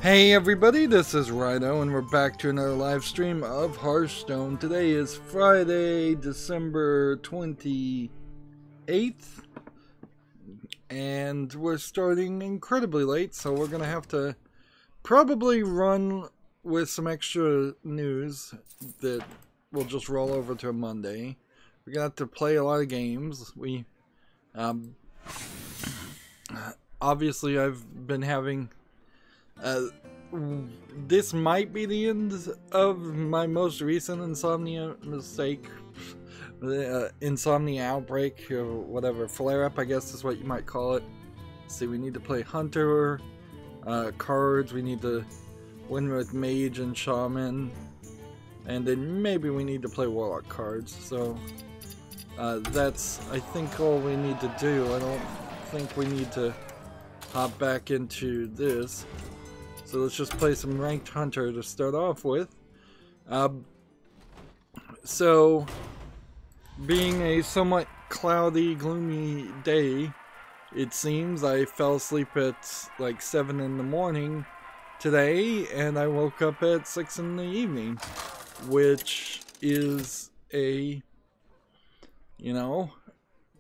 Hey everybody, this is Rydo and we're back to another live stream of Hearthstone. Today is Friday, December 28th, and we're starting incredibly late, so we're gonna have to probably run with some extra news that will just roll over to Monday. We're gonna have to play a lot of games. Obviously I've been having this might be the end of my most recent insomnia mistake, insomnia outbreak, or whatever, flare-up I guess is what you might call it. See, we need to play hunter cards, we need to win with mage and shaman, and then maybe we need to play warlock cards. So that's, I think, all we need to do. I don't think we need to hop back into this. So let's just play some ranked hunter to start off with. So, being a somewhat cloudy, gloomy day, it seems, I fell asleep at like 7 in the morning today, and I woke up at 6 in the evening, which is a, you know,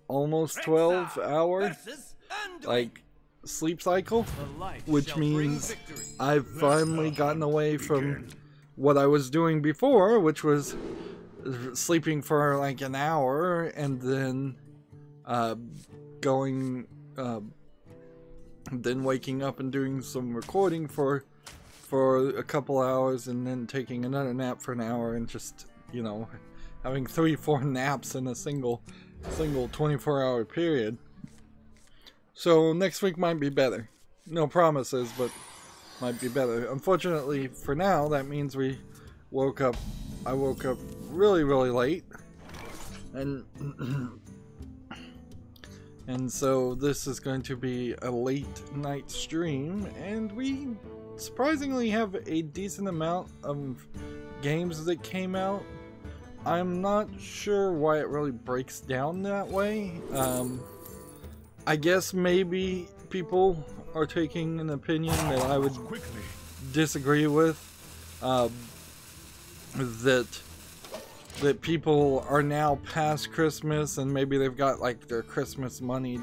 almost 12-hour, like, sleep cycle, which means I've finally gotten away from what I was doing before, which was sleeping for like an hour and then then waking up and doing some recording for a couple hours, and then taking another nap for an hour, and just, you know, having 3-4 naps in a single 24-hour period. So next week might be better. No promises, but might be better. Unfortunately, for now, that means I woke up really, really late. And so this is going to be a late night stream, and we surprisingly have a decent amount of games that came out. I'm not sure why it really breaks down that way. I guess maybe people are taking an opinion that I would disagree with, that people are now past Christmas and maybe they've got like their Christmas money,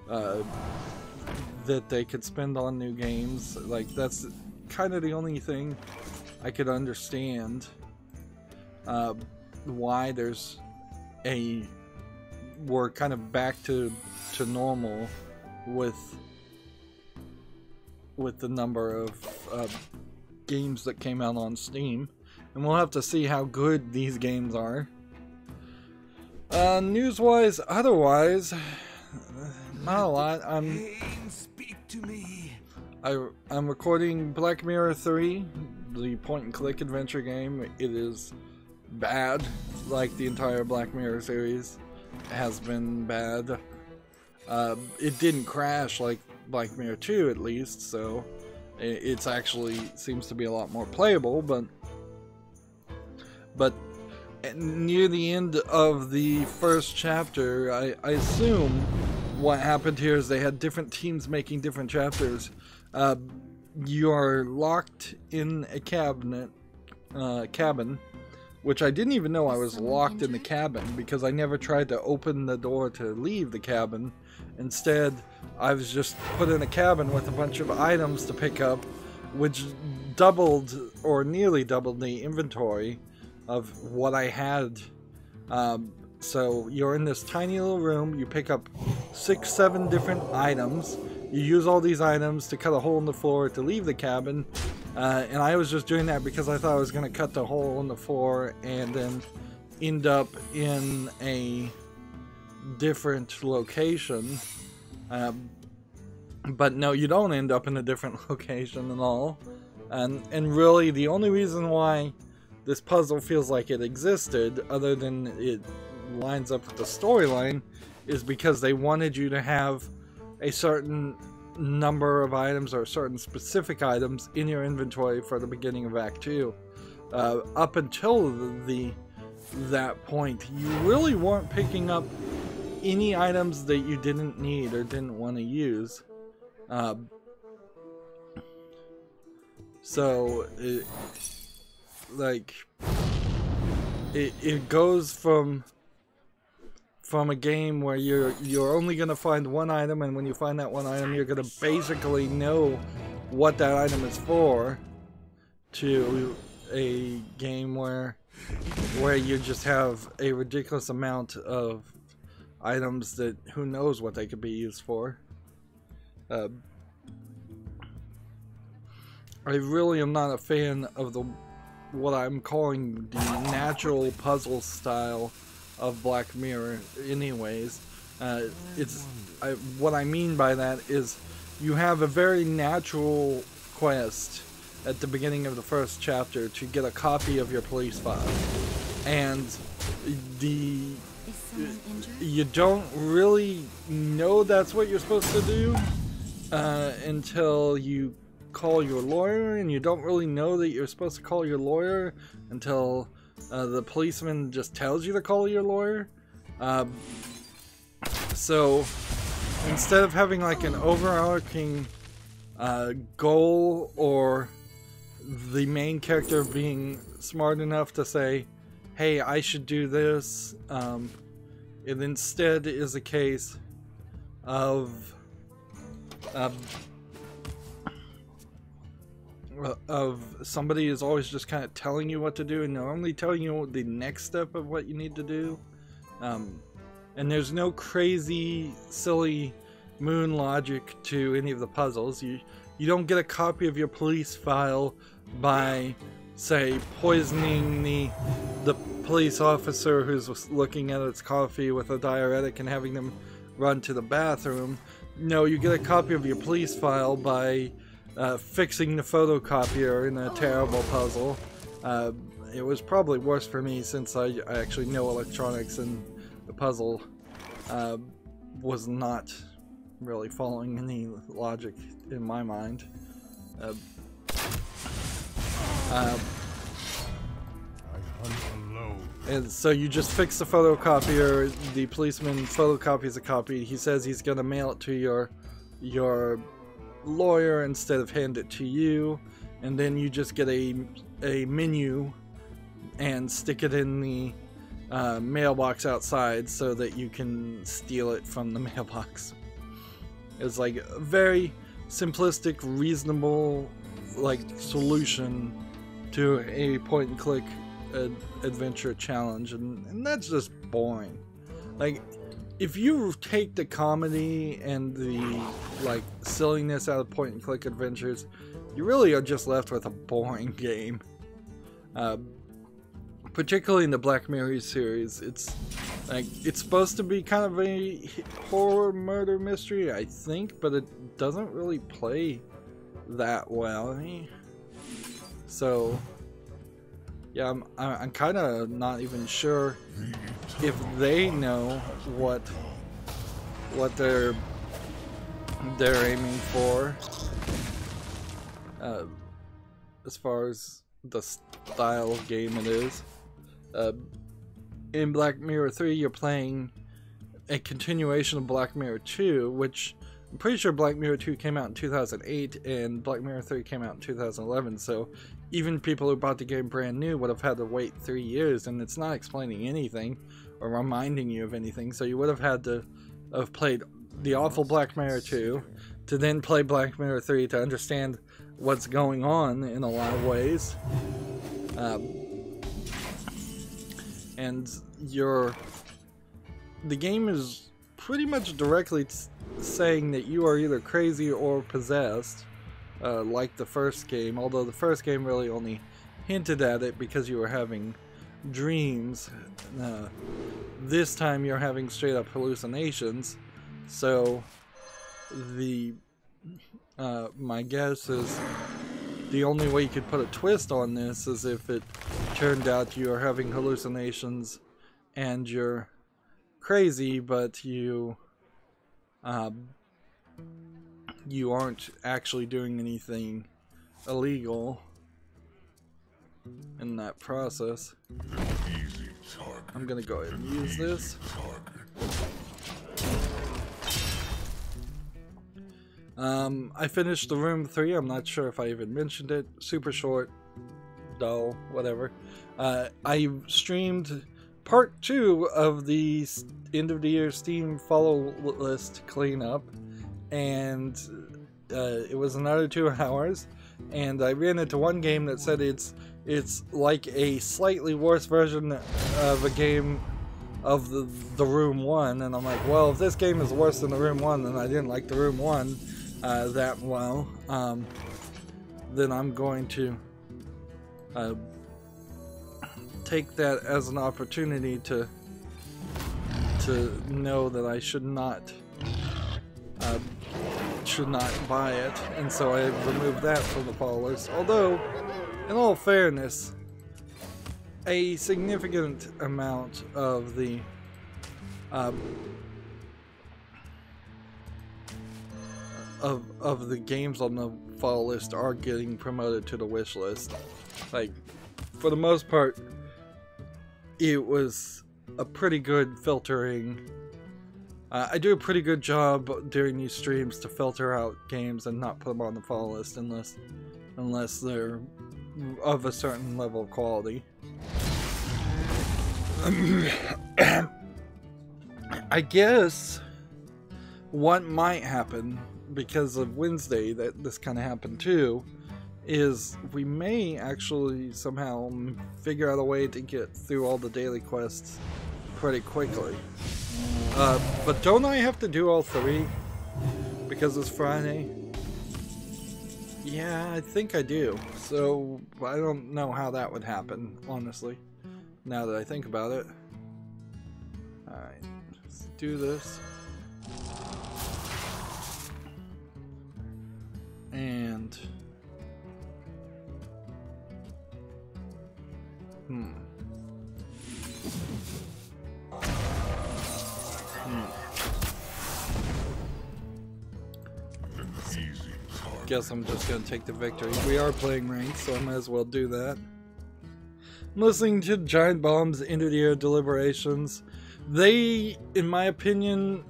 that they could spend on new games. Like, that's kind of the only thing I could understand why we're kind of back to normal with the number of games that came out on Steam, and we'll have to see how good these games are. News-wise, otherwise, not a lot. I'm recording Black Mirror 3, the point-and-click adventure game. It is bad, like the entire Black Mirror series has been bad. It didn't crash like Black Mirror 2, at least, so it's actually seems to be a lot more playable, but near the end of the first chapter, I assume what happened here is they had different teams making different chapters. You are locked in a cabin, which I didn't even know I was locked in the cabin, because I never tried to open the door to leave the cabin. Instead, I was just put in a cabin with a bunch of items to pick up, which doubled or nearly doubled the inventory of what I had. So you're in this tiny little room, you pick up 6-7 different items, you use all these items to cut a hole in the floor to leave the cabin, and I was just doing that because I thought I was going to cut the hole in the floor and then end up in a different location. But no, you don't end up in a different location at all. And really, the only reason why this puzzle feels like it existed, other than it lines up with the storyline, is because they wanted you to have a certain number of items or certain specific items in your inventory for the beginning of Act 2. Up until that point, you really weren't picking up any items that you didn't need or didn't want to use. So it goes from a game where you're only gonna find one item, and when you find that one item, you're gonna basically know what that item is for, to a game where you just have a ridiculous amount of items that who knows what they could be used for. I really am not a fan of what I'm calling the natural puzzle style of Black Mirror anyways. What I mean by that is you have a very natural quest at the beginning of the first chapter to get a copy of your police file, and you don't really know that's what you're supposed to do until you call your lawyer, and you don't really know that you're supposed to call your lawyer until the policeman just tells you to call your lawyer. So instead of having like an overarching goal, or the main character being smart enough to say, hey, I should do this, it instead is a case of somebody is always just kind of telling you what to do, and normally telling you the next step of what you need to do. And there's no crazy, silly moon logic to any of the puzzles. You don't get a copy of your police file by, say, poisoning the police officer who's looking at its coffee with a diuretic and having them run to the bathroom. No, you get a copy of your police file by fixing the photocopier in a terrible puzzle. It was probably worse for me since I actually know electronics, and the puzzle was not really following any logic in my mind. And so you just fix the photocopier, the policeman photocopies a copy, he says he's gonna mail it to your lawyer instead of hand it to you, and then you just get a menu and stick it in the mailbox outside so that you can steal it from the mailbox. It's like a very simplistic, reasonable solution to a point and click adventure challenge, and that's just boring. Like, if you take the comedy and the silliness out of point and click adventures, you really are just left with a boring game. Particularly in the Black Mirror series, it's supposed to be kind of a horror murder mystery, I think, but it doesn't really play that well. So yeah, I'm kind of not even sure if they know what they're aiming for as far as the style of game it is. In Black Mirror 3, you're playing a continuation of Black Mirror 2, which I'm pretty sure Black Mirror 2 came out in 2008 and Black Mirror 3 came out in 2011, so even people who bought the game brand new would have had to wait 3 years, and it's not explaining anything or reminding you of anything, so you would have had to have played the awful Black Mirror 2 to then play Black Mirror 3 to understand what's going on in a lot of ways. And the game is pretty much directly saying that you are either crazy or possessed, like the first game, although the first game really only hinted at it because you were having dreams. This time you're having straight up hallucinations, so my guess is the only way you could put a twist on this is if it turned out you are having hallucinations and you're crazy, but you aren't actually doing anything illegal in that process. I'm gonna go ahead and use this. I finished the Room 3. I'm not sure if I even mentioned it. Super short, dull, whatever. I streamed part 2 of the end of the year Steam follow list cleanup, and it was another 2 hours, and I ran into one game that said it's like a slightly worse version of a game of the Room 1, and I'm like, well, if this game is worse than the Room 1, then I didn't like the Room 1 that well, then I'm going to take that as an opportunity to know that I should not buy it, and so I removed that from the follow list. Although, in all fairness, a significant amount of the of the games on the follow list are getting promoted to the wish list. Like, for the most part, it was a pretty good filtering. I do a pretty good job during these streams to filter out games and not put them on the follow list unless they're of a certain level of quality. I guess what might happen, because of Wednesday that this kind of happened too, is we may actually somehow figure out a way to get through all the daily quests pretty quickly. But don't I have to do all 3 because it's Friday? Yeah, I think I do. So I don't know how that would happen, honestly, now that I think about it. Alright, let's do this. And guess I'm just gonna take the victory. We are playing ranked, so I might as well do that. I'm listening to Giant Bomb's end of the year deliberations. They, in my opinion,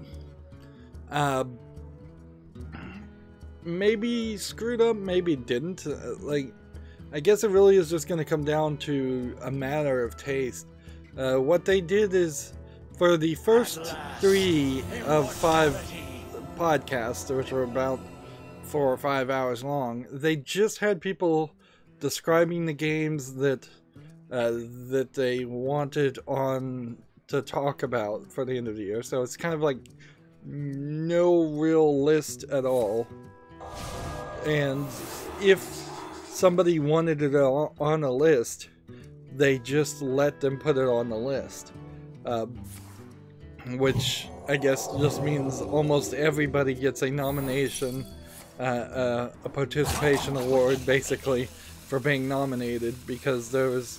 maybe screwed up, maybe didn't. Like, I guess it really is just going to come down to a matter of taste. What they did is, for the first 3 of 5 podcasts, which were about 4 or 5 hours long, they just had people describing the games that they wanted on to talk about for the end of the year. So it's kind of like no real list at all. And if somebody wanted it on a list, they just let them put it on the list. Which I guess just means almost everybody gets a nomination, a participation award, basically, for being nominated, because there was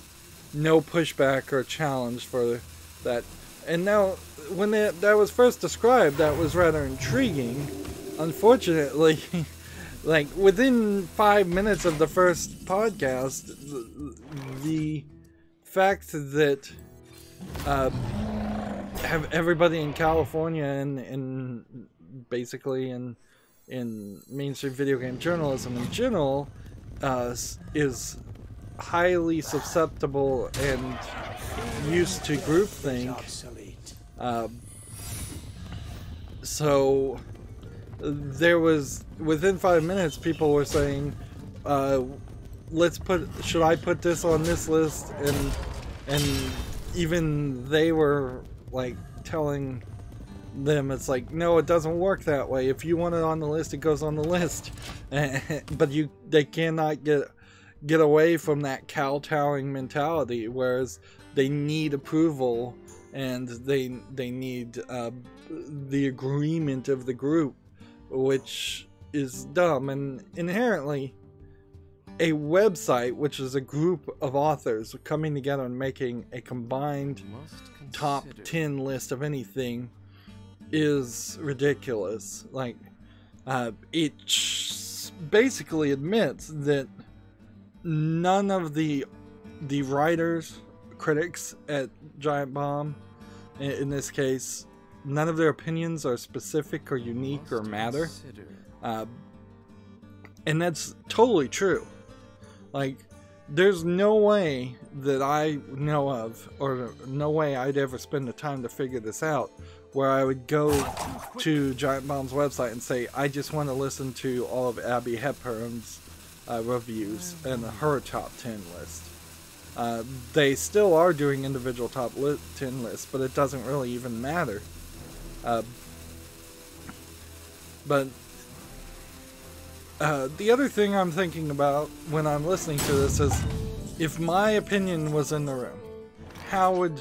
no pushback or challenge for that. And now, when that was first described, that was rather intriguing. Unfortunately, like, within 5 minutes of the first podcast, the fact that have everybody in California and basically in mainstream video game journalism in general is highly susceptible and used to groupthink. So there was, within 5 minutes, people were saying, should I put this on this list? And even they were like telling them, it's like, no, it doesn't work that way. If you want it on the list, it goes on the list. But they cannot get away from that kowtowing mentality, whereas they need approval and they need the agreement of the group, which is dumb. And inherently, a website, which is a group of authors coming together and making a combined top 10 list of anything, is ridiculous. Like, it basically admits that none of the writers, critics at Giant Bomb, in this case, none of their opinions are specific or unique or matter. And that's totally true. Like, there's no way that I know of, or no way I'd ever spend the time to figure this out, where I would go to Giant Bomb's website and say, I just want to listen to all of Abby Hepburn's reviews and her top 10 list. They still are doing individual top 10 lists, but it doesn't really even matter. But the other thing I'm thinking about when I'm listening to this is, if my opinion was in the room, how would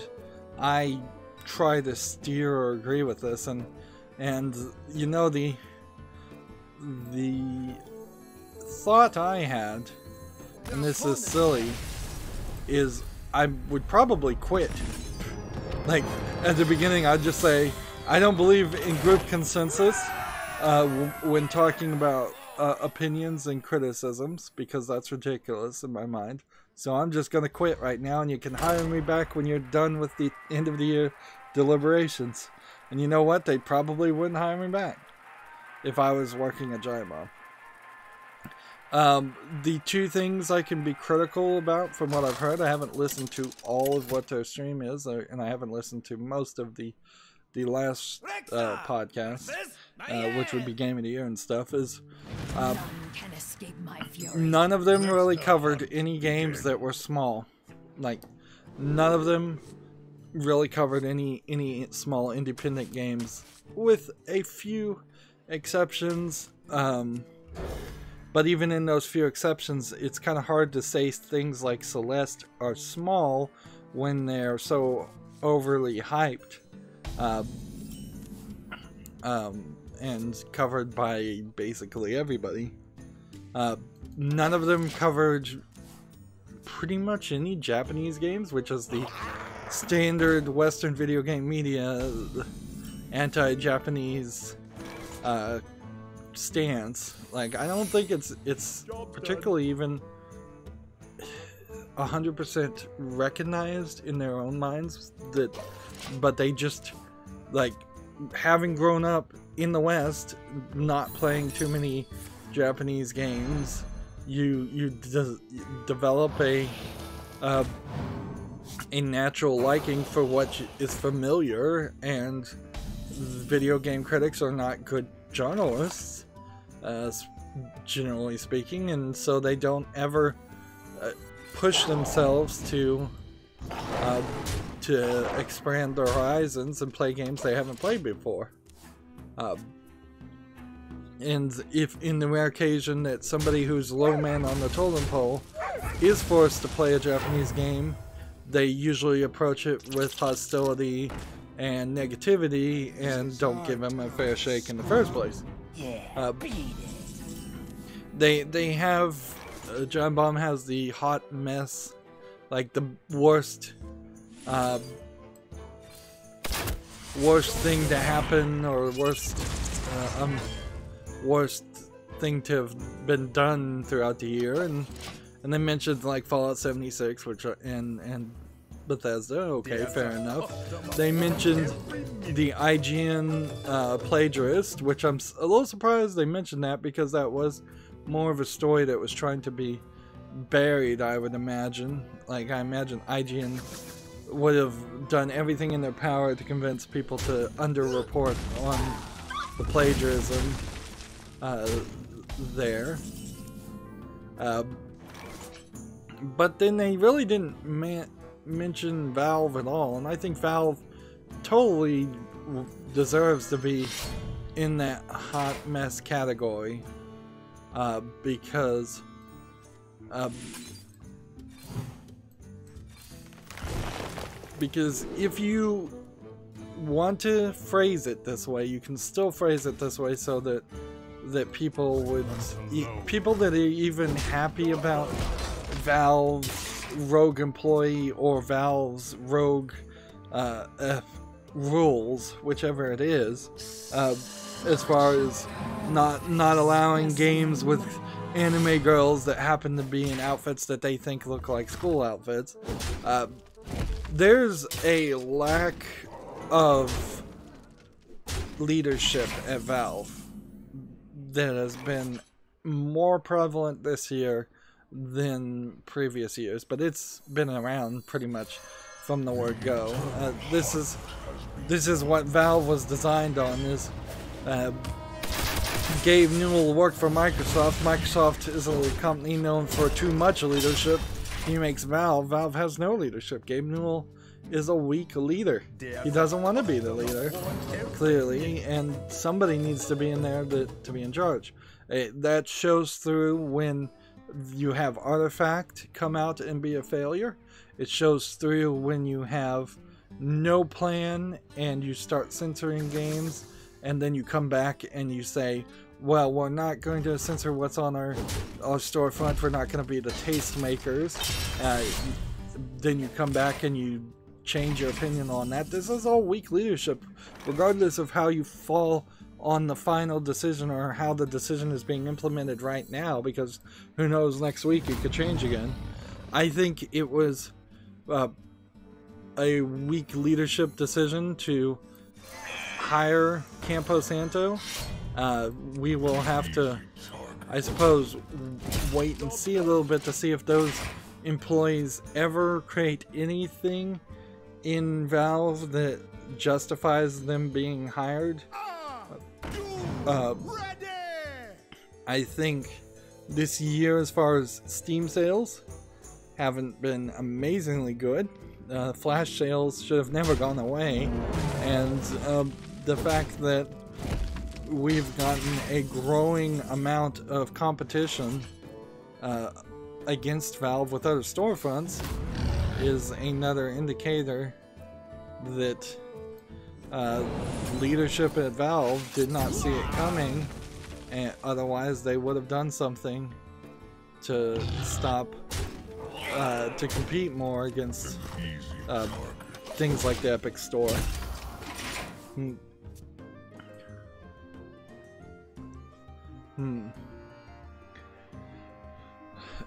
I try to steer or agree with this? And you know, the thought I had, and this is silly, is I would probably quit. Like, at the beginning I'd just say, I don't believe in group consensus when talking about opinions and criticisms, because that's ridiculous in my mind. So I'm just gonna quit right now, and you can hire me back when you're done with the end of the year deliberations. And you know what? They probably wouldn't hire me back if I was working at Giant Bomb. The two things I can be critical about from what I've heard, I haven't listened to all of what their stream is, and I haven't listened to most of the last podcast, which would be Game of the Year and stuff, is none of them really covered any games that were small. Like, none of them really covered any small independent games, with a few exceptions. But even in those few exceptions, it's kind of hard to say things like Celeste are small when they're so overly hyped. And covered by basically everybody. None of them covered pretty much any Japanese games, which is the standard Western video game media anti-Japanese stance. Like, I don't think it's particularly even 100% recognized in their own minds, but they just, like, having grown up in the West, not playing too many Japanese games, you develop a natural liking for what is familiar, and video game critics are not good journalists, generally speaking, and so they don't ever push themselves to expand their horizons and play games they haven't played before. And if in the rare occasion that somebody who's low man on the totem pole is forced to play a Japanese game, they usually approach it with hostility and negativity and don't give them a fair shake in the first place. They have Giant Bomb has the hot mess, like the worst thing to happen, or worst thing to have been done throughout the year, and they mentioned like Fallout 76, which and Bethesda. Okay, fair enough. They mentioned the IGN plagiarist, which I'm a little surprised they mentioned that, because that was more of a story that was trying to be buried, I would imagine. Like, I imagine IGN would have done everything in their power to convince people to underreport on the plagiarism there. But then they really didn't mention Valve at all, and I think Valve totally deserves to be in that hot mess category, because if you want to phrase it this way, you can still phrase it this way so that people would, people that are even happy about Valve's rogue employee or Valve's rogue rules, whichever it is, as far as not allowing games with anime girls that happen to be in outfits that they think look like school outfits. There's a lack of leadership at Valve that has been more prevalent this year than previous years, but it's been around pretty much from the word go. This is what Valve was designed on. Is Gabe Newell worked for Microsoft. Microsoft is a company known for too much leadership. He makes Valve. Valve has no leadership. Gabe Newell is a weak leader. He doesn't want to be the leader, clearly, and somebody needs to be in there to be in charge. That shows through when you have Artifact come out and be a failure. It shows through when you have no plan and you start censoring games, and then you come back and you say, well, we're not going to censor what's on our storefront, we're not going to be the tastemakers. Then you come back and you change your opinion on that. This is all weak leadership, regardless of how you fall on the final decision or how the decision is being implemented right now, because who knows, next week it could change again. I think it was a weak leadership decision to hire Campo Santo. We will have to, I suppose, wait and see a little bit to see if those employees ever create anything in Valve that justifies them being hired. I think this year, as far as Steam sales, haven't been amazingly good. Flash sales should have never gone away, and the fact that we've gotten a growing amount of competition against Valve with other storefronts is another indicator that leadership at Valve did not see it coming, and otherwise they would have done something to stop, to compete more against things like the Epic Store.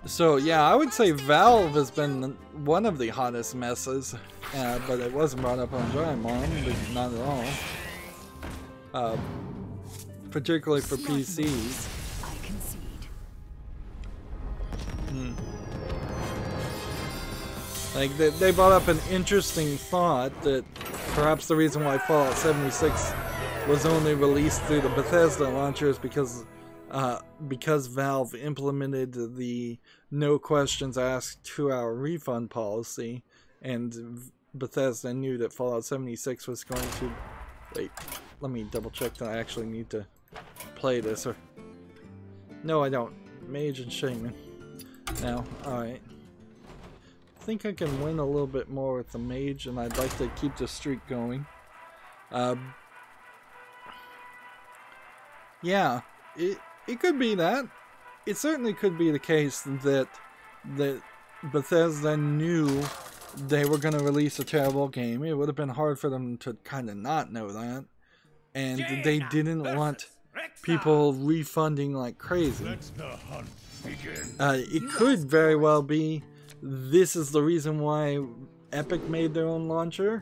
So yeah, I would say Valve has been one of the hottest messes, but it wasn't brought up on Giant Mom, but not at all. Particularly for PCs. Like, they brought up an interesting thought that perhaps the reason why Fallout 76 was only released through the Bethesda launcher is because Valve implemented the no questions asked 2-hour refund policy, and Bethesda knew that Fallout 76 was going to... Wait, let me double check that I actually need to play this, or... No, I don't. Mage and Shaman. Now, alright. I think I can win a little bit more with the Mage, and I'd like to keep the streak going. Yeah, it could be that. It certainly could be the case that Bethesda knew they were going to release a terrible game. It would have been hard for them to kind of not know that. And they didn't want people refunding like crazy. It could very well be this is the reason why Epic made their own launcher.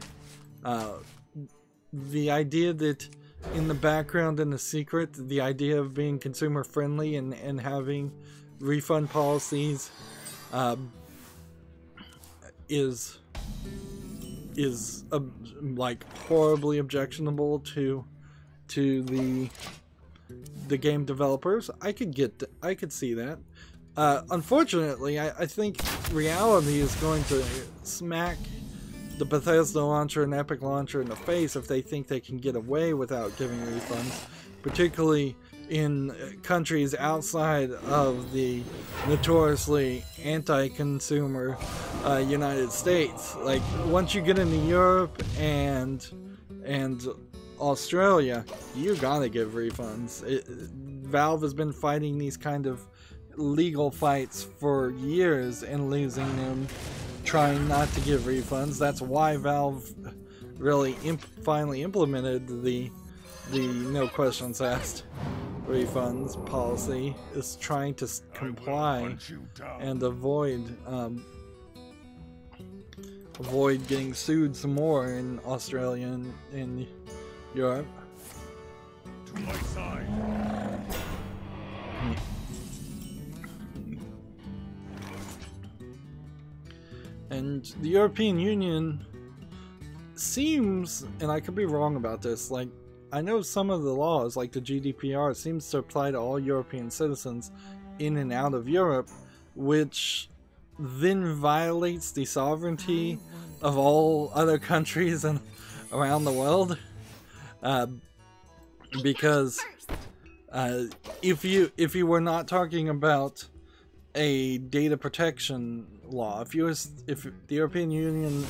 The idea that in the background and the secret, the idea of being consumer friendly and having refund policies is like horribly objectionable to the game developers. I could see that. Unfortunately, I think reality is going to smack the Bethesda launcher and Epic launcher in the face if they think they can get away without giving refunds, particularly in countries outside of the notoriously anti-consumer United States. Like, once you get into Europe and Australia, you gotta give refunds. Valve has been fighting these kind of legal fights for years and losing them, trying not to give refunds. That's why Valve really finally implemented the no questions asked refunds policy, is trying to comply and avoid getting sued some more in Australia and in Europe. To my side. And the European Union seems, and I could be wrong about this, like, I know some of the laws, like the GDPR, seems to apply to all European citizens in and out of Europe, which then violates the sovereignty of all other countries and around the world. Because if you were not talking about a data protection law, if the European Union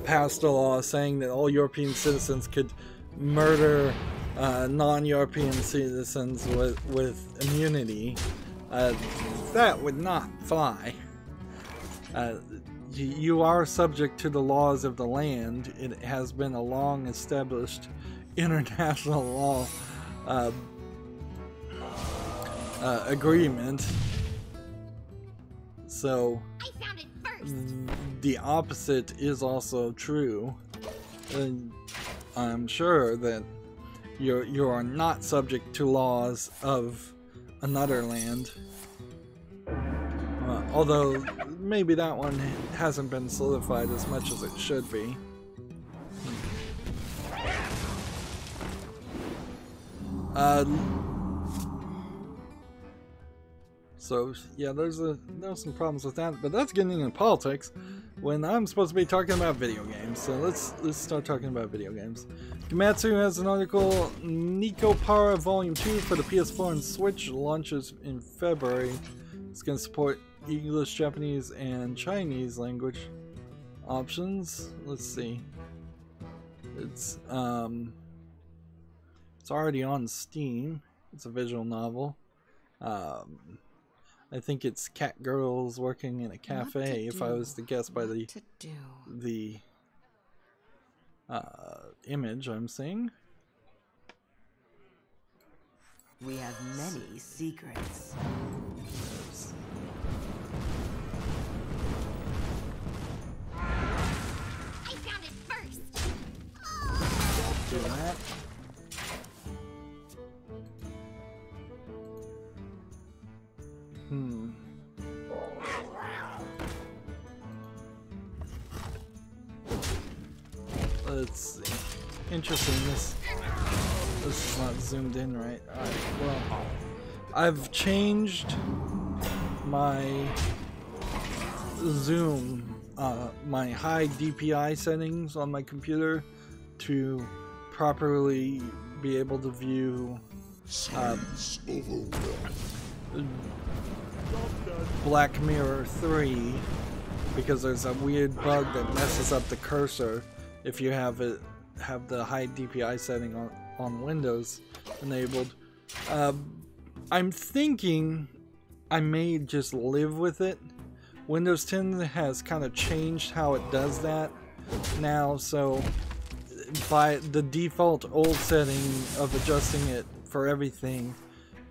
passed a law saying that all European citizens could murder non-European citizens with immunity, that would not fly. You are subject to the laws of the land. It has been a long established international law agreement. So the opposite is also true. And I'm sure that you are not subject to laws of another land. Although maybe that one hasn't been solidified as much as it should be. So yeah, there's some problems with that, but that's getting into politics when I'm supposed to be talking about video games. So let's start talking about video games. Gematsu has an article. Nico Para Volume 2 for the PS4 and Switch launches in February. It's going to support English, Japanese, and Chinese language options. Let's see. It's already on Steam. It's a visual novel. I think it's cat girls working in a cafe, if I was to guess by the image I'm seeing. We have many secrets. I found it first. Do that. Let's see. Interesting. This is not zoomed in right. Alright, well, I've changed my zoom, my high DPI settings on my computer to properly be able to view Black Mirror 3, because there's a weird bug that messes up the cursor if you have the high DPI setting on Windows enabled. I'm thinking I may just live with it. Windows 10 has kind of changed how it does that now, so by the default old setting of adjusting it for everything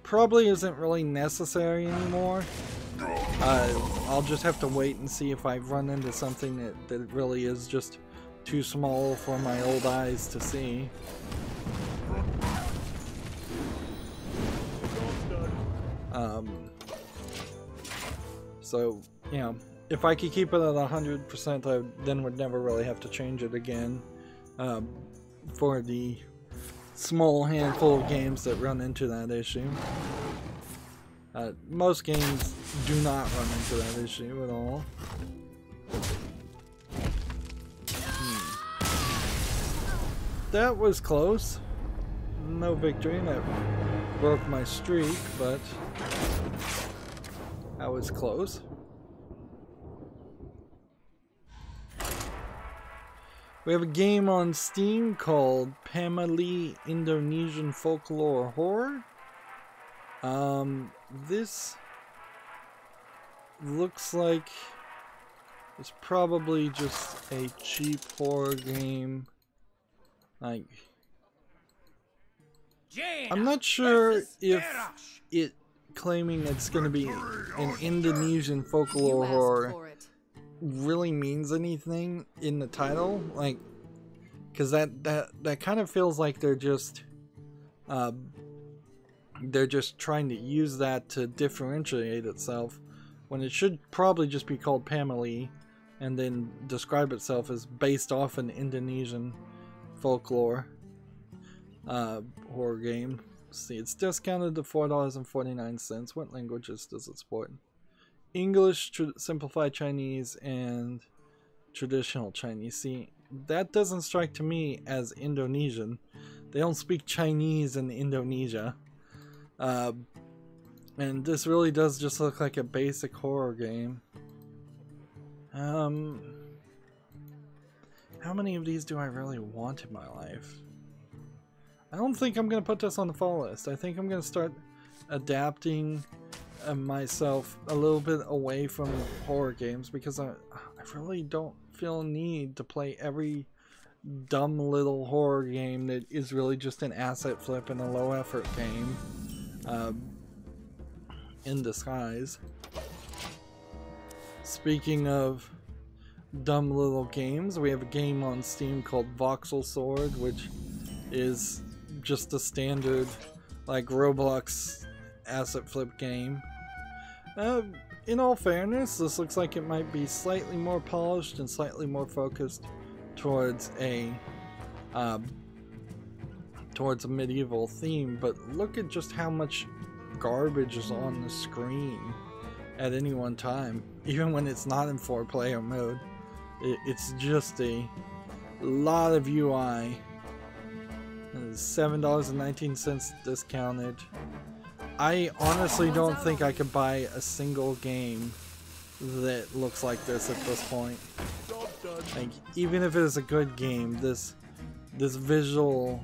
probably isn't really necessary anymore. I'll just have to wait and see if I run into something that really is just too small for my old eyes to see. So, you know, if I could keep it at 100%, I then would never really have to change it again for the small handful of games that run into that issue. Most games do not run into that issue at all. That was close. No victory. That broke my streak, but that was close. We have a game on Steam called Pamali Indonesian Folklore Horror. This looks like it's probably just a cheap horror game. Like, I'm not sure if it claiming it's going to be an Indonesian folklore horror really means anything in the title, like, because that kind of feels like they're just they're just trying to use that to differentiate itself when it should probably just be called Pameli and then describe itself as based off an Indonesian folklore horror game. Let's see, it's discounted to $4.49. What languages does it support? English, simplified Chinese, and traditional Chinese. See, that doesn't strike to me as Indonesian. They don't speak Chinese in Indonesia. And this really does just look like a basic horror game. How many of these do I really want in my life? I don't think I'm going to put this on the fall list. I think I'm going to start adapting myself a little bit away from horror games because I really don't feel a need to play every dumb little horror game that is really just an asset flip and a low effort game in disguise. Speaking of dumb little games, we have a game on Steam called Voxel Sword, which is just a standard like Roblox asset flip game. In all fairness, this looks like it might be slightly more polished and slightly more focused towards a medieval theme, but look at just how much garbage is on the screen at any one time, even when it's not in 4-player mode. It's just a lot of UI. $7.19 discounted. I honestly don't think I could buy a single game that looks like this at this point. Like, even if it is a good game, this visual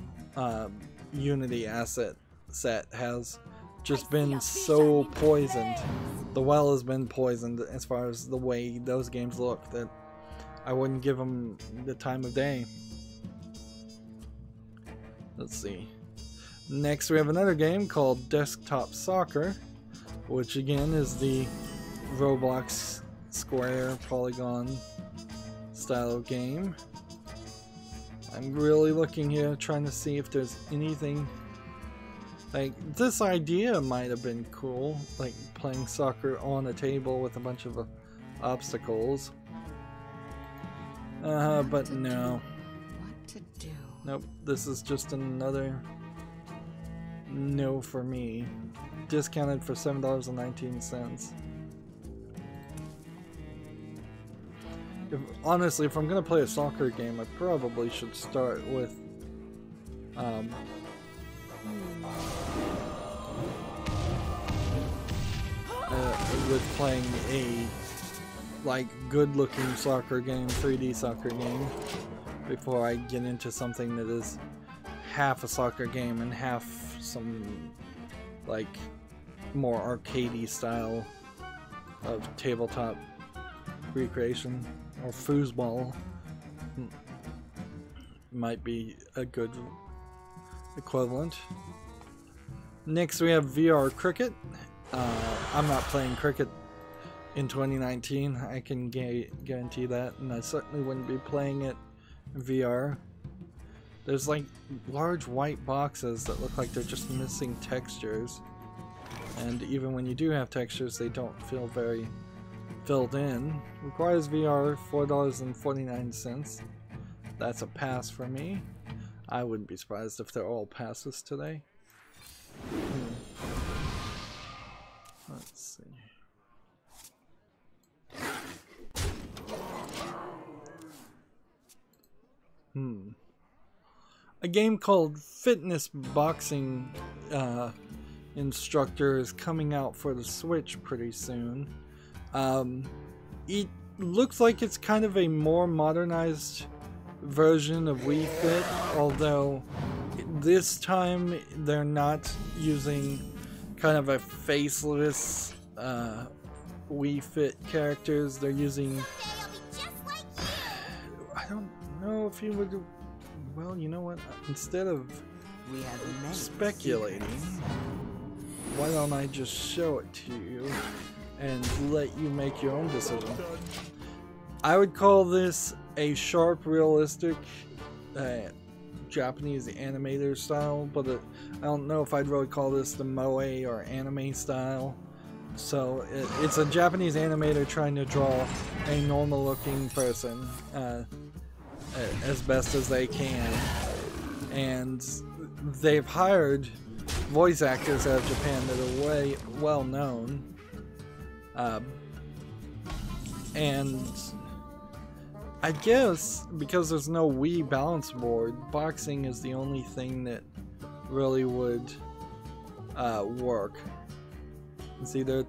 Unity asset set has just been so poisoned. The well has been poisoned as far as the way those games look that I wouldn't give them the time of day. Let's see. Next we have another game called Desktop Soccer, which again is the Roblox square polygon style of game. I'm really looking here trying to see if there's anything like this. Idea might have been cool, like playing soccer on a table with a bunch of obstacles, but no. What to do? Nope, this is just another no for me. Discounted for $7.19. Honestly, if I'm gonna play a soccer game, I probably should start with playing a like good-looking soccer game, 3D soccer game, before I get into something that is half a soccer game and half some like more arcadey style of tabletop recreation, or foosball might be a good equivalent. Next we have VR Cricket. I'm not playing cricket in 2019, I can guarantee that, and I certainly wouldn't be playing it in VR. There's like large white boxes that look like they're just missing textures, and even when you do have textures, they don't feel very filled in. Requires VR, $4.49. That's a pass for me. I wouldn't be surprised if they're all passes today. Let's see. A game called Fitness Boxing Instructor is coming out for the Switch pretty soon. It looks like it's kind of a more modernized version of Wii Fit, although this time they're not using kind of a faceless Wii Fit characters. They're using, I don't know if you would, well, you know what, instead of speculating, why don't I just show it to you and let you make your own decision. I would call this a sharp, realistic Japanese animator style, but I don't know if I'd really call this the moe or anime style. So it's a Japanese animator trying to draw a normal looking person as best as they can, and they've hired voice actors out of Japan that are way well known, and I guess because there's no Wii balance board, boxing is the only thing that really would work. See, they're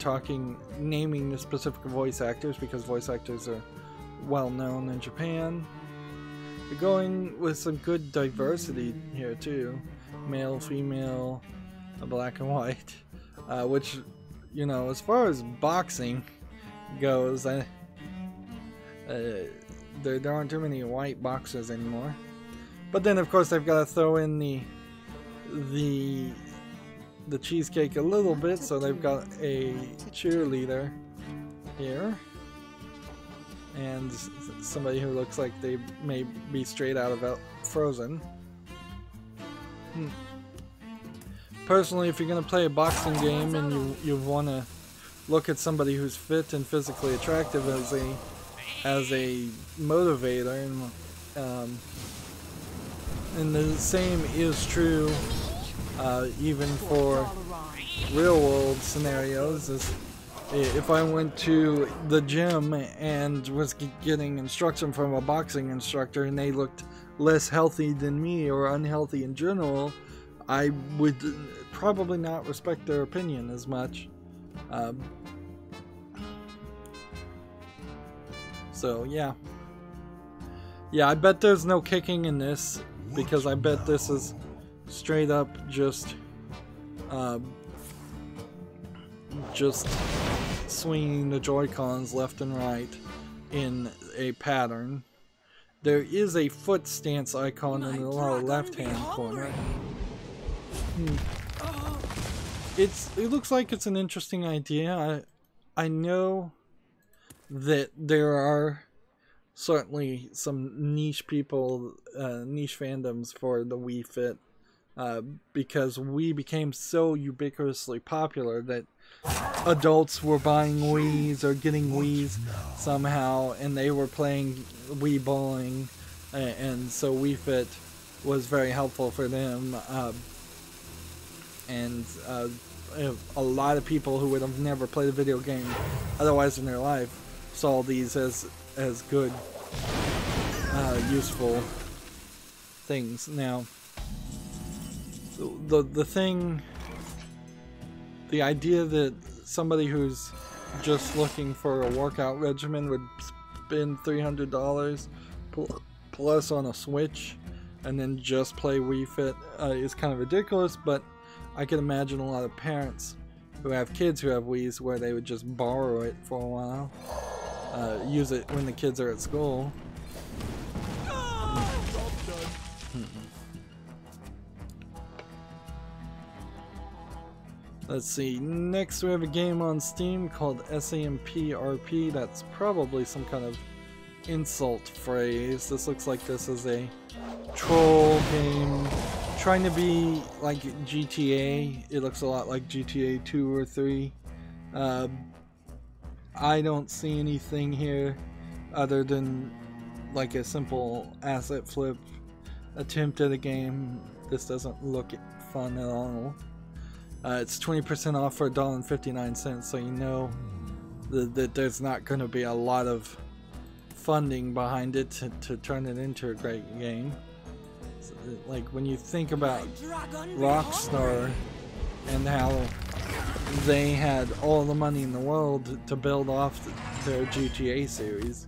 naming the specific voice actors because voice actors are well known in Japan. They're going with some good diversity here too. Male, female, black and white. Which, you know, as far as boxing goes, there aren't too many white boxers anymore. But then of course they've got to throw in the cheesecake a little bit, so they've got a cheerleader here and somebody who looks like they may be straight out of Frozen. Personally, if you're going to play a boxing game and you want to look at somebody who's fit and physically attractive as a motivator, and the same is true even for real world scenarios. If I went to the gym and was getting instruction from a boxing instructor and they looked less healthy than me or unhealthy in general, I would probably not respect their opinion as much. So yeah, I bet there's no kicking in this, because I bet this is straight up just swinging the Joy-Cons left and right in a pattern. There is a foot stance icon in the lower left-hand corner. It looks like it's an interesting idea. I know that there are certainly some niche people, niche fandoms for the Wii Fit, because Wii became so ubiquitously popular that adults were buying Wiis or getting Wiis somehow, and they were playing Wii bowling, and so Wii Fit was very helpful for them. A lot of people who would have never played a video game otherwise in their life saw these as good, useful things. Now, the idea that somebody who's just looking for a workout regimen would spend $300 plus on a Switch and then just play Wii Fit is kind of ridiculous, but I can imagine a lot of parents who have kids who have Wiis where they would just borrow it for a while, use it when the kids are at school. Let's see, next we have a game on Steam called SAMPRP. That's probably some kind of insult phrase. This looks like this is a troll game trying to be like GTA. It looks a lot like GTA 2 or 3. I don't see anything here other than like a simple asset flip attempt at a game. This doesn't look fun at all. It's 20% off for $1.59, so you know that there's not going to be a lot of funding behind it to turn it into a great game. So, like when you think about Rockstar and how they had all the money in the world to build off their GTA series,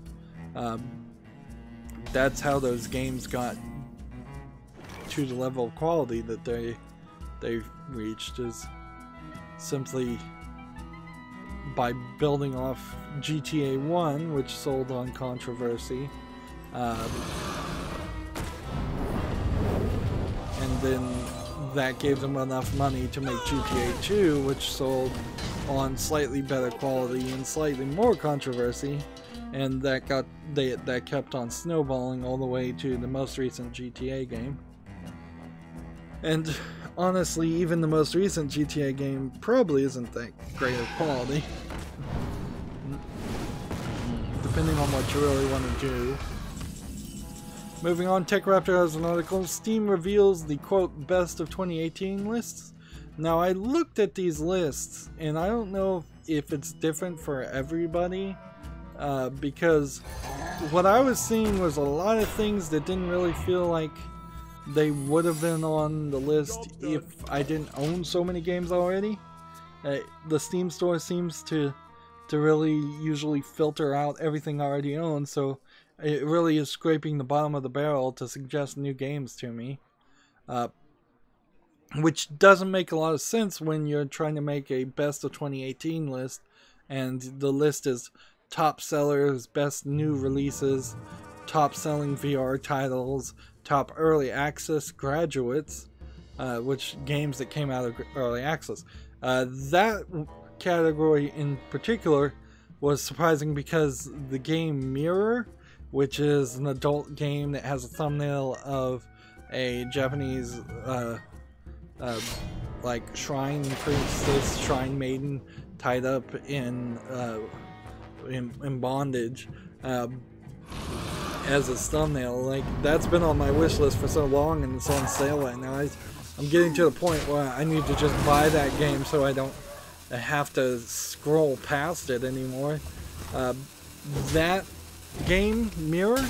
that's how those games got to the level of quality that they've reached, is simply by building off GTA 1, which sold on controversy, and then that gave them enough money to make GTA 2, which sold on slightly better quality and slightly more controversy, and that kept on snowballing all the way to the most recent GTA game. And honestly, even the most recent GTA game probably isn't that great of quality. Depending on what you really want to do. Moving on, TechRaptor has an article. Steam reveals the quote best of 2018 lists. Now I looked at these lists and I don't know if it's different for everybody, because what I was seeing was a lot of things that didn't really feel like they would have been on the list if I didn't own so many games already. The Steam store seems to really usually filter out everything I already own, so it really is scraping the bottom of the barrel to suggest new games to me. Which doesn't make a lot of sense when you're trying to make a best of 2018 list, and the list is top sellers, best new releases, top selling VR titles, top early access graduates, which games that came out of early access. That category in particular was surprising because the game Mirror, which is an adult game that has a thumbnail of a Japanese like shrine princess, shrine maiden tied up in bondage as a thumbnail. Like, that's been on my wish list for so long and it's on sale right now. I'm getting to the point where I need to just buy that game so I don't have to scroll past it anymore. That game, Mirror,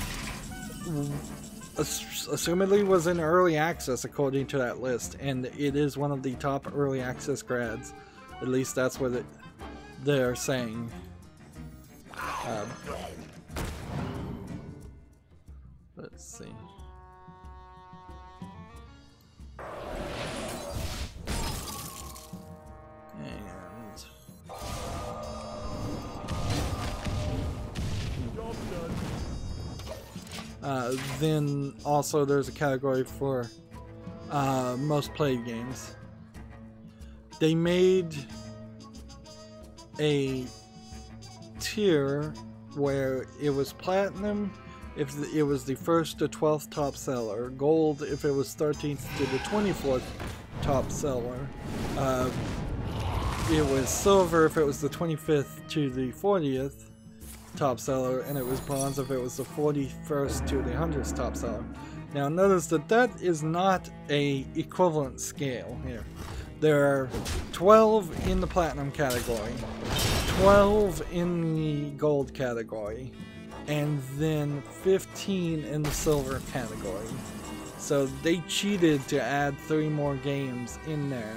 assumedly was in early access according to that list, and it is one of the top early access grads. At least that's what they're saying. Let's see. Then also there's a category for most played games. They made a tier where it was platinum if it was the 1st to 12th top seller, gold if it was 13th to the 24th top seller, it was silver if it was the 25th to the 40th top seller, and it was bronze if it was the 41st to the 100th top seller. Now notice that that is not a equivalent scale here. There are 12 in the platinum category, 12 in the gold category, and then 15 in the silver category. So they cheated to add 3 more games in there.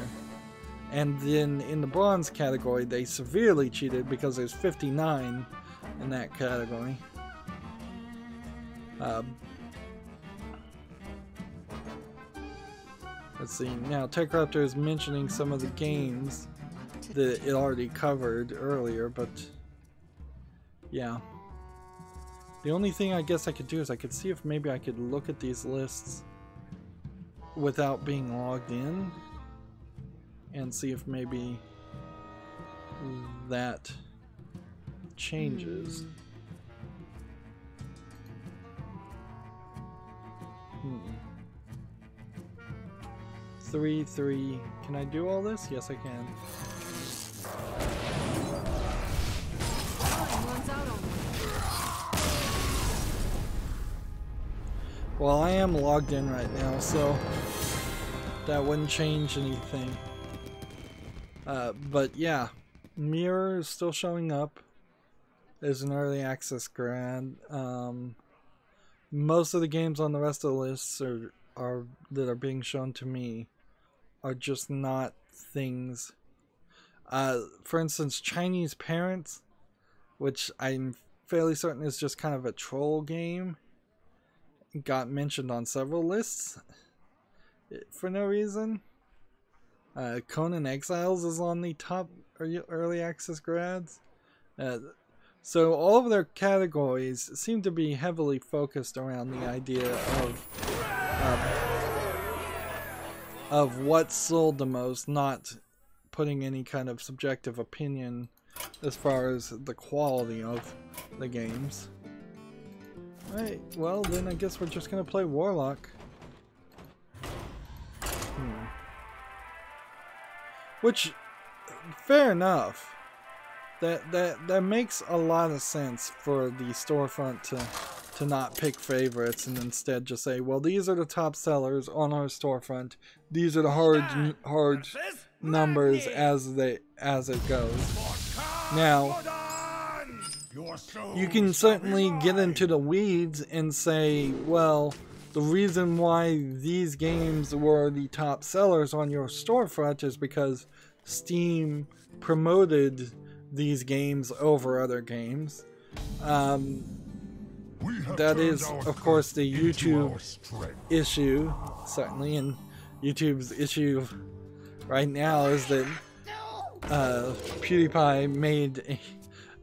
And then in the bronze category they severely cheated because there's 59 in that category. Let's see, now TechRaptor is mentioning some of the games that it already covered earlier, but yeah. The only thing I guess I could do is I could see if maybe I could look at these lists without being logged in and see if maybe that changes. 3. Can I do all this? Yes, I can. Well, I am logged in right now, so that wouldn't change anything. But yeah, Mirror is still showing up as an early access grad. Most of the games on the rest of the lists that are being shown to me are just not things. For instance, Chinese Parents, which I'm fairly certain is just kind of a troll game, got mentioned on several lists for no reason. Conan Exiles is on the top early access grads. So all of their categories seem to be heavily focused around the idea of what sold the most, not putting any kind of subjective opinion as far as the quality of the games. Alright, well then I guess we're just gonna play Warlock. Which, fair enough. That makes a lot of sense for the storefront to not pick favorites and instead just say, well, these are the top sellers on our storefront. These are the hard numbers as it goes. Now, you can certainly get into the weeds and say, well, the reason why these games were the top sellers on your storefront is because Steam promoted these games over other games. That is, of course, the YouTube issue, certainly, and YouTube's issue right now is that PewDiePie made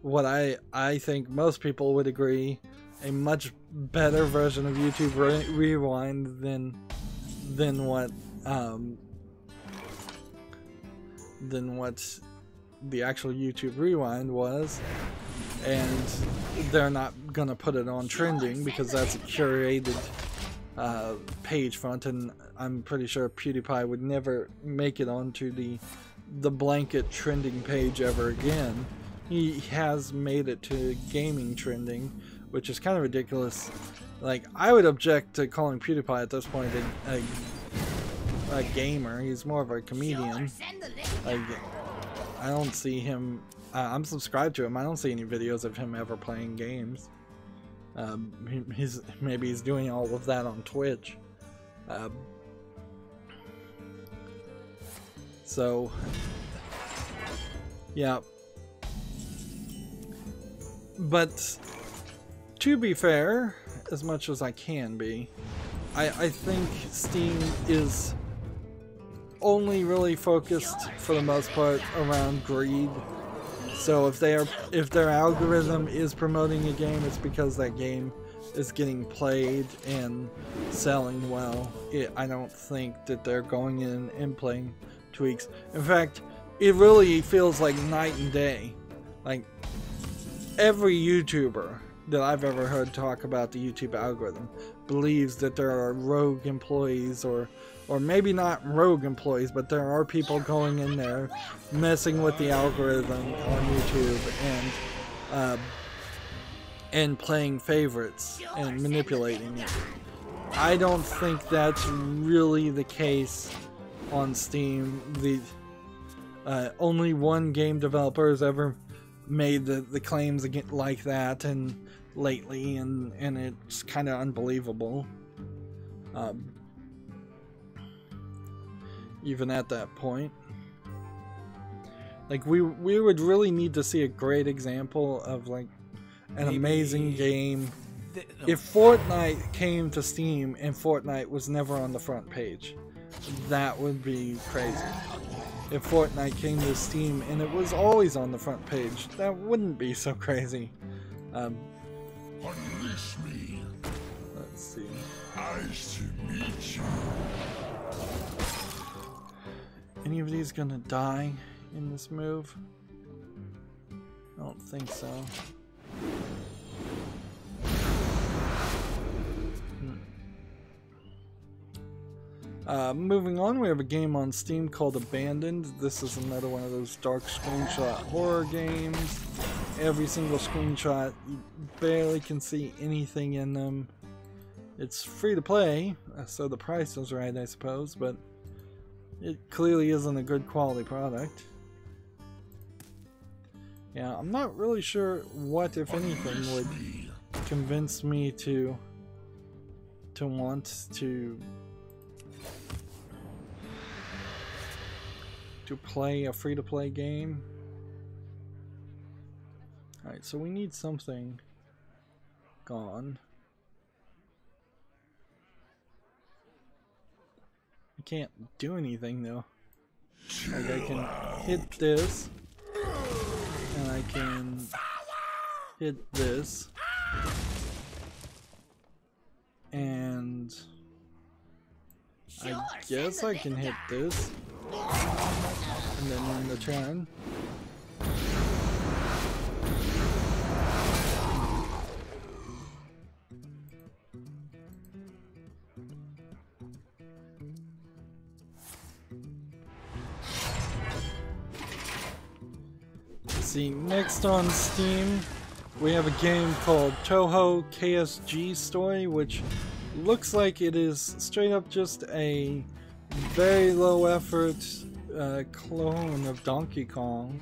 what I think most people would agree a much better version of YouTube Rewind than what the actual YouTube Rewind was, and they're not gonna put it on trending because that's a curated page front, and I'm pretty sure PewDiePie would never make it onto the blanket trending page ever again. He has made it to gaming trending, which is kind of ridiculous. Like, I would object to calling PewDiePie at this point a gamer. He's more of a comedian. Like, I don't see him. I'm subscribed to him. I don't see any videos of him ever playing games. Maybe he's doing all of that on Twitch. So, yeah. But to be fair, as much as I can be, I think Steam is only really focused for the most part around greed. So if their algorithm is promoting a game, it's because that game is getting played and selling well. I don't think that they're going in and playing tweaks. In fact, it really feels like night and day. Like, every YouTuber that I've ever heard talk about the YouTube algorithm believes that there are rogue employees, or maybe not rogue employees, but there are people going in there messing with the algorithm on YouTube and playing favorites and manipulating it. I don't think that's really the case on Steam. Only one game developer has ever made the claims like that, and lately, and it's kind of unbelievable. Even at that point, like, we would really need to see a great example of, like, an amazing game. If Fortnite came to Steam and Fortnite was never on the front page, that would be crazy. If Fortnite came to Steam and it was always on the front page, that wouldn't be so crazy. Unleash me. Let's see. Nice to meet you. Any of these gonna die in this move? I don't think so. Moving on, we have a game on Steam called Abandoned. This is another one of those dark screenshot horror games. Every single screenshot, you barely can see anything in them. It's free to play, so the price is right, I suppose, but it clearly isn't a good quality product. Yeah, I'm not really sure what, if anything, would convince me to want to play a free-to-play game. Alright, so we need something gone. I can't do anything though. Like, I can hit this, and I can hit this, and I guess I can hit this, and then in the turn. See, next on Steam, we have a game called Toho KSG Story, which looks like it is straight up just a very low effort clone of Donkey Kong.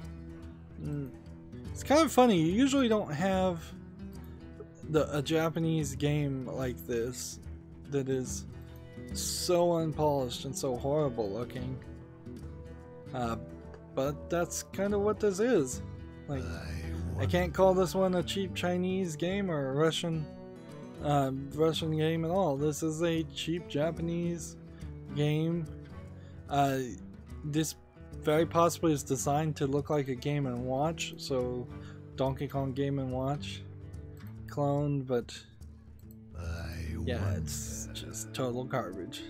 It's kind of funny, you usually don't have a Japanese game like this that is so unpolished and so horrible looking. But that's kind of what this is. Like, I can't call this one a cheap Chinese game or a Russian game at all. This is a cheap Japanese game. This very possibly is designed to look like a Game & Watch, so Donkey Kong Game & Watch clone, but yeah, it's just total garbage.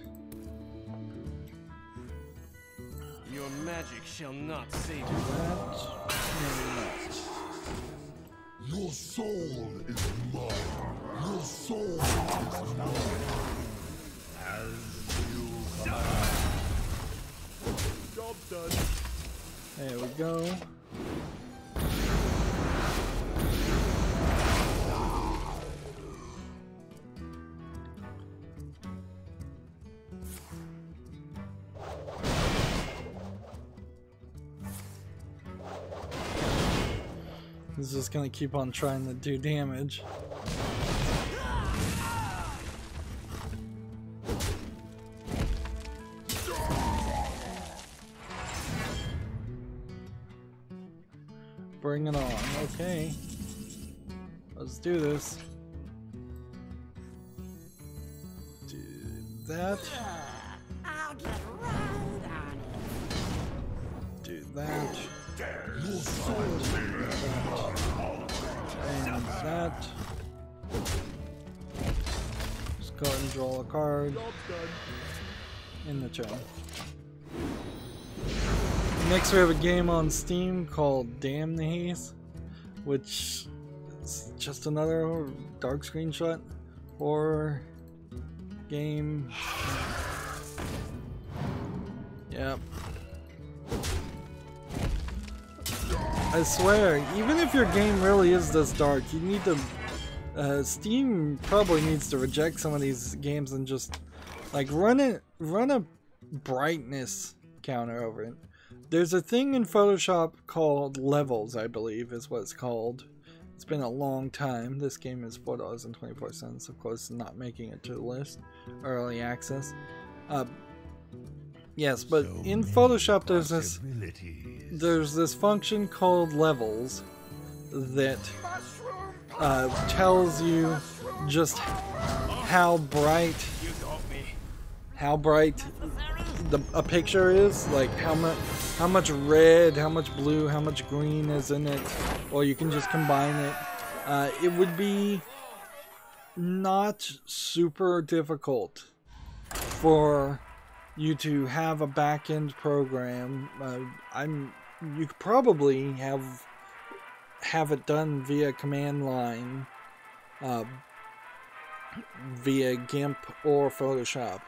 Your magic shall not save you. Your soul is mine. Your soul is mine. As you command. Job done. There we go. He's just gonna keep on trying to do damage. Bring it on. Okay. Let's do this. Do that. I'll get right on it. Do that. And that. Just go ahead and draw a card in the turn. Next we have a game on Steam called Damn the Haze, which is just another dark screenshot horror game. Yep. I swear, even if your game really is this dark, you need to Steam probably needs to reject some of these games and just like run a brightness counter over it. There's a thing in Photoshop called levels, I believe is what it's called. It's been a long time. This game is $4.24, of course, not making it to the list. Early access. Yes, but in Photoshop there's this function called levels that tells you just how bright a picture is, like how much red, how much blue, how much green is in it, or you can just combine it. It would be not super difficult for you to have a back-end program. You could probably have it done via command line, via GIMP or Photoshop,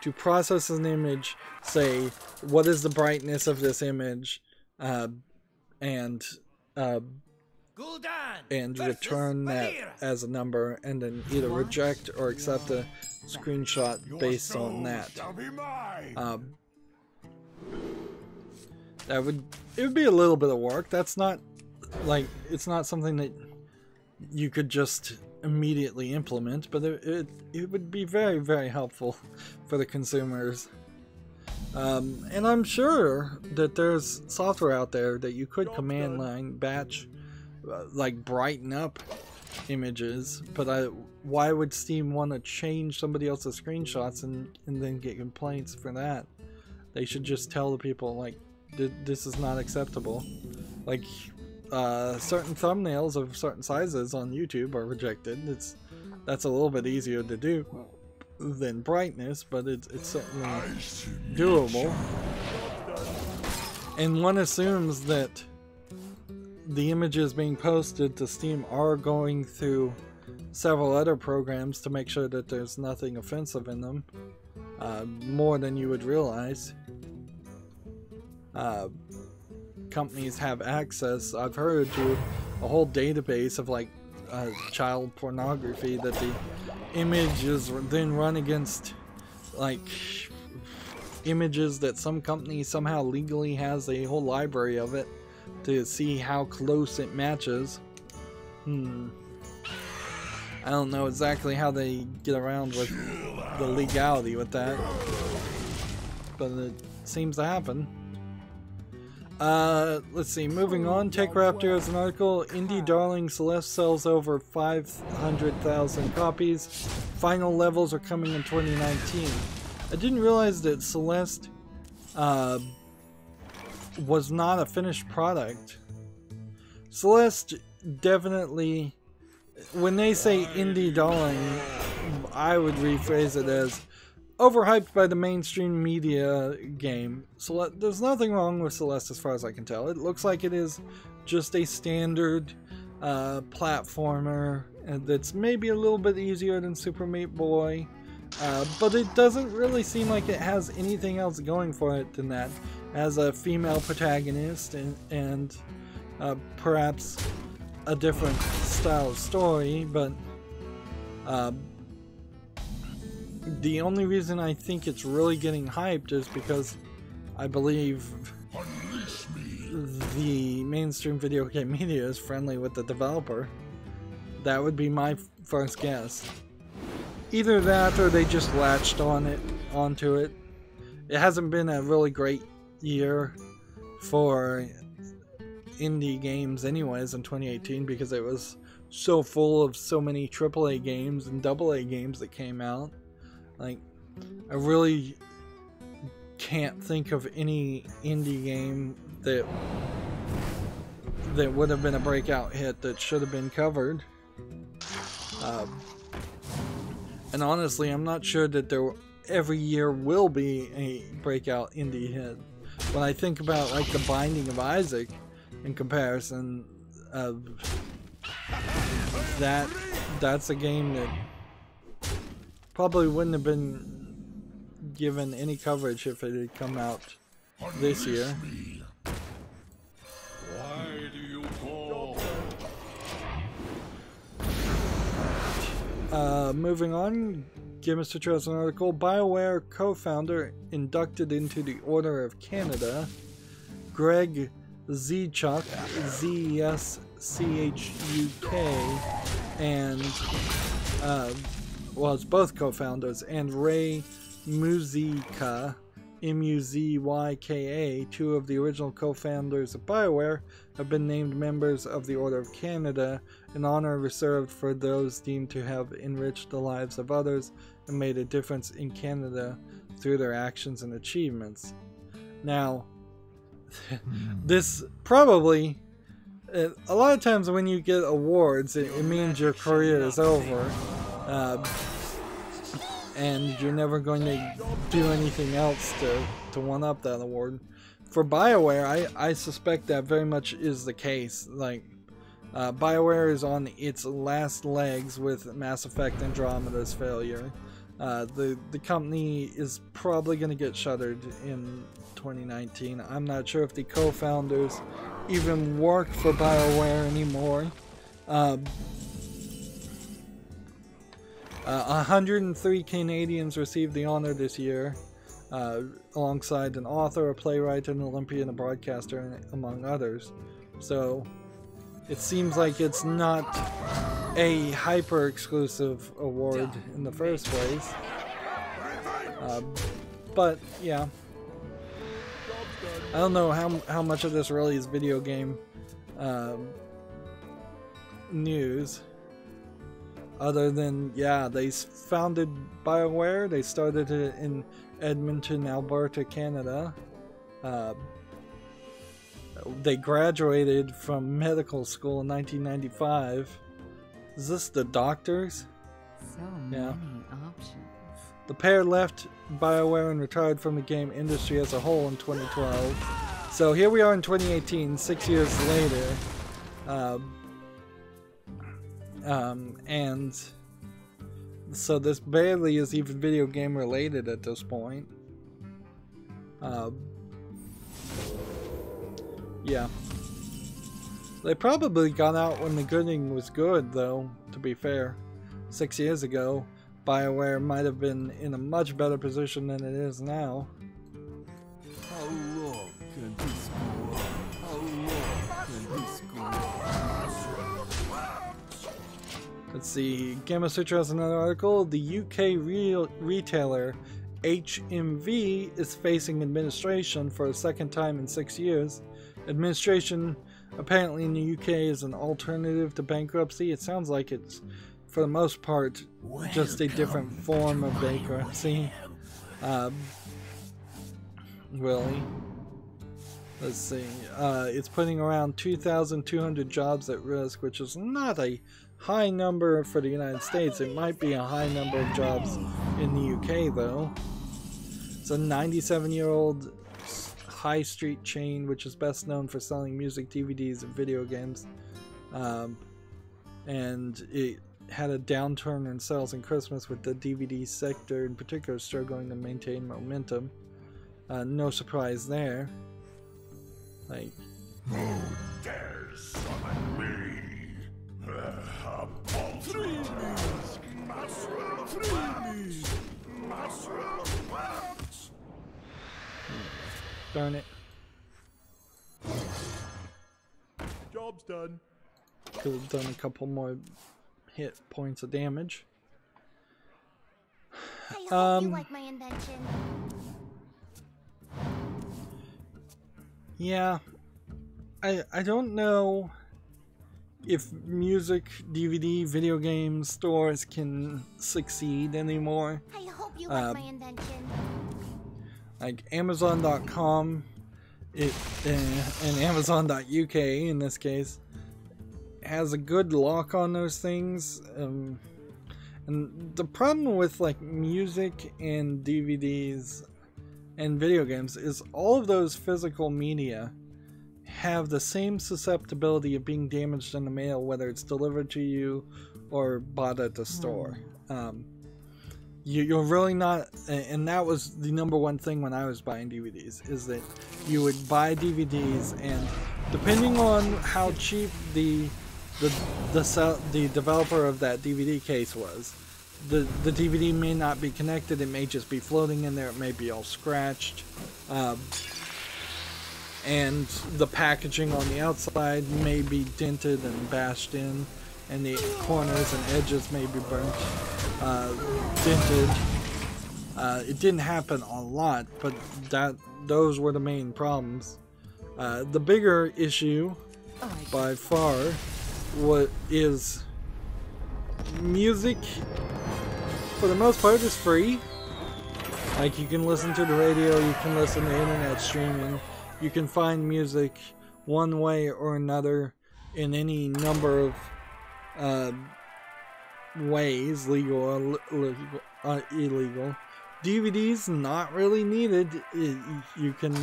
to process an image, say what is the brightness of this image, and return that as a number, and then either reject or accept a screenshot based on that. It would be a little bit of work. That's not like, it's not something that you could just immediately implement, but it would be very, very helpful for the consumers. And I'm sure that there's software out there that you could command line batch, like brighten up images, but why would Steam want to change somebody else's screenshots and then get complaints for that? They should just tell the people, like, this is not acceptable. Like, certain thumbnails of certain sizes on YouTube are rejected. That's a little bit easier to do than brightness, but it's certainly doable. And one assumes that the images being posted to Steam are going through several other programs to make sure that there's nothing offensive in them, more than you would realize. companies have access, I've heard, to a whole database of like child pornography that the image is then run against like images that some company somehow legally has a whole library of it to see how close it matches. I don't know exactly how they get around with the legality with that, but it seems to happen. Let's see, moving on. TechRaptor has an article. Indie darling Celeste sells over 500,000 copies. Final levels are coming in 2019. I didn't realize that Celeste was not a finished product. Celeste definitely, when they say indie darling, I would rephrase it as overhyped by the mainstream media game. There's nothing wrong with Celeste as far as I can tell. It looks like it is just a standard platformer that's maybe a little bit easier than Super Meat Boy, but it doesn't really seem like it has anything else going for it than that. It has a female protagonist and perhaps a different style of story, but the only reason I think it's really getting hyped is because I believe the mainstream video game media is friendly with the developer. That would be my first guess. Either that or they just latched onto it. It hasn't been a really great year for indie games anyways in 2018 because it was so full of so many AAA games and AA games that came out. Like, I really can't think of any indie game that would have been a breakout hit that should have been covered. And honestly, I'm not sure that there every year will be a breakout indie hit. When I think about like The Binding of Isaac in comparison, that's a game that probably wouldn't have been given any coverage if it had come out this year. Why do you call? Moving on, give Mr. Trust an article. BioWare co-founder inducted into the Order of Canada. Greg Zchuk, Z-E-S-C-H-U-K, and well, it's both co-founders, and Ray Muzyka, M-U-Z-Y-K-A, two of the original co-founders of BioWare, have been named members of the Order of Canada, an honor reserved for those deemed to have enriched the lives of others and made a difference in Canada through their actions and achievements. Now, this probably, a lot of times when you get awards, it means your career is over. And you're never going to do anything else to one-up that award. For BioWare, I suspect that very much is the case. Like, BioWare is on its last legs with Mass Effect Andromeda's failure. The company is probably going to get shuttered in 2019. I'm not sure if the co-founders even work for BioWare anymore. 103 Canadians received the honor this year, alongside an author, a playwright, an Olympian, a broadcaster, among others. So it seems like it's not a hyper-exclusive award in the first place. But yeah, I don't know how much of this really is video game news. Other than, yeah, they founded BioWare. They started it in Edmonton, Alberta, Canada. They graduated from medical school in 1995. Is this the doctors? So many options. The pair left BioWare and retired from the game industry as a whole in 2012. So here we are in 2018, 6 years later. And so this barely is even video game related at this point. Yeah. They probably got out when the gooding was good, though, to be fair. 6 years ago, BioWare might have been in a much better position than it is now. How long can this go on? How long can this go on? Let's see. Gamma Sutra has another article. The UK retailer HMV is facing administration for a second time in 6 years. Administration apparently in the UK is an alternative to bankruptcy. It sounds like it's, for the most part, just a different form of bankruptcy. Really. Let's see. It's putting around 2,200 jobs at risk, which is not a high number for the United States. It might be a high number of jobs in the UK, though. It's a 97-year-old high street chain, which is best known for selling music, DVDs, and video games. And it had a downturn in sales in Christmas, with the DVD sector in particular struggling to maintain momentum. No surprise there. Like, Who dares summon me? darn it. Job's done. Could have done a couple more hit points of damage. I hope you like my invention. Yeah, I don't know if music, DVD, video game stores can succeed anymore. I hope you like my invention. Like Amazon.com and Amazon.uk in this case has a good lock on those things. And the problem with like music and DVDs and video games is all of those physical media have the same susceptibility of being damaged in the mail, whether it's delivered to you or bought at the store. You're really not, and that was the number one thing when I was buying DVDs, is that you would buy DVDs, and depending on how cheap the developer of that DVD case was, the DVD may not be connected. It may just be floating in there. It may be all scratched, and the packaging on the outside may be dented and bashed in, and the corners and edges may be burnt, dented. It didn't happen a lot, but those were the main problems. The bigger issue, by far, is music. For the most part, is free. Like, you can listen to the radio, you can listen to internet streaming, you can find music one way or another in any number of ways, legal or illegal. DVDs, not really needed. You can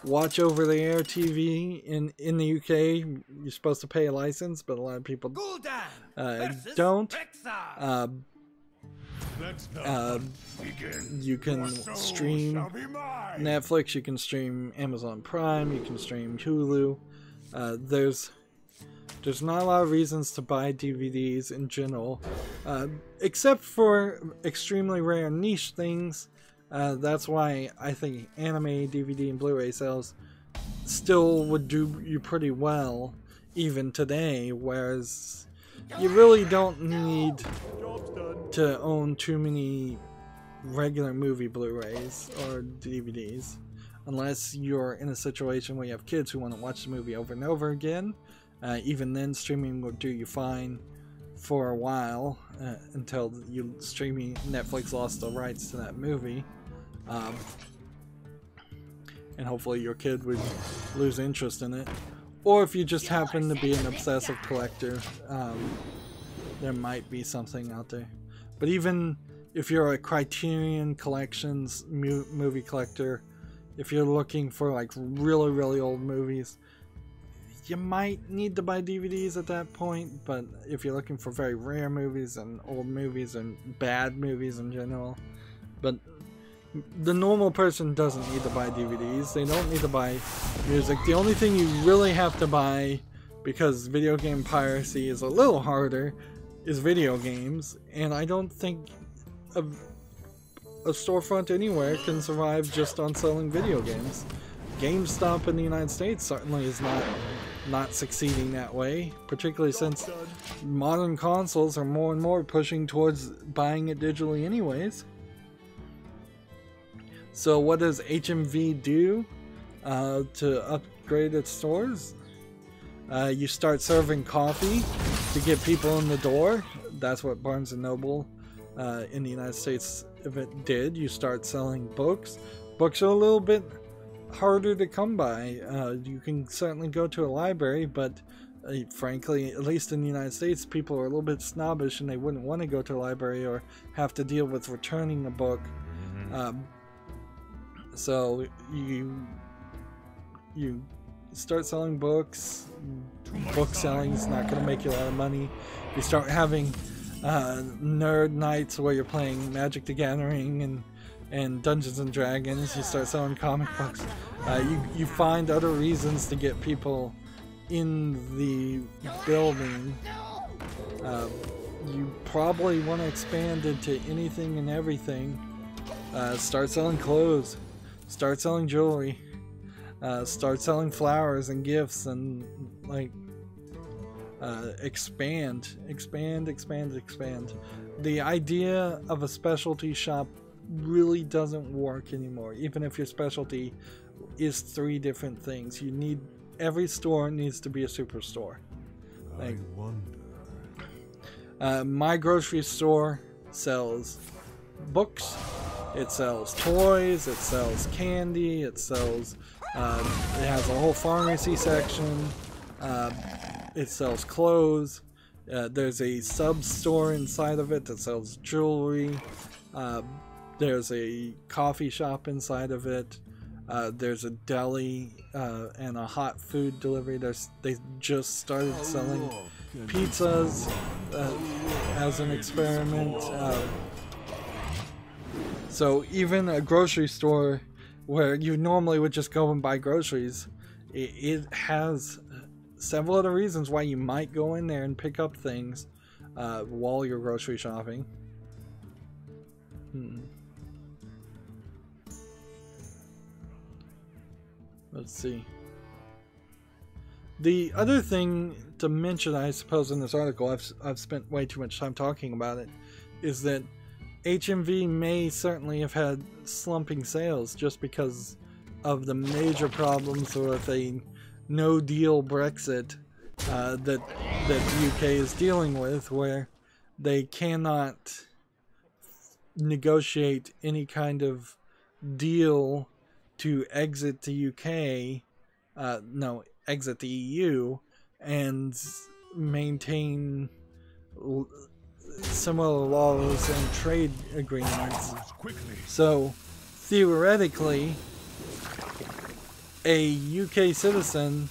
watch over-the-air TV in the UK. You're supposed to pay a license, but a lot of people don't. You can stream Netflix, you can stream Amazon Prime, you can stream Hulu. There's not a lot of reasons to buy DVDs in general, except for extremely rare niche things. That's why I think anime, DVD, and Blu-ray sales still would do you pretty well even today, whereas you really don't need to own too many regular movie Blu-rays or DVDs, unless you're in a situation where you have kids who want to watch the movie over and over again. Even then, streaming will do you fine for a while, until Netflix lost the rights to that movie. And hopefully your kid would lose interest in it. Or if you just happen to be an obsessive collector, there might be something out there. But even if you're a Criterion Collections movie collector, if you're looking for like really, really old movies, you might need to buy DVDs at that point. But if you're looking for very rare movies and old movies and bad movies in general, but the normal person doesn't need to buy DVDs. They don't need to buy music. The only thing you really have to buy, because video game piracy is a little harder, is video games. And I don't think a storefront anywhere can survive just on selling video games. GameStop in the United States certainly is not succeeding that way, particularly since modern consoles are more and more pushing towards buying it digitally anyways. So what does HMV do to upgrade its stores? You start serving coffee to get people in the door. That's what Barnes & Noble in the United States did. You start selling books. Books are a little bit harder to come by. You can certainly go to a library, but frankly, at least in the United States, people are a little bit snobbish and they wouldn't want to go to a library or have to deal with returning a book. So you start selling books. Book selling is not going to make you a lot of money. You start having nerd nights where you're playing Magic the Gathering and Dungeons and Dragons. You start selling comic books. You find other reasons to get people in the building. You probably want to expand into anything and everything. Start selling clothes. Start selling jewelry. Start selling flowers and gifts, and like expand. The idea of a specialty shop really doesn't work anymore, even if your specialty is 3 different things. Every store needs to be a superstore. Like, my grocery store sells books, it sells toys, it sells candy, it sells it has a whole pharmacy section, it sells clothes, there's a sub store inside of it that sells jewelry, there's a coffee shop inside of it, there's a deli and a hot food delivery. They just started selling pizzas as an experiment. So even a grocery store where you normally would just go and buy groceries, it has several other reasons why you might go in there and pick up things while you're grocery shopping. Let's see. The other thing to mention, I suppose, in this article, I've spent way too much time talking about it, is that HMV may certainly have had slumping sales just because of the major problems with a no-deal Brexit that the UK is dealing with, where they cannot negotiate any kind of deal to exit the UK, exit the EU, and maintain similar laws and trade agreements. So, theoretically, a UK citizen,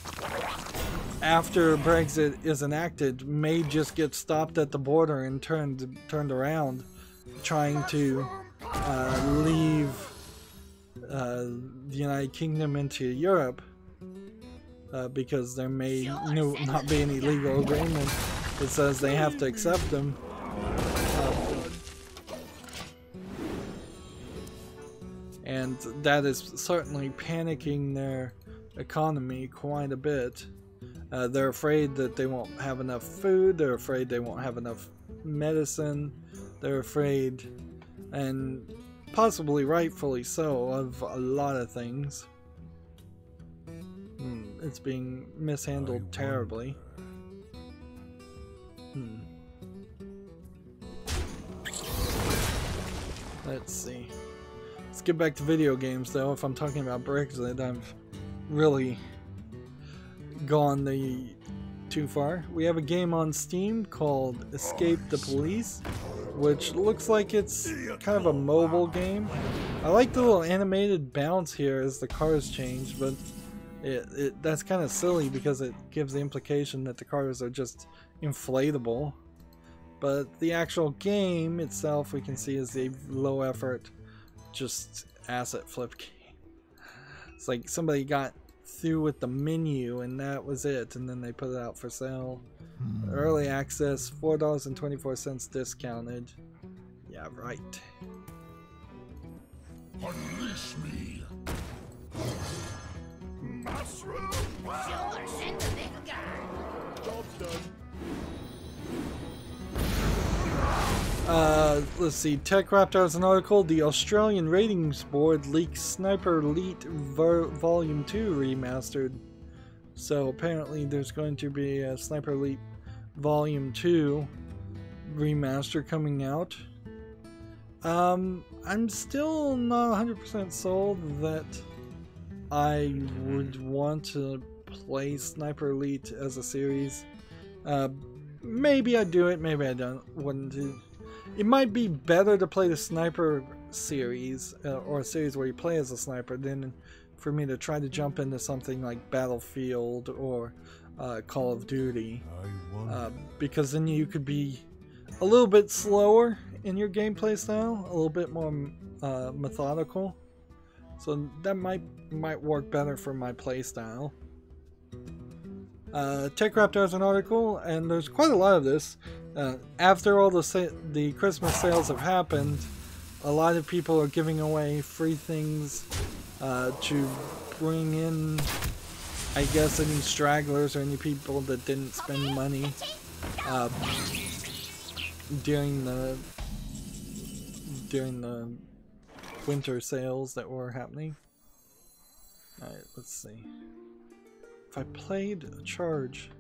after Brexit is enacted, may just get stopped at the border and turned around, trying to leave the United Kingdom into Europe, because there may not be any legal agreement that says they have to accept them. And that is certainly panicking their economy quite a bit. They're afraid that they won't have enough food, they're afraid they won't have enough medicine, they're afraid, and possibly rightfully so, of a lot of things. It's being mishandled terribly. Let's see. Let's get back to video games, though. If I'm talking about Brexit, I've really gone too far. We have a game on Steam called Escape the Police, which looks like it's kind of a mobile game. I like the little animated bounce here as the cars change, but that's kind of silly because it gives the implication that the cars are just inflatable. But the actual game itself, we can see, is a low effort, just asset flip game. It's like somebody got through with the menu and that was it, and then they put it out for sale. Early access, $4.24 discounted. Yeah, right. Unleash me. Mushroom. Sure, send the big guy. Job's done. Let's see. TechRaptor has an article. The Australian Ratings Board leaks Sniper Elite Volume 2 remastered. So apparently there's going to be a Sniper Elite Volume 2 remaster coming out. I'm still not 100% sold that I would want to play Sniper Elite as a series. Maybe I'd do it, maybe I wouldn't. It might be better to play the Sniper series, or a series where you play as a sniper, than for me to try to jump into something like Battlefield or Call of Duty. Because then you could be a little bit slower in your gameplay style, a little bit more methodical. So that might work better for my play style. TechRaptor has an article, and there's quite a lot of this. After all the Christmas sales have happened, a lot of people are giving away free things to bring in, I guess, any stragglers or any people that didn't spend money during the winter sales that were happening. Alright, let's see. If I played a charge.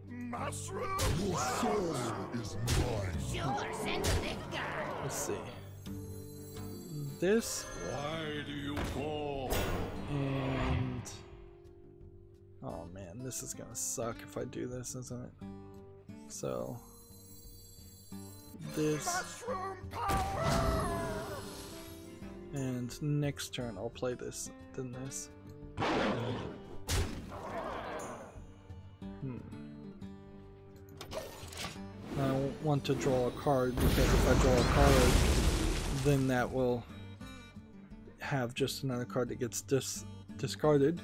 Mushroom. Your soul is mine. Sure, send the big guy. Let's see. This. Why do you call? And. Oh man, this is gonna suck if I do this, isn't it? So. This. Mushroom power. And next turn I'll play this, then this. I want to draw a card, because if I draw a card, then that will have just another card that gets discarded.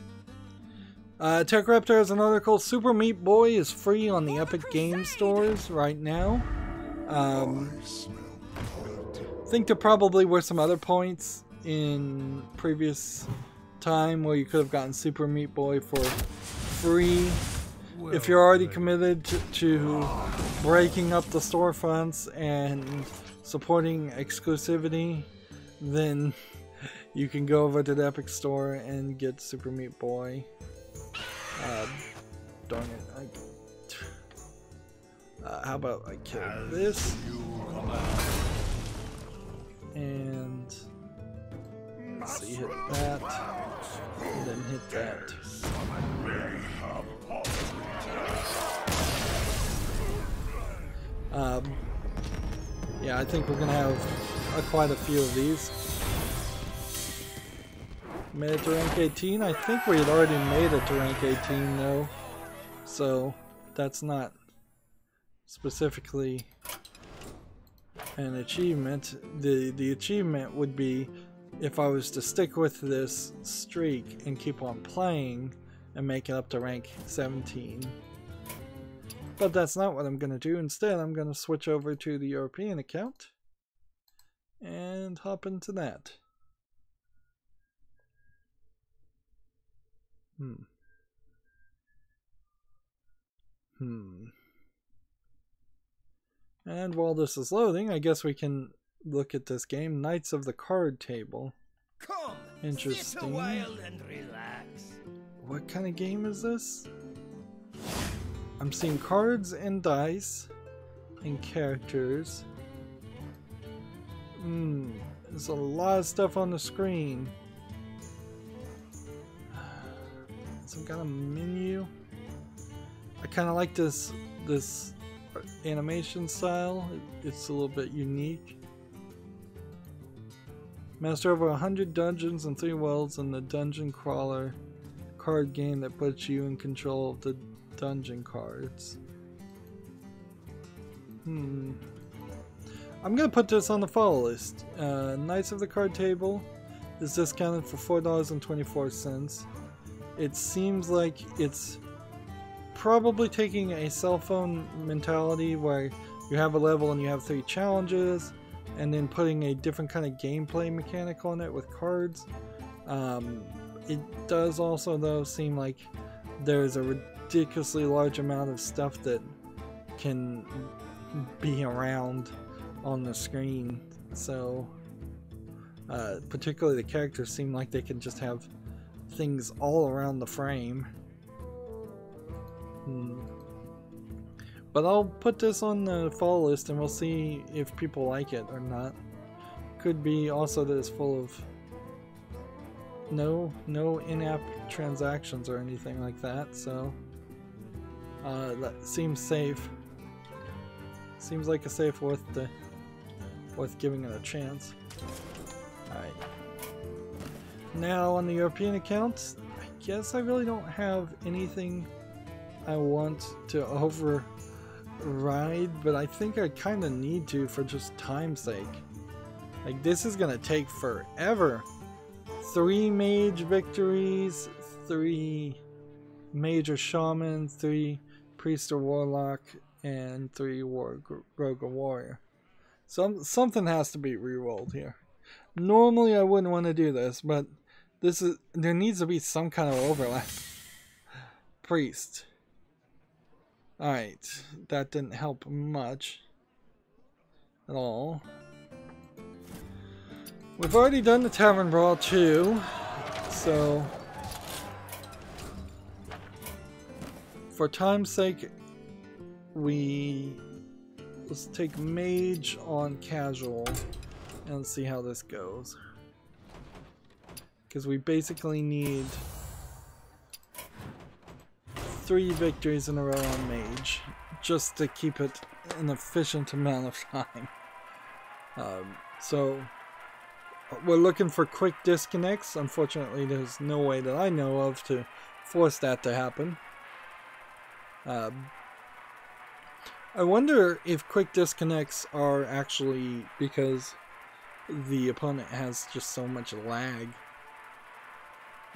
TechRaptor has an article. Super Meat Boy is free on the Epic Game Stores right now. I think there probably were some other points in previous time where you could have gotten Super Meat Boy for free. If you're already committed to breaking up the storefronts and supporting exclusivity, then you can go over to the Epic Store and get Super Meat Boy. Darn it. How about I kill this? And let's see, hit that, and then hit that. Yeah, I think we're gonna have quite a few of these. Made it to rank 18. I think we had already made it to rank 18 though, so that's not specifically an achievement. The achievement would be if I was to stick with this streak and keep on playing and make it up to rank 17. But that's not what I'm going to do. Instead, I'm going to switch over to the European account and hop into that. And while this is loading, I guess we can look at this game, Knights of the Card Table. Come, Interesting. sit a while and relax. What kind of game is this? I'm seeing cards and dice and characters. There's a lot of stuff on the screen. Some kind of menu. I kind of like this animation style. It's a little bit unique. Master over 100 dungeons and 3 worlds in the Dungeon Crawler card game that puts you in control of the dungeon cards. I'm gonna put this on the follow list. Knights of the Card Table. is discounted for $4.24. It seems like it's probably taking a cell phone mentality where you have a level and you have 3 challenges, and then putting a different kind of gameplay mechanic on it with cards. It does also though seem like there's a ridiculously large amount of stuff that can be around on the screen, so particularly the characters seem like they can just have things all around the frame. But I'll put this on the fall list and we'll see if people like it or not. Could be also that it's full of no in-app transactions or anything like that, so that seems safe. Seems like a safe worth giving it a chance. Alright. Now on the European account, I guess I really don't have anything I want to override, but I think I kind of need to for just time's sake. Like, this is gonna take forever. 3 mage victories, 3 major shaman, 3 priest or warlock, and 3 rogue or warrior. Something has to be re-rolled here. Normally I wouldn't want to do this, but there needs to be some kind of overlap. Priest. Alright, that didn't help much at all. We've already done the Tavern Brawl 2, so for time's sake, let's take Mage on casual and see how this goes. Because we basically need 3 victories in a row on Mage, just to keep it an efficient amount of time. So we're looking for quick disconnects. Unfortunately, there's no way that I know of to force that to happen. I wonder if quick disconnects are actually because the opponent has just so much lag.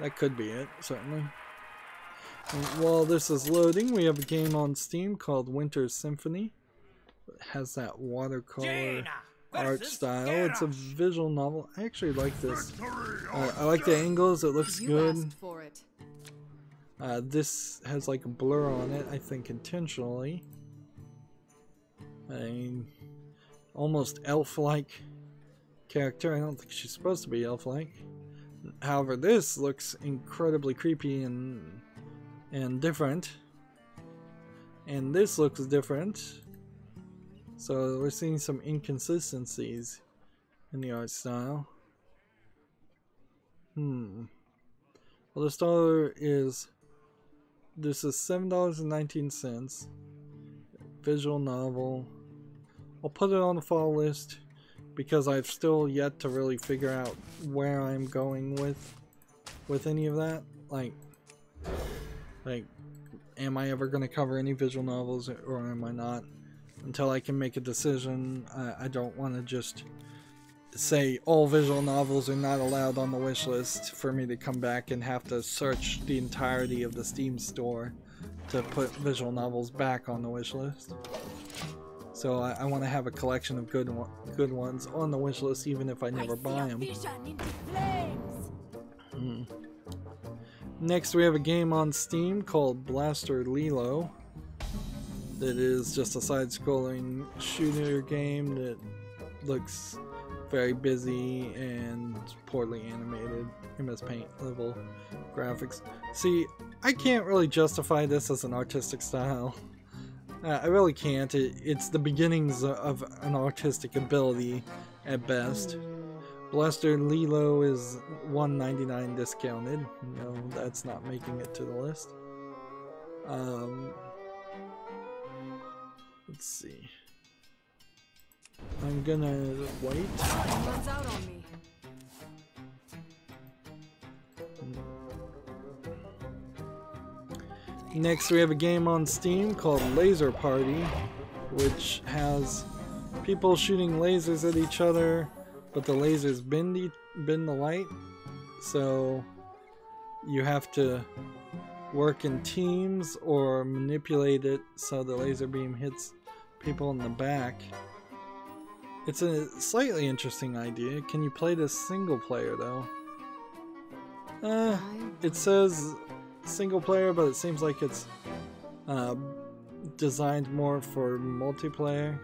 That could be it, certainly. And while this is loading, we have a game on Steam called Winter Symphony. It has that watercolor art style. It's a visual novel. I actually like this. I like the angles, it looks good. This has like a blur on it, I think intentionally. I mean, almost elf-like character. I don't think she's supposed to be elf-like. However, this looks incredibly creepy and different. And this looks different. So we're seeing some inconsistencies in the art style. Well, the starter is, this is $7.19. Visual novel. I'll put it on the fall list because I've still yet to really figure out where I'm going with any of that. Like am I ever going to cover any visual novels or am I not? Until I can make a decision, I don't want to just say all visual novels are not allowed on the wish list for me to come back and have to search the entirety of the Steam store to put visual novels back on the wish list. So I want to have a collection of good ones on the wish list even if I never buy them. Next we have a game on Steam called Blaster Lilo. That is just a side-scrolling shooter game that looks very busy and poorly animated. MS Paint level graphics. See, I can't really justify this as an artistic style. I really can't. It's the beginnings of an artistic ability at best. Blaster Lilo is $1.99 discounted. No, that's not making it to the list. Let's see. I'm gonna wait. Next we have a game on Steam called Laser Party, which has people shooting lasers at each other, but the lasers bend the light, so you have to work in teams or manipulate it so the laser beam hits people in the back. It's a slightly interesting idea. Can you play this single player though? It says single player, but it seems like it's designed more for multiplayer.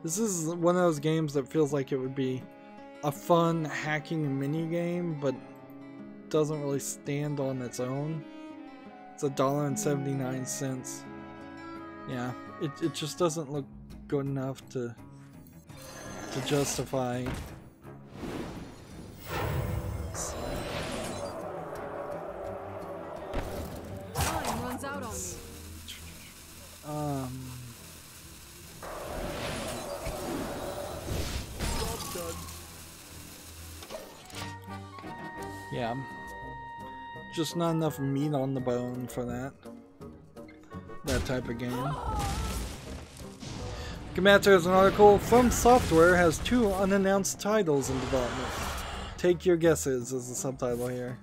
This is one of those games that feels like it would be a fun hacking mini game, but doesn't really stand on its own. It's $1.79. Yeah, it just doesn't look good enough to justify. Time runs out on me. Yeah, just not enough meat on the bone for that type of game. Komatsu has an article. From Software has 2 unannounced titles in development. Take your guesses is the subtitle here.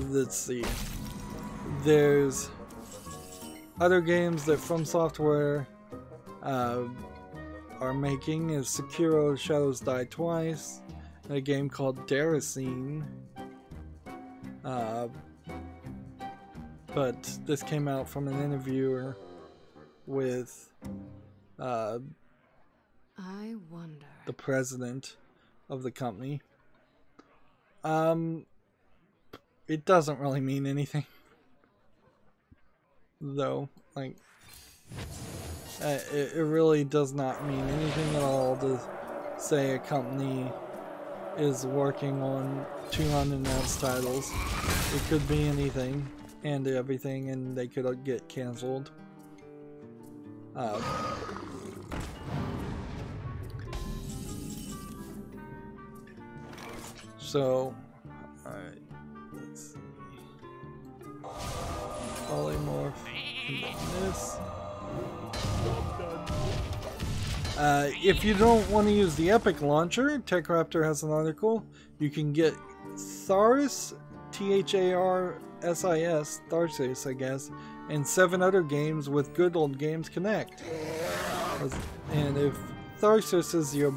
Let's see. There's other games that From Software are making is Sekiro Shadows Die Twice, and a game called Daracene. But this came out from an interviewer with I wonder. the president of the company. It doesn't really mean anything, though. Like, it really does not mean anything at all to say a company is working on 2 unannounced titles. It could be anything and everything, and they could get canceled. So, alright, let's see. Polymorph, and then this. If you don't want to use the Epic launcher, TechRaptor has an article. You can get Tharsis, Tharsis, Tharsis, I guess, and 7 other games with Good Old Games Connect. And if Tharsis is your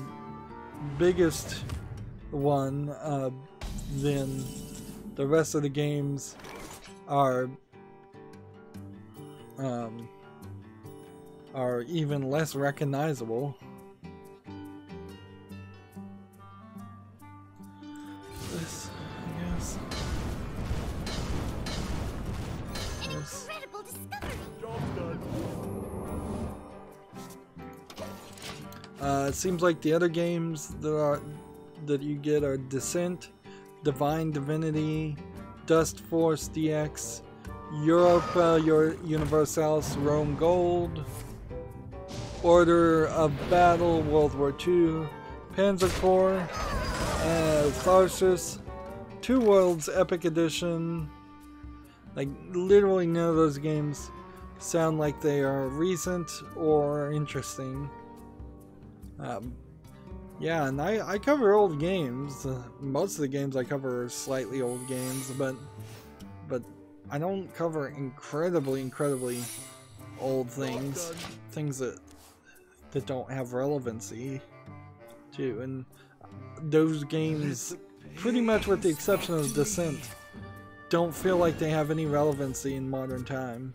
biggest one, then the rest of the games are even less recognizable. This, I guess. An incredible discovery. It seems like the other games that you get are Descent, Divine Divinity, Dust Force DX, Europa Universalis Rome Gold, Order of Battle World War II, Panzer Corps, Tharsis, Two Worlds Epic Edition. Like, literally none of those games sound like they are recent or interesting. Yeah, and I cover old games. Most of the games I cover are slightly old games, but I don't cover incredibly old things. Things that don't have relevancy too. And those games, pretty much with the exception of Descent, don't feel like they have any relevancy in modern time.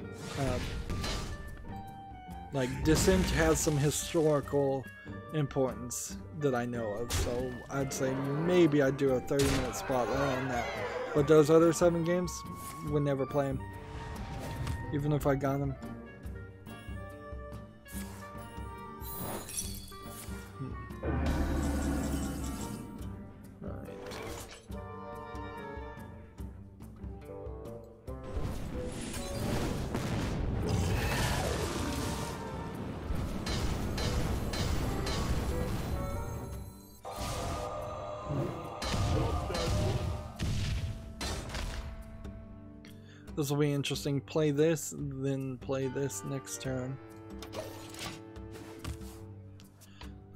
Like, Descent has some historical importance that I know of, so I'd say maybe I'd do a 30-minute spotlight on that. But those other 7 games, would never play them, even if I got them. This will be interesting. Play this, then play this next turn.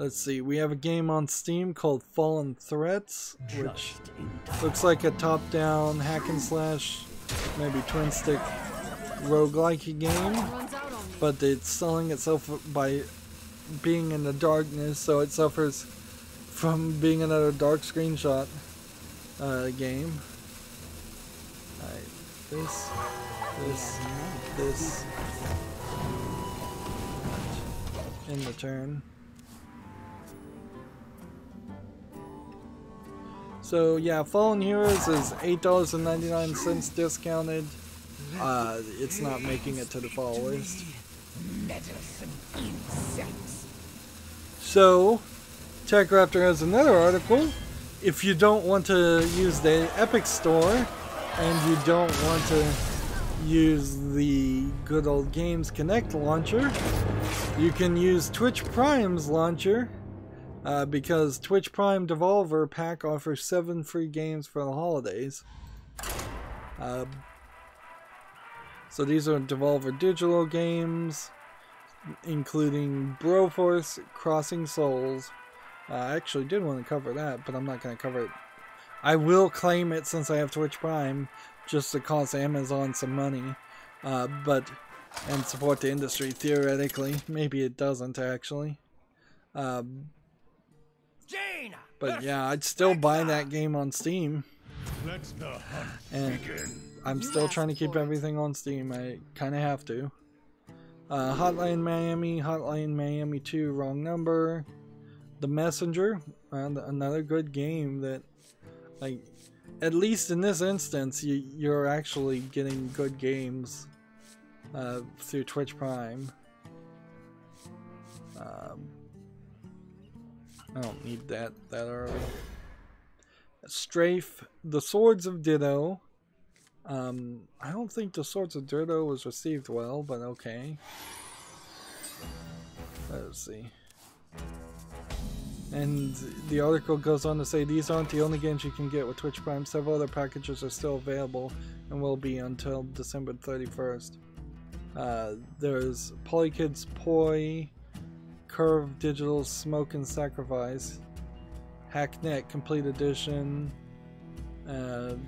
Let's see, we have a game on Steam called Fallen Threats, which looks like a top-down hack and slash, maybe twin-stick roguelike game, but it's selling itself by being in the darkness, so it suffers from being another dark screenshot game. Alright, this. In the turn. So yeah, Fallen Heroes is $8.99 discounted. It's not making it to the fall list. So, TechRaptor has another article. If you don't want to use the Epic Store and you don't want to use the good old Games Connect launcher, you can use Twitch Prime's launcher. Because Twitch Prime Devolver Pack offers 7 free games for the holidays. So these are Devolver Digital games, including Broforce, Crossing Souls. I actually did want to cover that, but I'm not going to cover it. I will claim it since I have Twitch Prime, just to cost Amazon some money, and support the industry theoretically. Maybe it doesn't actually. But yeah, I'd still buy that game on Steam. And I'm still trying to keep everything on Steam. I kind of have to. Hotline Miami 2, wrong number. The Messenger, another good game that, like, at least in this instance, you're actually getting good games through Twitch Prime. I don't need that early. Strafe, The Swords of Ditto. I don't think The Swords of Ditto was received well, but okay. Let's see. And the article goes on to say these aren't the only games you can get with Twitch Prime. Several other packages are still available and will be until December 31st. There's Polykid's Poi, Curve Digital Smoke and Sacrifice, Hacknet Complete Edition, and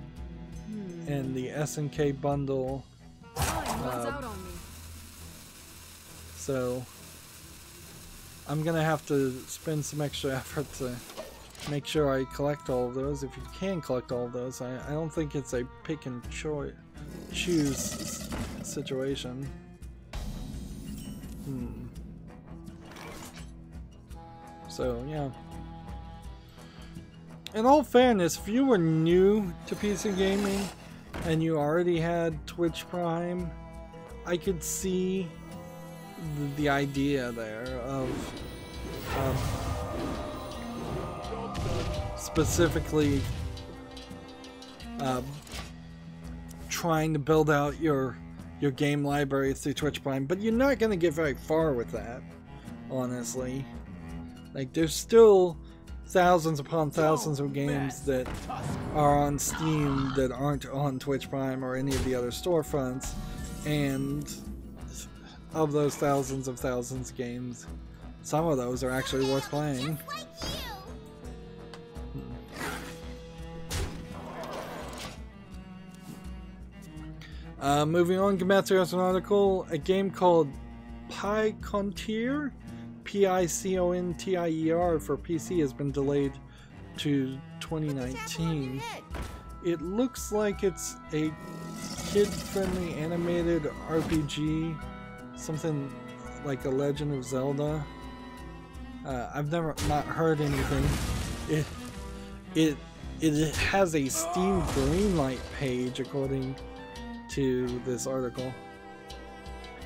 the SNK bundle. So I'm gonna have to spend some extra effort to make sure I collect all of those. If you can collect all of those, I don't think it's a pick and choose situation. So yeah. In all fairness, if you were new to PC gaming and you already had Twitch Prime, I could see the idea there of specifically trying to build out your game library through Twitch Prime, but you're not going to get very far with that, honestly. Like, there's still thousands upon thousands of games that are on Steam that aren't on Twitch Prime or any of the other storefronts, and of those thousands of games, some of those are actually worth playing. Moving on, Gematsu has an article. A game called Picontier, Picontier for PC has been delayed to 2019. It looks like it's a kid-friendly animated RPG, something like a Legend of Zelda. I've not heard anything. It has a Steam Greenlight page according to this article.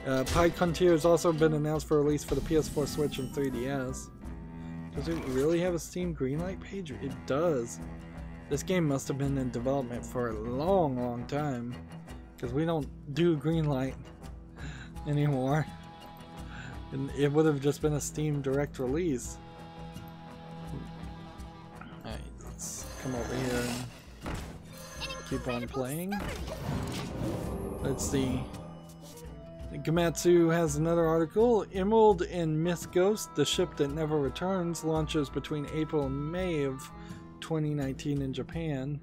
Picontier has also been announced for release for the PS4, Switch, and 3DS. Does it really have a Steam Greenlight page? It does. This game must have been in development for a long time, because we don't do Greenlight anymore. And it would have just been a Steam Direct release. Alright, let's come over here and keep on playing. Let's see. Gamatsu has another article. Emerald and Myth Ghost, the ship that never returns, launches between April and May of 2019 in Japan.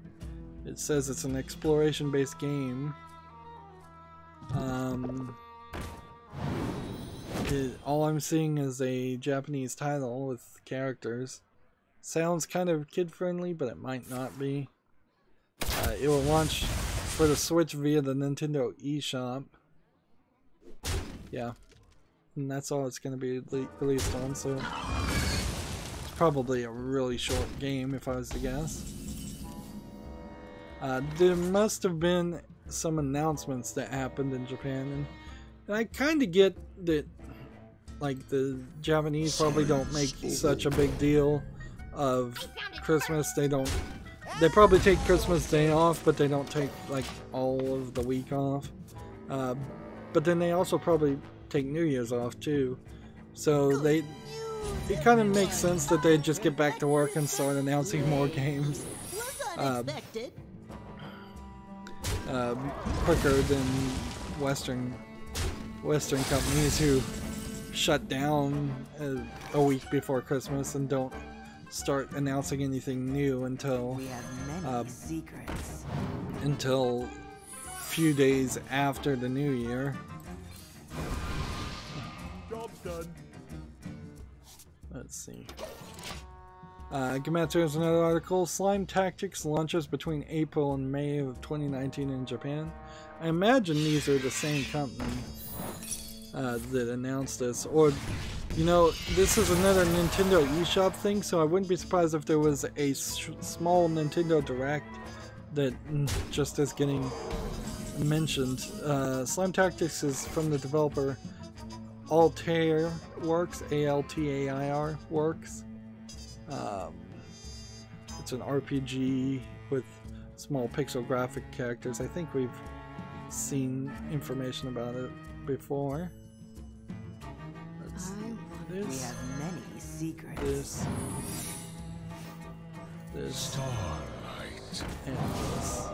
It says it's an exploration-based game. All I'm seeing is a Japanese title with characters. Sounds kind of kid-friendly, but it might not be. It will launch for the Switch via the Nintendo eShop. Yeah, and that's all it's going to be released on, so it's probably a really short game if I was to guess. There must have been some announcements that happened in Japan, and I kind of get that, like, the Japanese probably don't make such a big deal of Christmas. They probably take Christmas Day off, but they don't take like all of the week off. But then they also probably take New Year's off too. So it kind of makes sense that they just get back to work and start announcing more games quicker than Western companies who shut down a week before Christmas and don't start announcing anything new until until a few days after the new year. Job's done. Let's see. Gamatsu has another article. Slime Tactics launches between April and May of 2019 in Japan. I imagine these are the same company that announced this, or, you know, this is another Nintendo eShop thing, so I wouldn't be surprised if there was a small Nintendo Direct that just is getting mentioned. Slime Tactics is from the developer Altair Works, A-L-T-A-I-R Works. It's an RPG with small pixel graphic characters. I think we've seen information about it before. Let's see. We have many secrets. This Starlight. and this.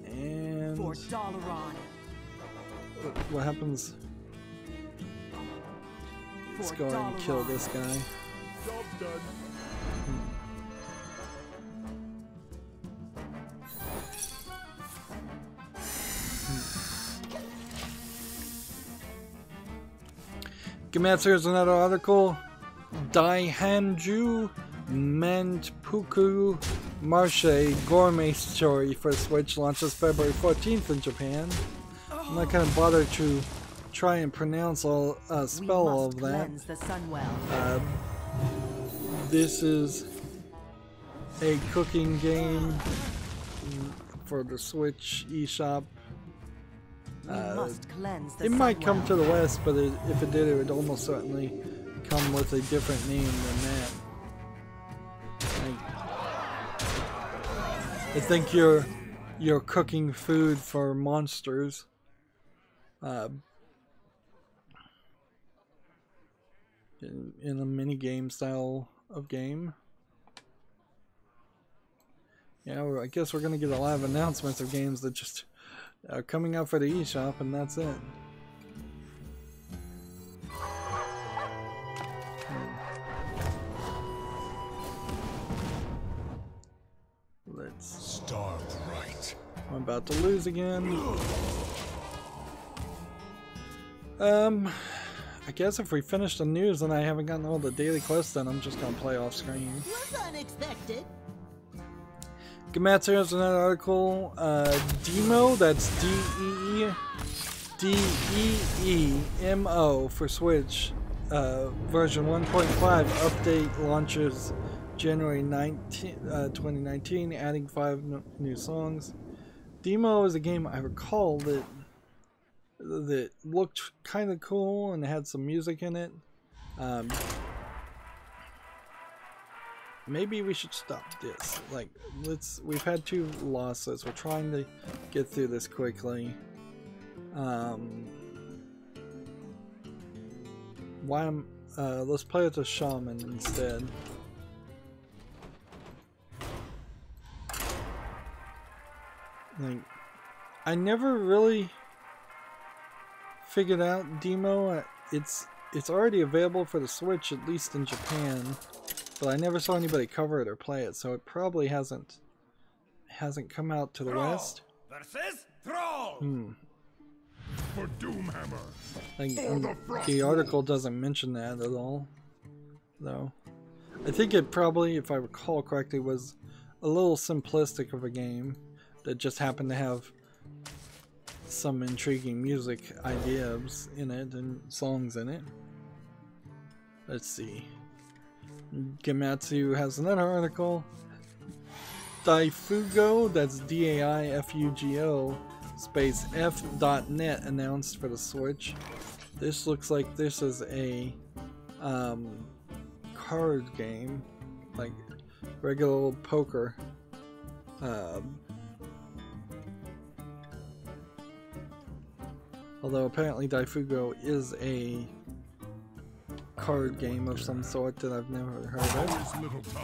And For Dalaran. what happens? Let's go ahead and kill this guy. Job's done. Gamatsu, here's another article. Daihanju Manpuku Marche Gourmet Story for Switch launches February 14th in Japan. I'm not gonna bother to try and pronounce spell all of that. This is a cooking game for the Switch eShop. It might come to the West, but if it did, it would almost certainly come with a different name than that. I think you're cooking food for monsters. In a mini game style of game. Yeah, I guess we're gonna get a lot of announcements of games that just are coming out for the eShop, and that's it. Let's start right. I'm about to lose again. I guess if we finish the news and I haven't gotten all the daily quests done, I'm just gonna play off screen. Was unexpected. Gamatsu has another article. Demo, that's D-E-E-M-O for Switch. Version 1.5 update launches January 19, 2019, adding 5 new songs. Demo is a game I recall that looked kind of cool and had some music in it. Maybe we should stop this. Like, we've had 2 losses. We're trying to get through this quickly. Let's play with the shaman instead. Like, I never really figured out Demo. It's already available for the Switch, at least in Japan, but I never saw anybody cover it or play it, so it probably hasn't come out to the West. Versus Troll. For Doomhammer. Like, the article doesn't mention that at all, though. I think it probably, if I recall correctly, was a little simplistic of a game that just happened to have some intriguing music ideas in it and songs in it. Let's see. Gematsu has another article. Daifugo, that's D-A-I-F-U-G-O, space F.net announced for the Switch. This looks like this is a card game, like regular old poker. Although apparently Daifugo is a card game of some sort that I've never heard of. There's little time.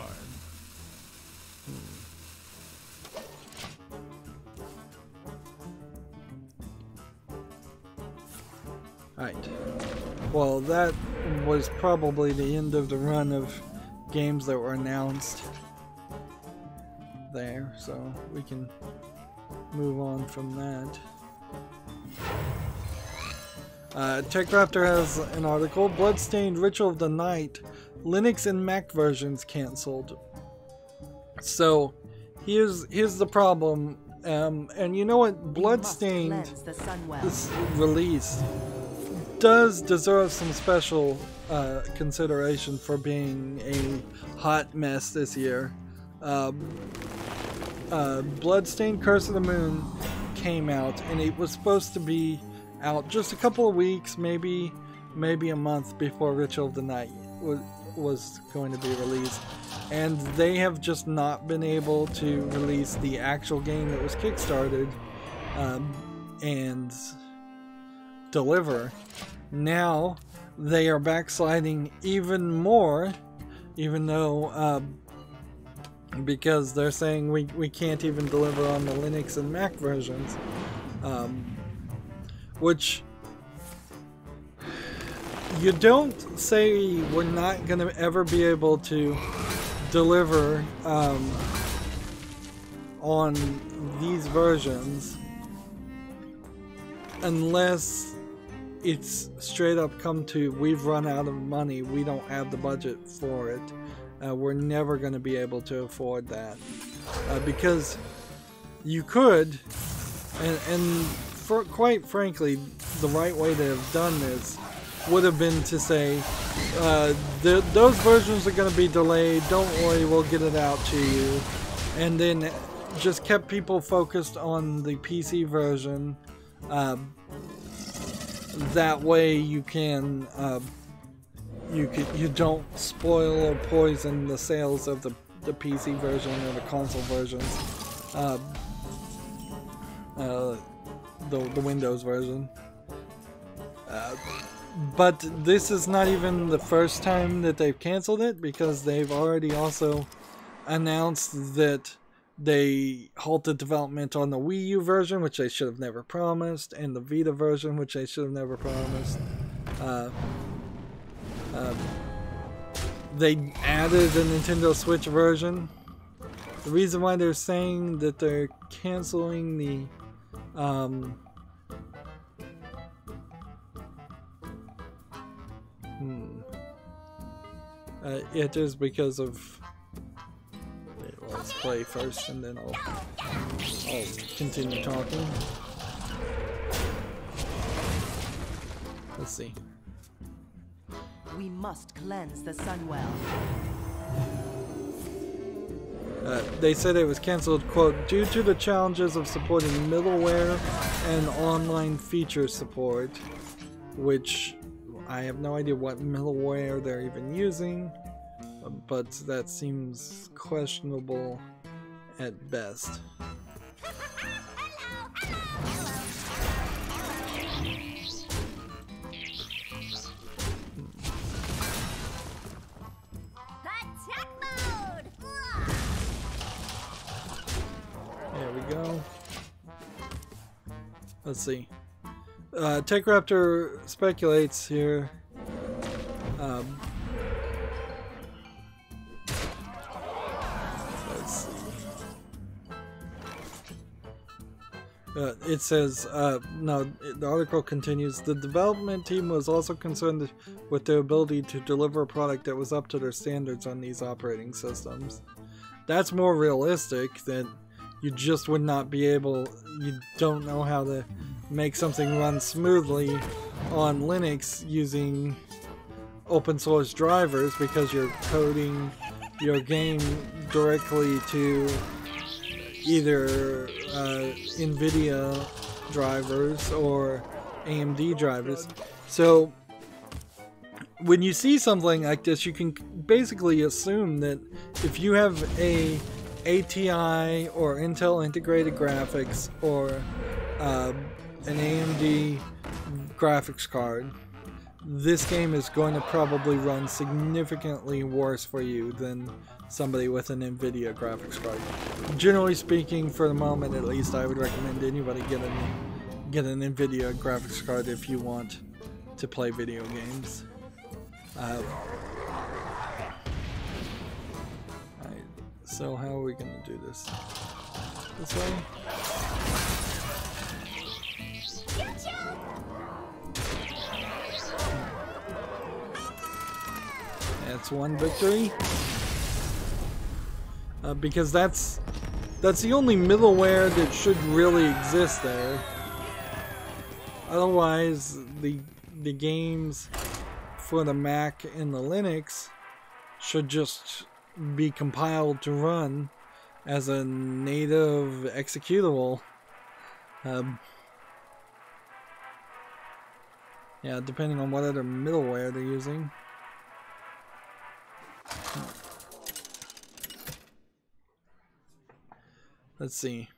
Alright. Well, that was probably the end of the run of games that were announced there, so we can move on from that. TechRaptor has an article. Bloodstained Ritual of the Night, Linux and Mac versions cancelled. So here's the problem, and you know what? Bloodstained, this release, does deserve some special consideration for being a hot mess this year. Bloodstained Curse of the Moon came out, and it was supposed to be out just a couple of weeks, maybe a month before Ritual of the Night was going to be released, and they have just not been able to release the actual game that was kickstarted and deliver. Now they are backsliding even more, even though because they're saying we can't even deliver on the Linux and Mac versions, which you don't say we're not going to ever be able to deliver on these versions unless it's straight up come to we've run out of money, we don't have the budget for it, we're never going to be able to afford that, because you could, and quite frankly, the right way to have done this would have been to say, those versions are going to be delayed, don't worry, we'll get it out to you, and then just kept people focused on the PC version. That way you can, you don't spoil or poison the sales of the PC version or the console versions. The Windows version. But this is not even the first time that they've canceled it, because they've already also announced that they halted development on the Wii U version, which they should have never promised, and the Vita version, which they should have never promised. They added the Nintendo Switch version. The reason why they're saying that they're canceling the it is because of, let's play first and then I'll continue talking. Let's see. We must cleanse the Sunwell. They said it was canceled, quote, due to the challenges of supporting middleware and online feature support, which I have no idea what middleware they're even using, but that seems questionable at best. Attack mode! There we go. Let's see. TechRaptor speculates here. Let's see. It says, no, the article continues, the development team was also concerned with their ability to deliver a product that was up to their standards on these operating systems. That's more realistic, that you just would not be able, you don't know how to make something run smoothly on Linux using open source drivers because you're coding your game directly to either NVIDIA drivers or AMD drivers. So when you see something like this, you can basically assume that if you have a ATI or Intel integrated graphics or an AMD graphics card, this game is going to probably run significantly worse for you than somebody with an NVIDIA graphics card. Generally speaking, for the moment at least, I would recommend anybody get an NVIDIA graphics card if you want to play video games. Alright, so how are we going to do this? This way? That's one victory. Because that's the only middleware that should really exist there. Otherwise, the games for the Mac and the Linux should just be compiled to run as a native executable. Yeah, depending on what other middleware they're using. Let's see.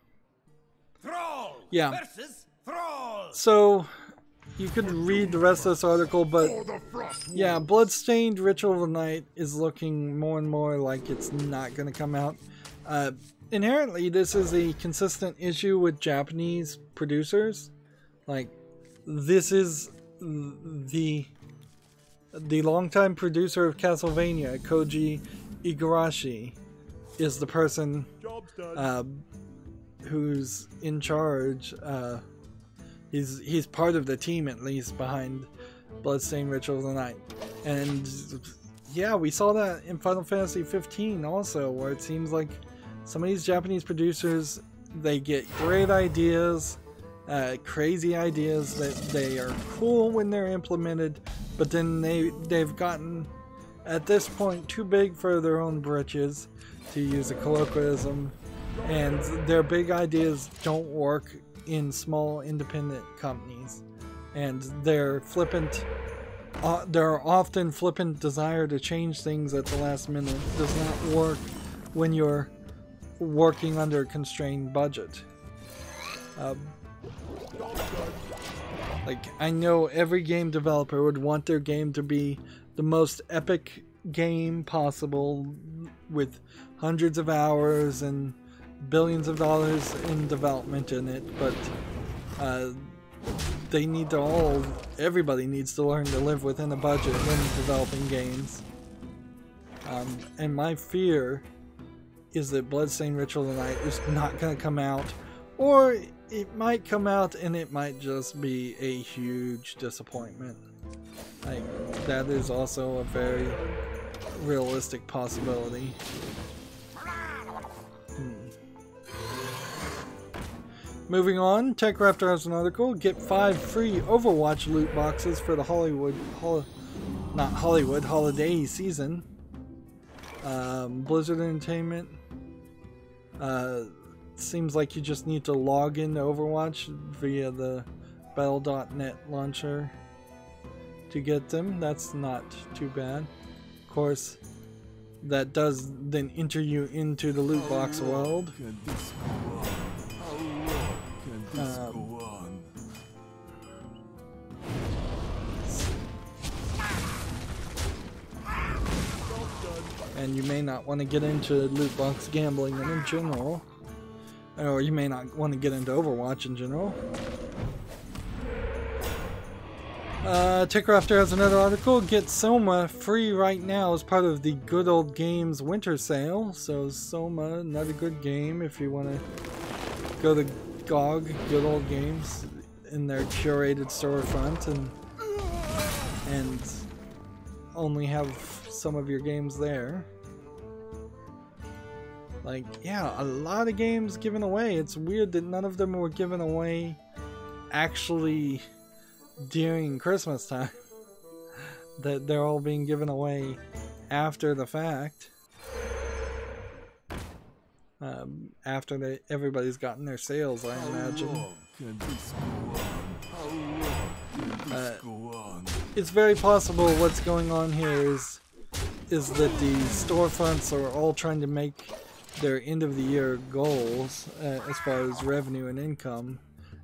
Thrall Yeah. versus Thrall. So you could read the rest of this article, but yeah, Bloodstained Ritual of the Night is looking more and more like it's not going to come out. Inherently, this is a consistent issue with Japanese producers. Like, this is the longtime producer of Castlevania, Koji Igarashi, is the person who's in charge. He's part of the team, at least, behind Bloodstained Ritual of the Night. And yeah, we saw that in Final Fantasy 15 also, where it seems like some of these Japanese producers, they get great ideas, crazy ideas that they are cool when they're implemented, but then they've gotten, at this point, too big for their own britches, to use a colloquialism, and their big ideas don't work in small independent companies, and their often flippant desire to change things at the last minute does not work when you're working under a constrained budget. Like, I know every game developer would want their game to be the most epic game possible, with hundreds of hours and billions of dollars in development in it, but they need to everybody needs to learn to live within a budget when developing games. And my fear is that Bloodstained Ritual of the Night is not going to come out, or it might come out and it might just be a huge disappointment. Like, that is also a very realistic possibility. Moving on, TechRaptor has an article. Get 5 free Overwatch loot boxes for the holiday season. Blizzard Entertainment. Seems like you just need to log into Overwatch via the Battle.net launcher to get them. That's not too bad. Of course, that does then enter you into the loot box world. And you may not want to get into loot box gambling in general, or you may not want to get into Overwatch in general. TechRaptor has another article. Get Soma free right now as part of the Good Old Games winter sale. So Soma, another good game if you want to go to GOG, Good Old Games, in their curated storefront and only have some of your games there. Like, yeah, a lot of games given away. It's weird that none of them were given away actually during Christmas time. That they're all being given away after the fact. After everybody's gotten their sales, I imagine. It's very possible what's going on here is that the storefronts are all trying to make their end of the year goals as far as revenue and income,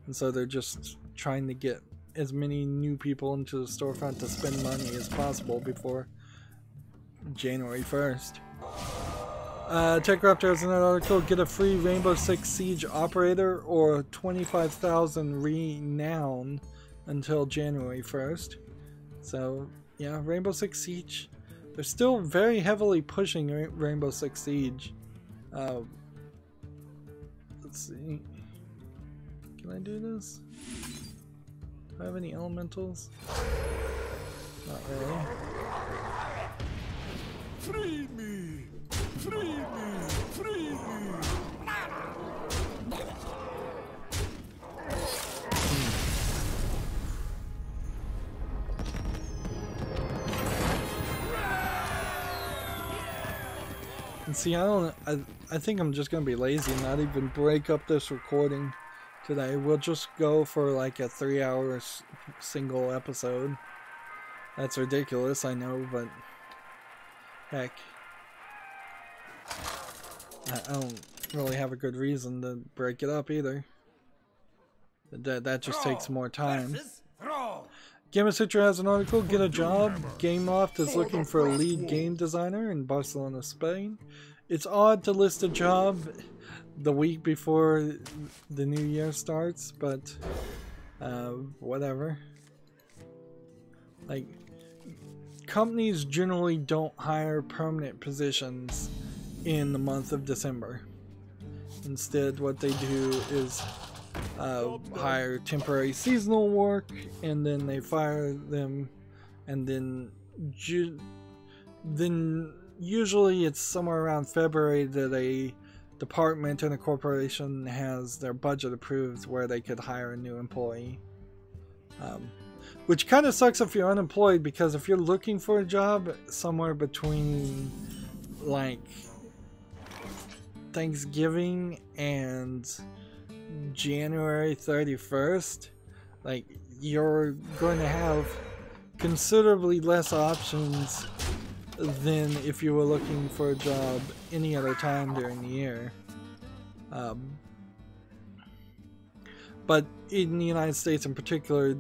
and so they're just trying to get as many new people into the storefront to spend money as possible before January 1st. TechRaptor has another article. Get a free Rainbow Six Siege operator or 25,000 renown until January 1st. So yeah, Rainbow Six Siege. They're still very heavily pushing Rainbow Six Siege. Let's see. Can I do this? Do I have any elementals? Not really. Free me! Free me! Free me! And see, I think I'm just gonna be lazy and not even break up this recording today. We'll just go for like a 3-hour single episode. That's ridiculous, I know, but heck, I don't really have a good reason to break it up either. That just takes more time. Gamasutra has an article. Get a job. GameLoft is looking for a lead game designer in Barcelona, Spain. It's odd to list a job the week before the new year starts, but whatever. Like, companies generally don't hire permanent positions in the month of December. Instead, what they do is hire temporary seasonal work, and then they fire them, and then usually it's somewhere around February that a department in a corporation has their budget approved where they could hire a new employee. Which kind of sucks if you're unemployed, because if you're looking for a job somewhere between like Thanksgiving and January 31st, like, you're going to have considerably less options than if you were looking for a job any other time during the year. But in the United States in particular,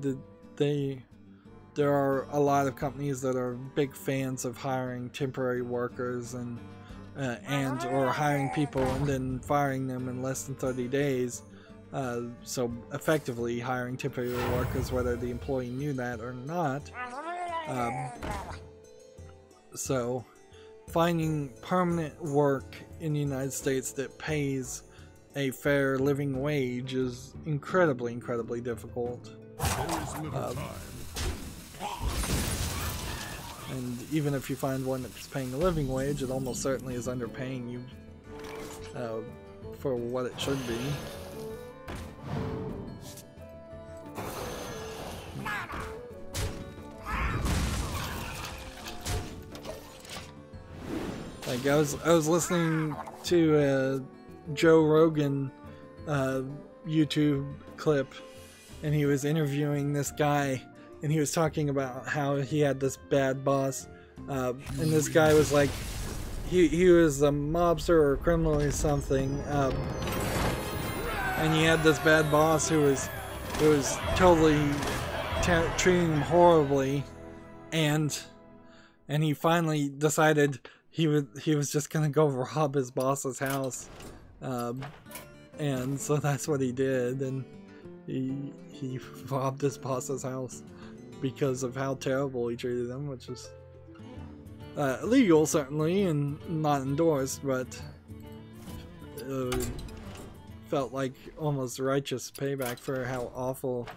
there are a lot of companies that are big fans of hiring temporary workers and or hiring people and then firing them in less than 30 days. So effectively hiring temporary workers whether the employee knew that or not. So finding permanent work in the United States that pays a fair living wage is incredibly difficult. And even if you find one that's paying a living wage, it almost certainly is underpaying you for what it should be. Like, I was listening to Joe Rogan YouTube clip, and he was interviewing this guy, and he was talking about how he had this bad boss, and this guy was like, he was a mobster or a criminal or something, and he had this bad boss who was totally treating him horribly, and he finally decided he was just gonna go rob his boss's house, and so that's what he did, and he robbed his boss's house because of how terrible he treated them, which is illegal certainly and not endorsed, but felt like almost righteous payback for how awful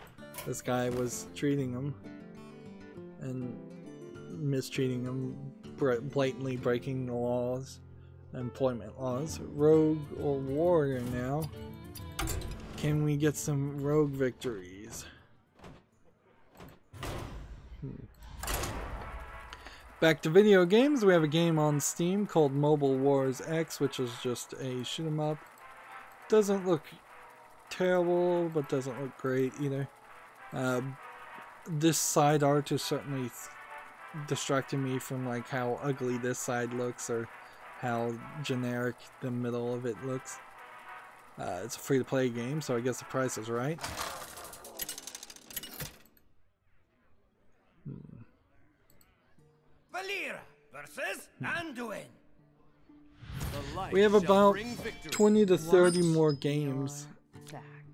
this guy was treating him and mistreating him, blatantly breaking the laws, employment laws. Rogue or warrior now. Can we get some rogue victories? Back to video games. We have a game on Steam called Mobile Wars X, which is just a shoot 'em up. Doesn't look terrible, but doesn't look great either. This side art is certainly distracting me from like how ugly this side looks or how generic the middle of it looks. It's a free-to-play game, so I guess the price is right. Valera versus Anduin. We have about 20 to 30 more games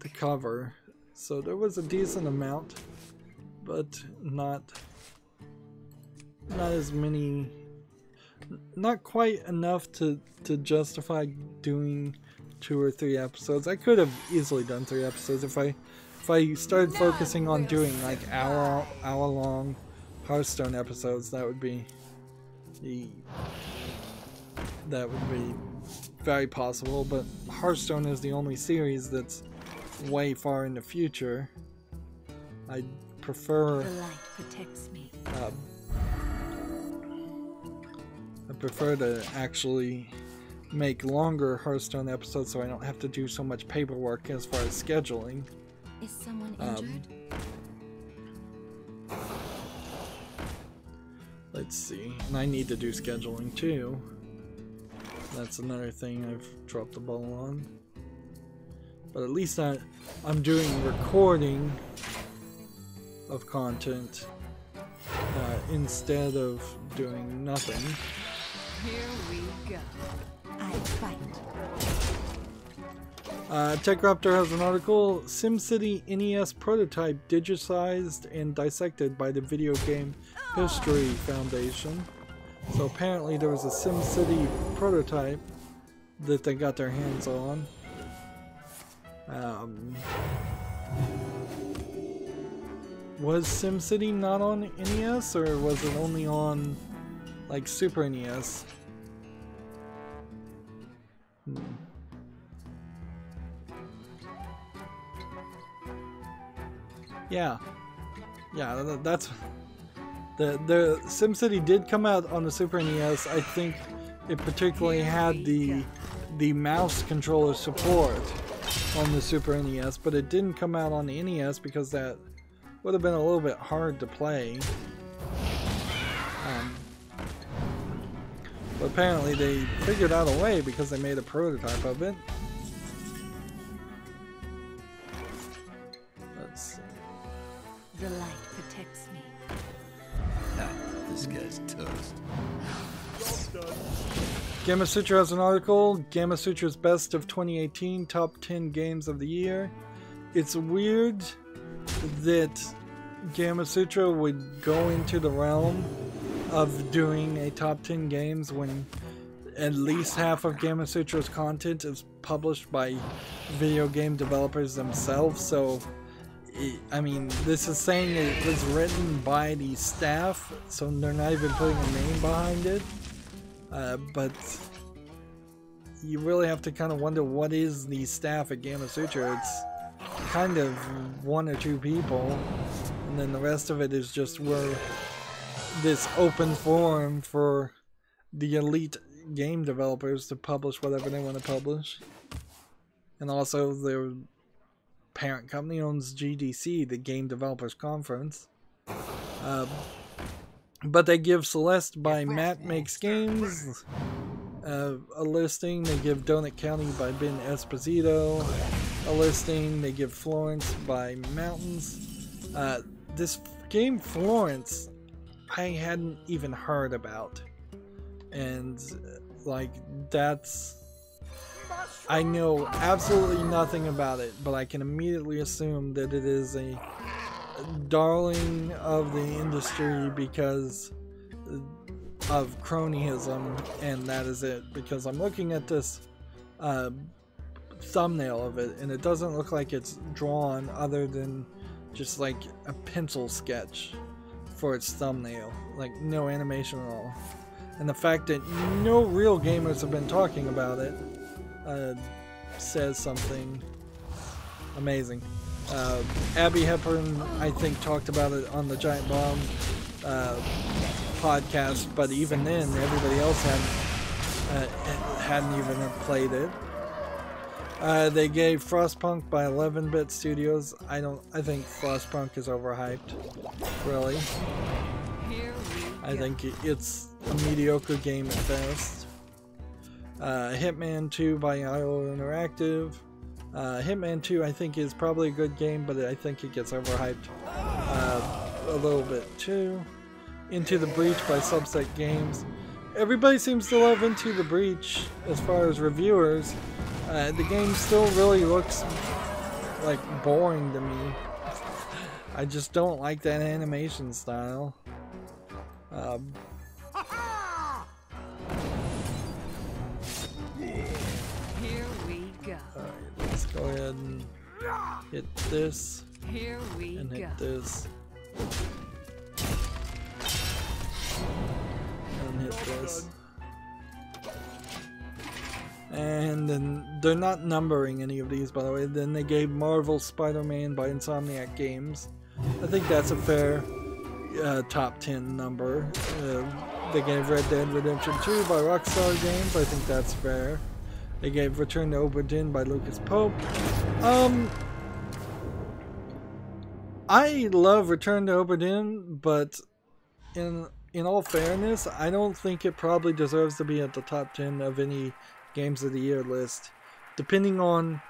to cover, so there was a decent amount, but not as many, not quite enough to justify doing 2 or 3 episodes. I could have easily done 3 episodes if I started focusing on doing like hour-long Hearthstone episodes. That would be very possible, but Hearthstone is the only series that's way far in the future. I prefer The light protects me. I prefer to actually make longer Hearthstone episodes so I don't have to do so much paperwork as far as scheduling. Is someone injured? Let's see, and I need to do scheduling too. That's another thing I've dropped the ball on. But at least I'm doing recording of content instead of doing nothing. Here we go. I fight. TechRaptor has an article, SimCity NES prototype digitized and dissected by the Video Game History Foundation. So apparently there was a SimCity prototype that they got their hands on. Was SimCity not on NES, or was it only on like Super NES? Yeah, that's the SimCity did come out on the Super NES. I think it particularly had the mouse controller support on the Super NES, but it didn't come out on the NES because that would have been a little bit hard to play. But apparently they figured out a way because they made a prototype of it. Let's see. The light protects me. This guy's toast. Gamasutra has an article, Gamasutra's Best of 2018, Top 10 Games of the Year. It's weird that Gamasutra would go into the realm of doing a top 10 games when at least half of Gamasutra's content is published by video game developers themselves. So, I mean, this is saying it was written by the staff, so they're not even putting a name behind it. But you really have to kind of wonder what is the staff at Gamasutra. It's kind of 1 or 2 people, and then the rest of it is just this open forum for the elite game developers to publish whatever they want to publish. And also their parent company owns GDC, the Game Developers Conference. But they give Celeste by Matt Makes Games a listing. They give Donut County by Ben Esposito a listing. They give Florence by Mountains. This game Florence I hadn't even heard about, and like I know absolutely nothing about it, but I can immediately assume that it is a darling of the industry because of cronyism, and that is it. Because I'm looking at this thumbnail of it, and it doesn't look like it's drawn other than just like a pencil sketch for its thumbnail, like no animation at all. And the fact that no real gamers have been talking about it says something amazing. Abby Hepburn, I think, talked about it on the Giant Bomb podcast, but even then, everybody else hadn't even played it. They gave Frostpunk by 11-Bit Studios. I think Frostpunk is overhyped, really. I think it's a mediocre game at best. Hitman 2 by IO Interactive. Hitman 2 I think is probably a good game, but I think it gets overhyped a little bit too. Into the Breach by Subset Games. Everybody seems to love Into the Breach as far as reviewers. The game still really looks like boring to me. I just don't like that animation style. Here we go. Alright, let's go ahead and hit this. Here we And go. hit this. And hit this. And then they're not numbering any of these, by the way. Then they gave Marvel Spider-Man by Insomniac Games. I think that's a fair top 10 number. They gave Red Dead Redemption 2 by Rockstar Games. I think that's fair. They gave Return to Obra Dinn by Lucas Pope. I love Return to Obra Dinn, but in all fairness, I don't think it probably deserves to be at the top 10 of any Games of the Year list, depending on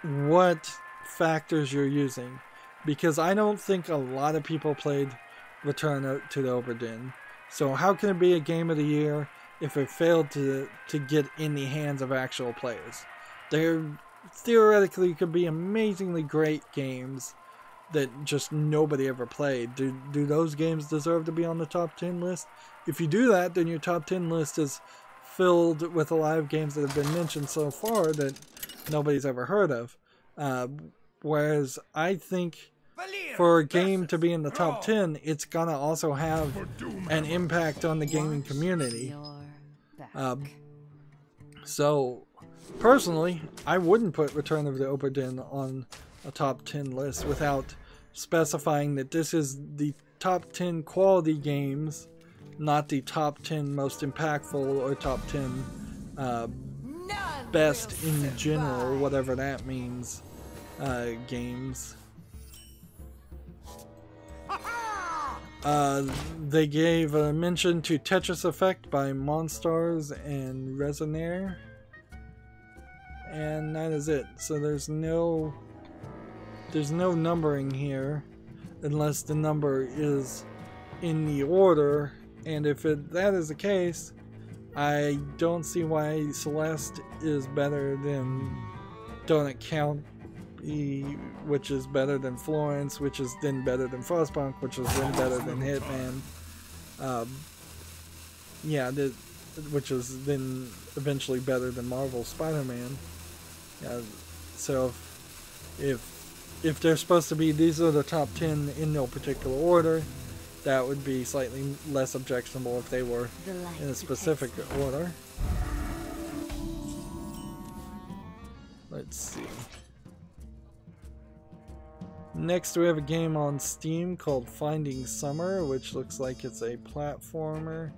what factors you're using. Because I don't think a lot of people played Return to the Obra Dinn. So how can it be a Game of the Year if it failed to get in the hands of actual players? There theoretically could be amazingly great games that just nobody ever played. Do those games deserve to be on the top 10 list? If you do that, then your top 10 list is filled with a lot of games that have been mentioned so far that nobody's ever heard of. Whereas I think for a game to be in the top 10, it's gonna also have an impact on the gaming community. So personally, I wouldn't put Return of the Obra Dinn on a top 10 list without specifying that this is the top 10 quality games, not the top 10 most impactful or top 10 best in general, whatever that means, games. They gave a mention to Tetris Effect by Monstars and Resonair, and that is it. So there's no numbering here unless the number is in the order, and if that is the case, I don't see why Celeste is better than Donut Count, which is better than Florence, which is then better than Frostpunk, which is then better than Hitman. Which is then eventually better than Marvel Spider-Man. So if they're supposed to be, these are the top 10 in no particular order, that would be slightly less objectionable if they were in a specific order. Let's see. Next we have a game on Steam called Finding Summer, which looks like it's a platformer.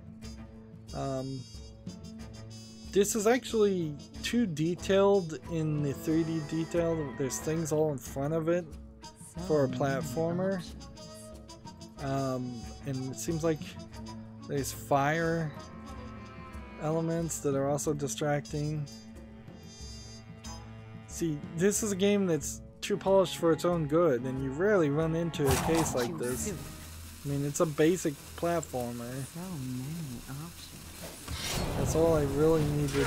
This is actually too detailed in the 3D detail. There's things all in front of it for a platformer. And it seems like there's fire elements that are also distracting. See, this is a game that's too polished for its own good, and you rarely run into a case like this. I mean, it's a basic platformer. So many options. That's all I really needed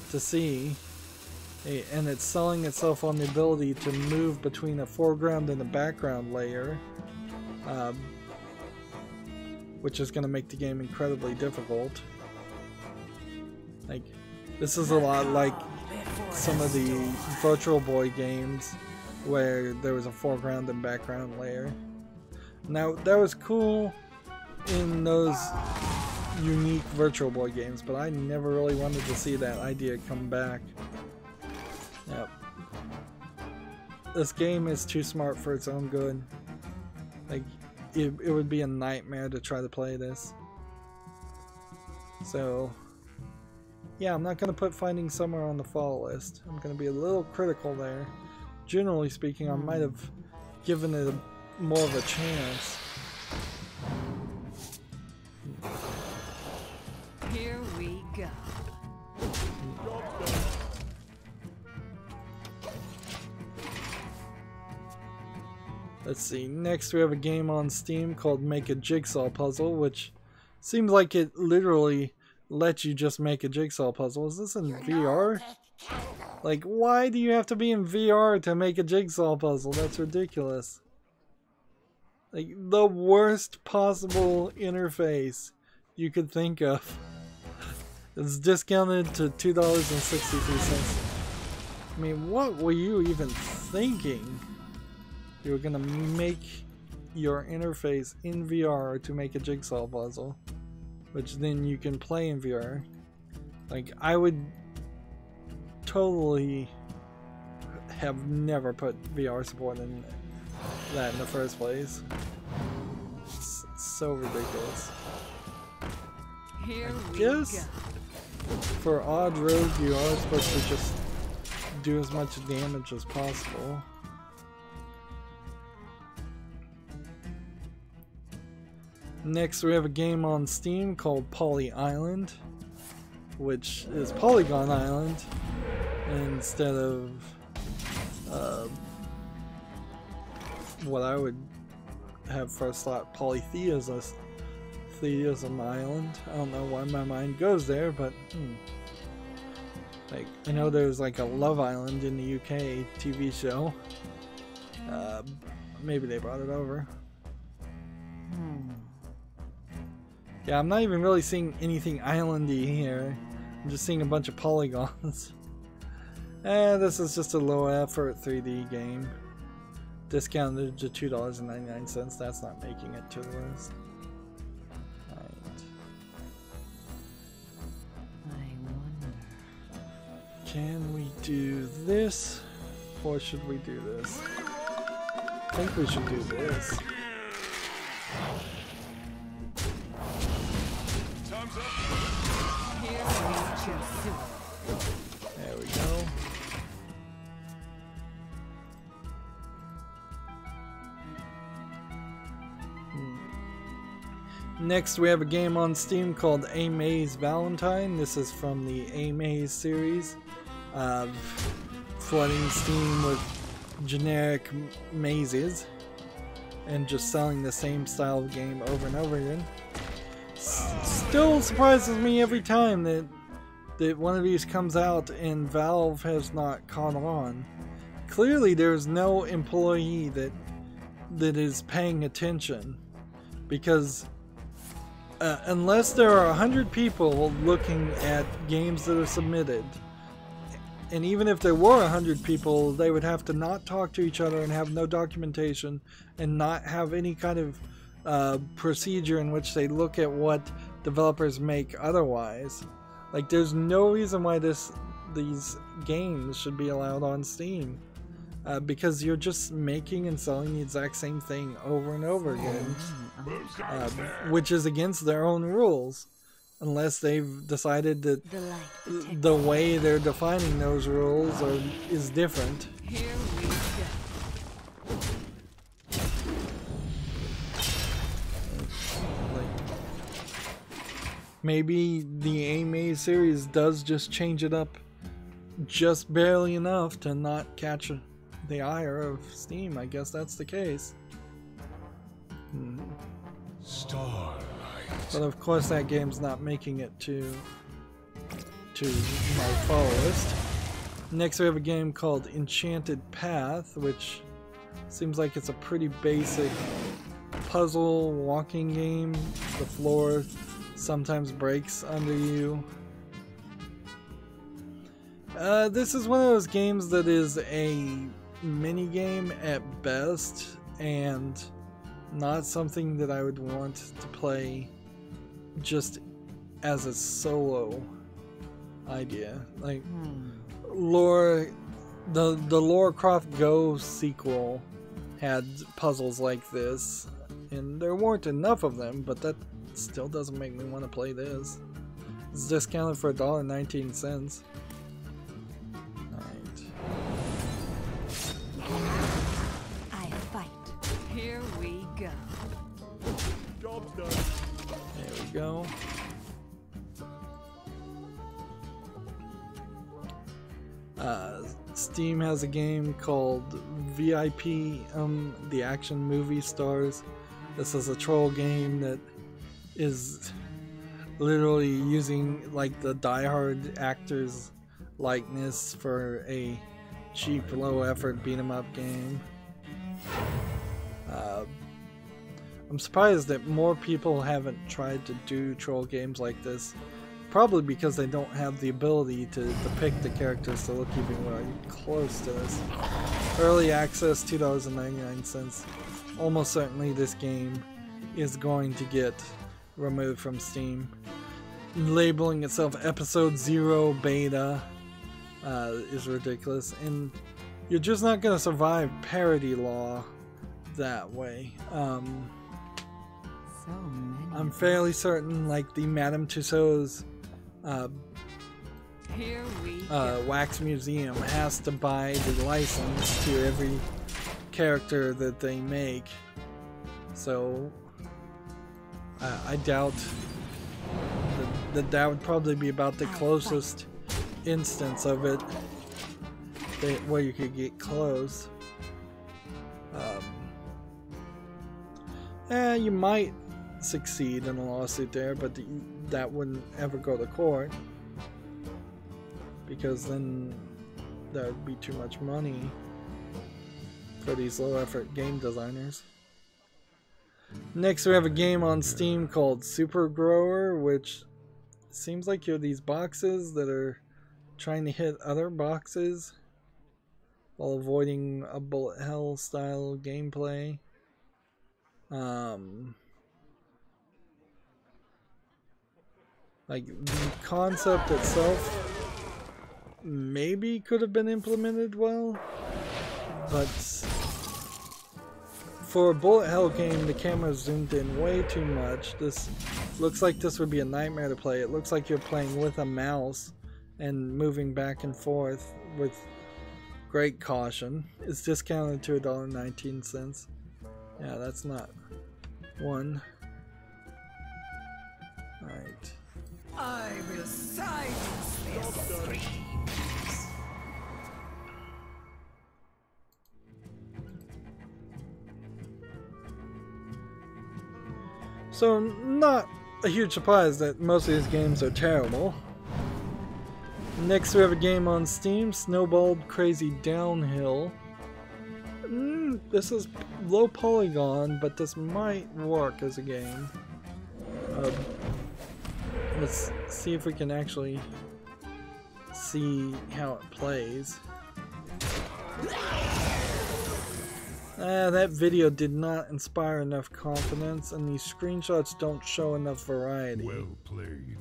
to see. And it's selling itself on the ability to move between a foreground and a background layer, which is going to make the game incredibly difficult. Like, this is a lot like some of the Virtual Boy games where there was a foreground and background layer. Now, that was cool in those unique Virtual Boy games, but I never really wanted to see that idea come back. Yep. This game is too smart for its own good. Like, it would be a nightmare to try to play this. So, yeah, I'm not going to put Finding Summer on the fall list. I'm going to be a little critical there. Generally speaking, I might have given it more of a chance. Here we go. Let's see, next we have a game on Steam called Make a Jigsaw Puzzle, which seems like it literally lets you just make a jigsaw puzzle. Is this in VR? Like, why do you have to be in VR to make a jigsaw puzzle? That's ridiculous. Like, the worst possible interface you could think of. It's discounted to $2.63. I mean, what were you even thinking? You were gonna make your interface in VR to make a jigsaw puzzle, which then you can play in VR. Like, I would totally have never put VR support in that in the first place. It's so ridiculous. Here I we guess go. for odd road you are supposed to just do as much damage as possible. Next we have a game on Steam called Poly Island, which is Polygon Island instead of what I would have first thought Polytheism Island. I don't know why my mind goes there, but like, I know there's like a Love Island in the UK TV show. Maybe they brought it over. Yeah, I'm not even really seeing anything islandy here. I'm just seeing a bunch of polygons. This is just a low effort 3D game. Discounted to $2.99. That's not making it to the list. Alright. I wonder. Can we do this? Or should we do this? I think we should do this. Here we go. There we go. Next we have a game on Steam called A Maze Valentine. This is from the A Maze series, flooding Steam with generic mazes and just selling the same style of game over and over again. Still surprises me every time that one of these comes out and Valve has not caught on. Clearly there's no employee that is paying attention, because unless there are 100 people looking at games that are submitted, and even if there were 100 people, they would have to not talk to each other and have no documentation and not have any kind of procedure in which they look at what developers make otherwise. Like, there's no reason why these games should be allowed on Steam, because you're just making and selling the exact same thing over and over again, which is against their own rules, unless they've decided that the way they're defining those rules is different. Here we go. Maybe the A Maze series does just change it up just barely enough to not catch the ire of Steam. I guess that's the case. Starlight. But of course that game's not making it to my fall list. Next we have a game called Enchanted Path, which seems like it's a pretty basic puzzle walking game. The floor sometimes breaks under you. This is one of those games that is a mini game at best and not something that I would want to play just as a solo idea. Like the Lara Croft Go sequel had puzzles like this, and there weren't enough of them, but that still doesn't make me want to play this. It's discounted for $1.19. I fight. Here we go. Job's done. There we go. Steam has a game called VIP, the Action Movie Stars. This is a troll game that is literally using like the Die Hard actors' likeness for a cheap, low-effort beat-em-up game. I'm surprised that more people haven't tried to do troll games like this. Probably because they don't have the ability to depict the characters to look even really close to this. Early access, $2.99. Almost certainly this game is going to get removed from Steam. Labeling itself Episode 0 Beta is ridiculous, and you're just not going to survive parody law that way. So many. I'm fairly certain, like the Madame Tussauds Here we go. Wax Museum has to buy the license to every character that they make, so I doubt that would probably be about the closest instance of it where you could get close. You might succeed in a lawsuit there, but that wouldn't ever go to court, because then that would be too much money for these low-effort game designers. Next we have a game on Steam called Super Grower, which seems like you're these boxes that are trying to hit other boxes while avoiding a bullet hell style gameplay. Like the concept itself maybe could have been implemented well, but for a bullet hell game the camera zoomed in way too much. This looks like this would be a nightmare to play. It looks like you're playing with a mouse and moving back and forth with great caution. It's discounted to $1.19. Yeah, that's not one. Alright. I will silence this scream. So, not a huge surprise that most of these games are terrible. Next we have a game on Steam, Snowballed Crazy Downhill. This is low polygon, but this might work as a game. Let's see if we can actually see how it plays. That video did not inspire enough confidence, and these screenshots don't show enough variety. Well played.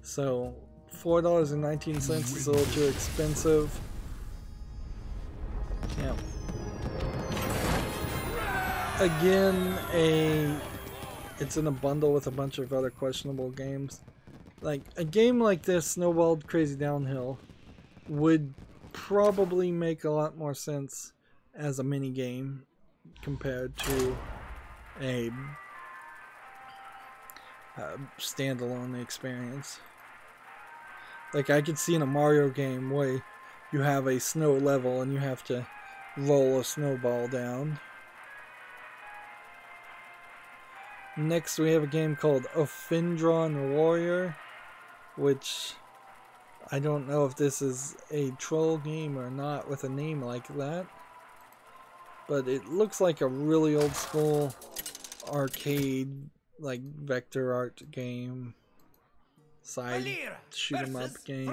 So, $4.19 is a little too expensive. Yeah. Again, it's in a bundle with a bunch of other questionable games. Like, a game like this, Snowballed Crazy Downhill, would probably make a lot more sense as a mini game compared to a standalone experience. Like, I could see in a Mario game where you have a snow level and you have to roll a snowball down. Next we have a game called Offendron Warrior, which I don't know if this is a troll game or not with a name like that, but it looks like a really old school arcade, like vector art game, side shoot 'em up game.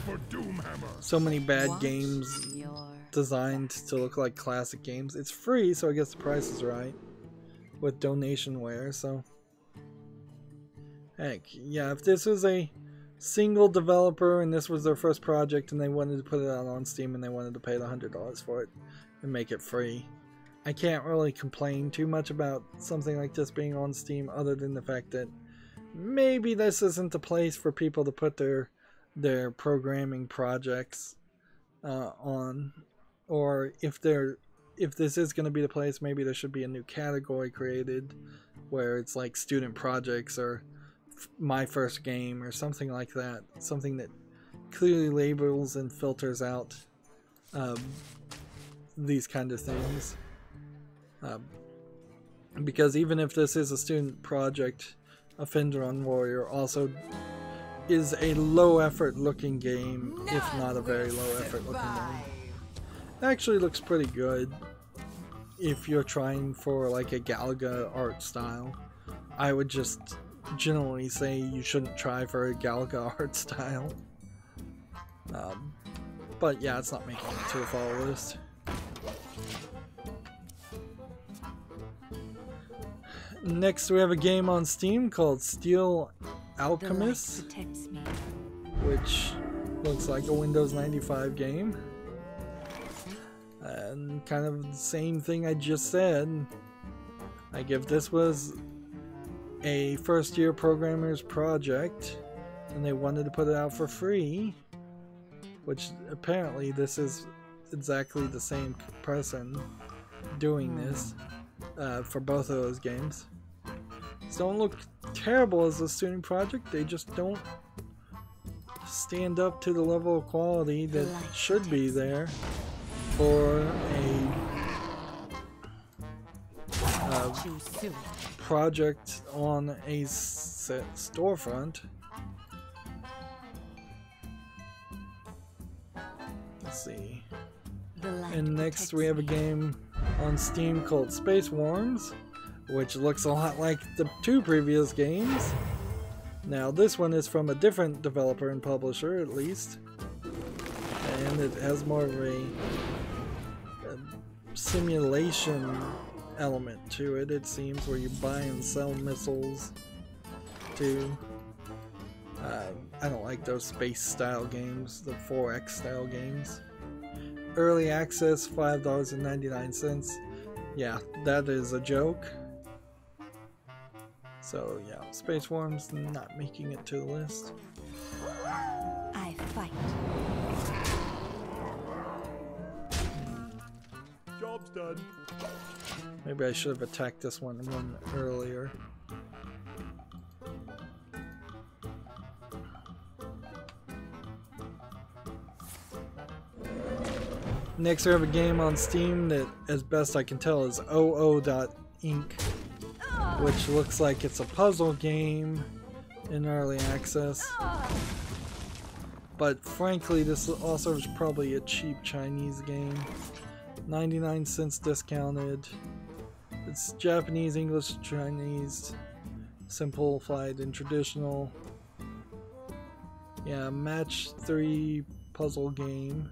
For Doomhammer. So many bad Watch games your designed to look like classic games. It's free, so I guess the price is right with donationware. So heck yeah, if this was a single developer and this was their first project and they wanted to put it out on Steam and they wanted to pay the $100 for it and make it free, I can't really complain too much about something like this being on Steam, other than the fact that maybe this isn't the place for people to put their programming projects on, or if this is going to be the place, maybe there should be a new category created where it's like student projects or my first game or something like that, something that clearly labels and filters out these kind of things, because even if this is a student project, Offender on Warrior also is a low effort looking game, if not a very low effort looking game. It actually looks pretty good if you're trying for like a Galaga art style. I would just generally say you shouldn't try for a Galaga art style. But yeah, it's not making it to a follow list. Next we have a game on Steam called Steel Alchemist, which looks like a Windows 95 game. And kind of the same thing I just said. Like, if this was a first year programmer's project and they wanted to put it out for free, which apparently this is exactly the same person doing this for both of those games. These don't look terrible as a student project, they just don't stand up to the level of quality that should be there for a project on a storefront. Let's see. And next we have a game on Steam called Space Worms, which looks a lot like the two previous games. Now this one is from a different developer and publisher, at least, and it has more of a simulation element to it, it seems, where you buy and sell missiles to I don't like those space style games, the 4X style games. Early access, $5.99. Yeah, that is a joke. So yeah, Space Worms not making it to the list. I fight. Job's done. Maybe I should have attacked this one earlier. Next we have a game on Steam that, as best I can tell, is OO.Inc., which looks like it's a puzzle game in early access. But frankly, this also is probably a cheap Chinese game. 99 cents discounted. It's Japanese, English, Chinese, simplified and traditional. Yeah, match 3 puzzle game.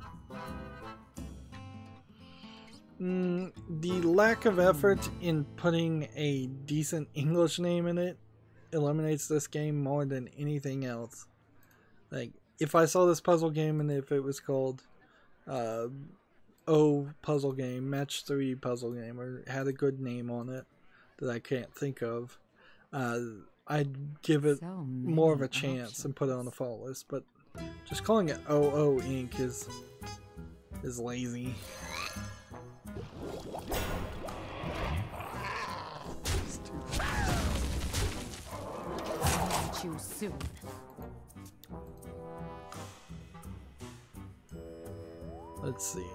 The lack of effort in putting a decent English name in it eliminates this game more than anything else. Like, if I saw this puzzle game and if it was called O puzzle game, match 3 puzzle game, or had a good name on it that I can't think of, I'd give it more of a chance and put it on the follow list. But just calling it OO Inc. is lazy. You soon. Let's see.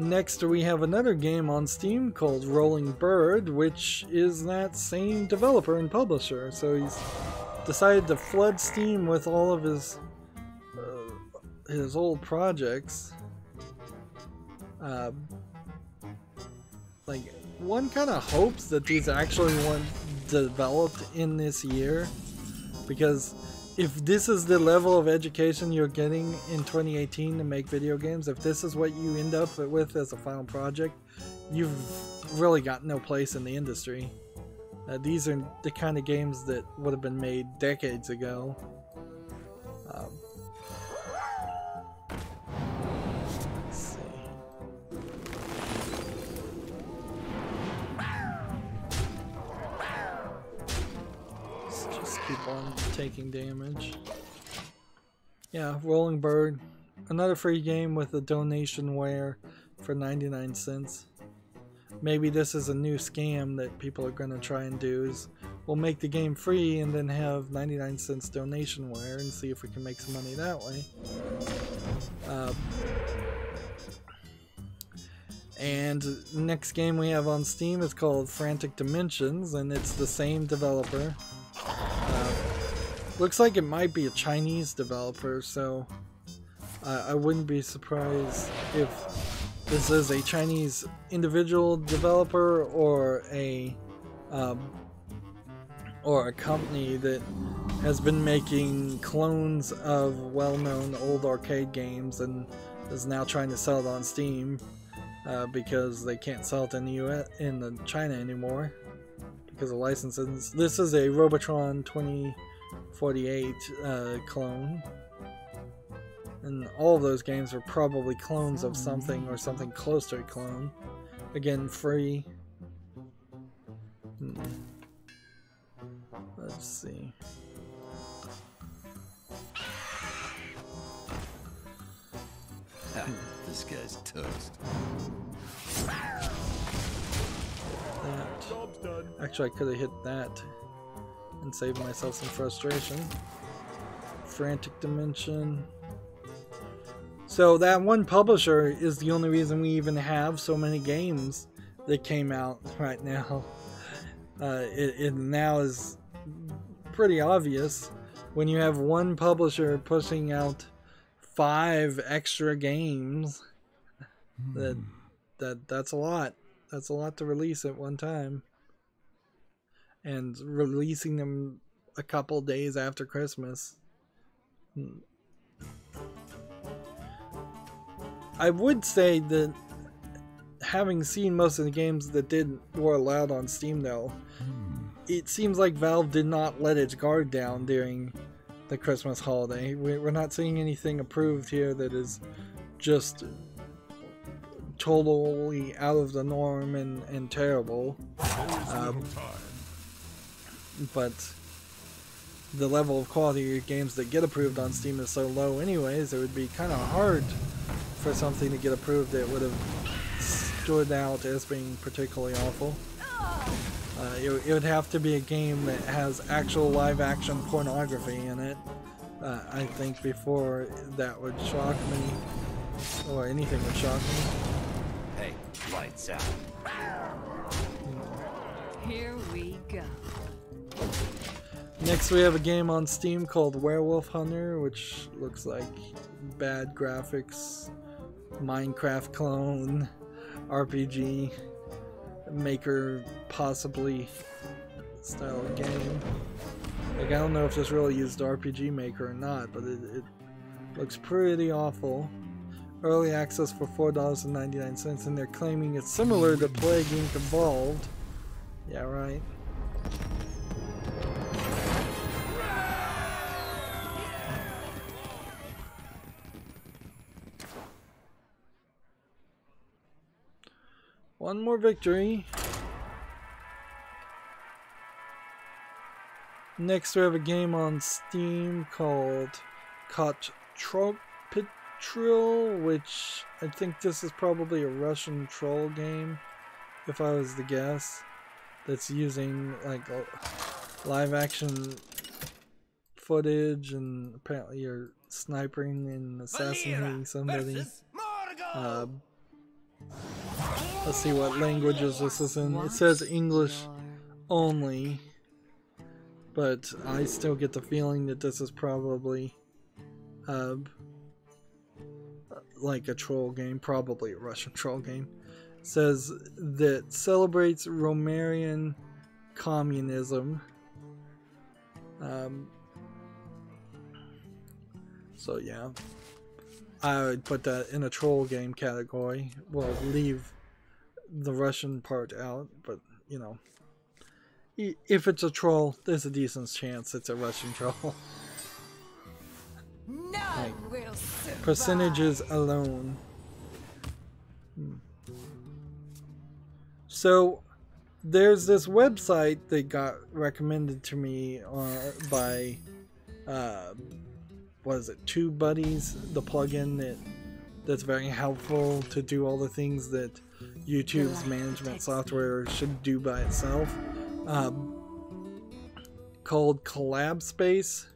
Next, we have another game on Steam called Rolling Bird, which is that same developer and publisher. So he's decided to flood Steam with all of his old projects. Like, one kind of hopes that these actually weren't developed in this year, because if this is the level of education you're getting in 2018 to make video games, if this is what you end up with as a final project, you've really got no place in the industry. These are the kind of games that would have been made decades ago. Let's see. Let's just keep on taking damage. Yeah, Rolling Bird. Another free game with a donationware for 99 cents. Maybe this is a new scam that people are going to try and do, is we'll make the game free and then have 99 cents donationware and see if we can make some money that way. And next game we have on Steam is called Frantic Dimensions, and it's the same developer. Looks like it might be a Chinese developer, so I wouldn't be surprised if this is a Chinese individual developer or a company that has been making clones of well-known old arcade games and is now trying to sell it on Steam because they can't sell it in the US, in China anymore because of licenses. This is a Robotron 2048 clone. And all of those games are probably clones of something or something close to a clone. Again, free. Let's see. This guy's toast. That. Actually, I could have hit that and saved myself some frustration. Frantic Dimension. So that one publisher is the only reason we even have so many games that came out right now. It now is pretty obvious when you have one publisher pushing out 5 extra games that's a lot. That's a lot to release at one time. And releasing them a couple days after Christmas. I would say that, having seen most of the games that were allowed on Steam though, it seems like Valve did not let its guard down during the Christmas holiday. We're not seeing anything approved here that is just totally out of the norm and terrible. But the level of quality of games that get approved on Steam is so low anyways, it would be kind of hard for something to get approved that would have stood out as being particularly awful. It would have to be a game that has actual live action pornography in it, I think, before that would shock me, or anything would shock me. Hey, lights out. Here we go. Next we have a game on Steam called Werewolf Hunter, which looks like bad graphics, Minecraft clone, RPG maker possibly style of game. Like, I don't know if this really used RPG Maker or not, but it looks pretty awful. Early access for $4.99, and they're claiming it's similar to Plague Inc. Evolved. Yeah, right. One more victory. Next we have a game on Steam called Caught Patrol, which I think this is probably a Russian troll game, if I was to guess, that's using like live action footage, and apparently you're sniping and assassinating somebody. Let's see what languages this is in. It says English only, but I still get the feeling that this is probably like a troll game, probably a Russian troll game. It says that celebrates Romanian communism. So yeah, I would put that in a troll game category. Well, leave the Russian part out, but you know, if it's a troll, there's a decent chance it's a Russian troll. None will survive. Percentages alone. So there's this website that got recommended to me by what is it, TubeBuddies, the plugin that's very helpful to do all the things that YouTube's management software should do by itself, called Collab Space,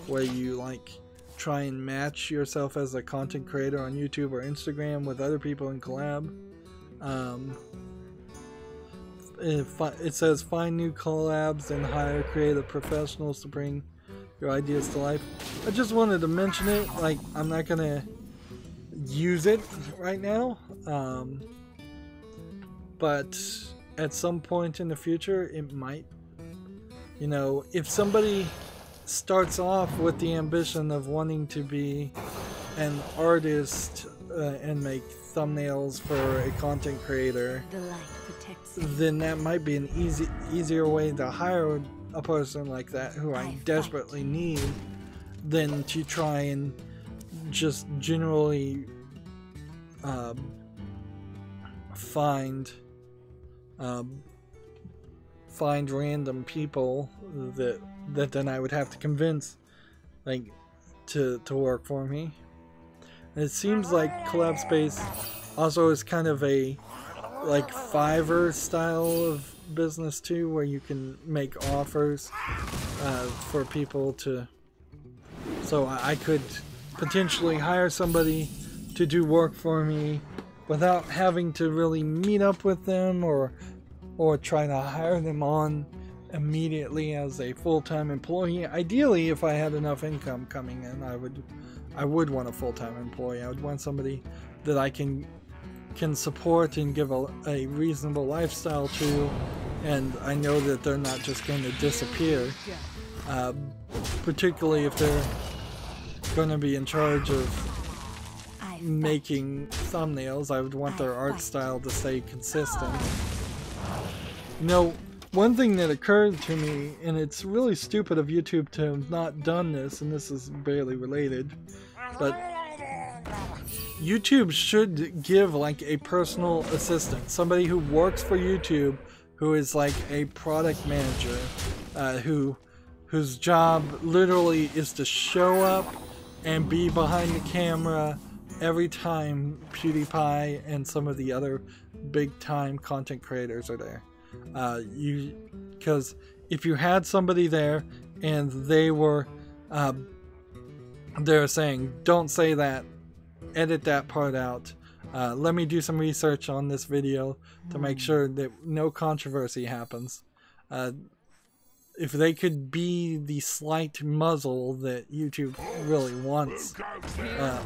where you like try and match yourself as a content creator on YouTube or Instagram with other people in collab. It says find new collabs and hire creative professionals to bring your ideas to life. I just wanted to mention it. Like, I'm not gonna use it right now, but at some point in the future it might. You know, if somebody starts off with the ambition of wanting to be an artist and make thumbnails for a content creator, then that might be an easier way to hire a person like that who I desperately need than to try and just generally find random people that then I would have to convince like to work for me. And it seems like Collab Space also is kind of a like Fiverr style of business too, where you can make offers for people to, so I could potentially hire somebody to do work for me without having to really meet up with them or try to hire them on immediately as a full-time employee. Ideally, if I had enough income coming in, I would want a full-time employee. I would want somebody that I can support and give a reasonable lifestyle to, and I know that they're not just going to disappear, particularly if they're going to be in charge of making thumbnails. I would want their art style to stay consistent. You know, one thing that occurred to me, and it's really stupid of YouTube to have not done this, and this is barely related, but YouTube should give like a personal assistant, somebody who works for YouTube, who is like a product manager, whose job literally is to show up and be behind the camera every time PewDiePie and some of the other big time content creators are there. Because if you had somebody there and they were they're saying, don't say that, edit that part out, let me do some research on this video to make sure that no controversy happens. If they could be the slight muzzle that YouTube really wants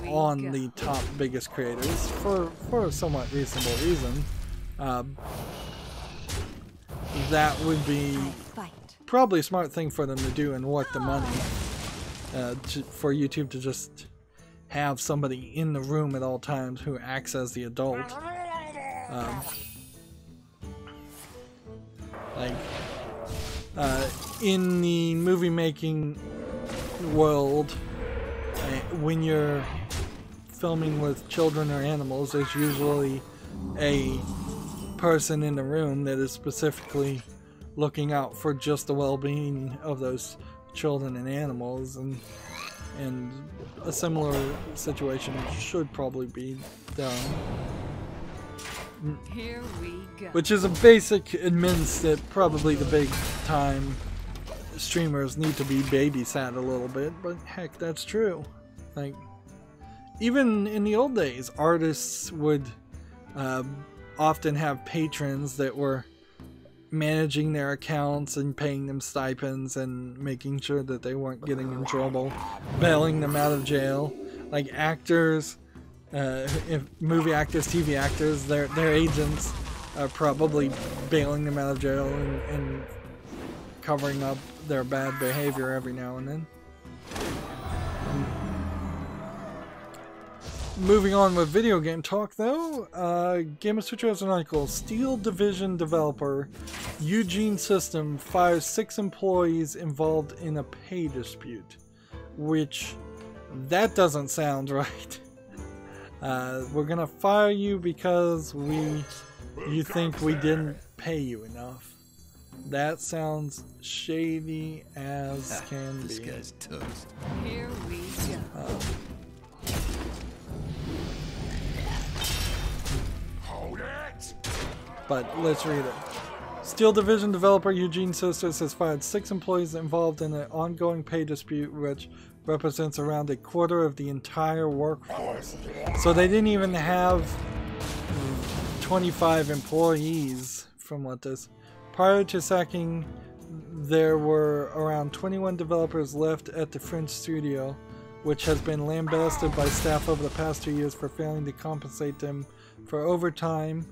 on the top biggest creators for a somewhat reasonable reason, that would be probably a smart thing for them to do and worth the money, for YouTube to just have somebody in the room at all times who acts as the adult. In the movie making world, when you're filming with children or animals, there's usually a person in the room that is specifically looking out for just the well-being of those children and animals, and a similar situation should probably be done. Here we go. Which is a basic admittance that probably the big time streamers need to be babysat a little bit, but heck, that's true. Like, even in the old days, artists would often have patrons that were managing their accounts and paying them stipends and making sure that they weren't getting in trouble, bailing them out of jail. Like actors, if movie actors, TV actors, their agents are probably bailing them out of jail and covering up their bad behavior every now and then. Moving on with video game talk though, Game of Switcher has an article. Steel Division developer Eugene System fires 6 employees involved in a pay dispute. Which, that doesn't sound right. We're gonna fire you because you think we didn't pay you enough. That sounds shady as can be. This guy's toast. Here we go. But let's read it. Steel Division developer Eugene Sisters has fired 6 employees involved in an ongoing pay dispute which represents around a quarter of the entire workforce. So they didn't even have 25 employees from what this. Prior to sacking, there were around 21 developers left at the French studio, which has been lambasted by staff over the past 2 years for failing to compensate them for overtime,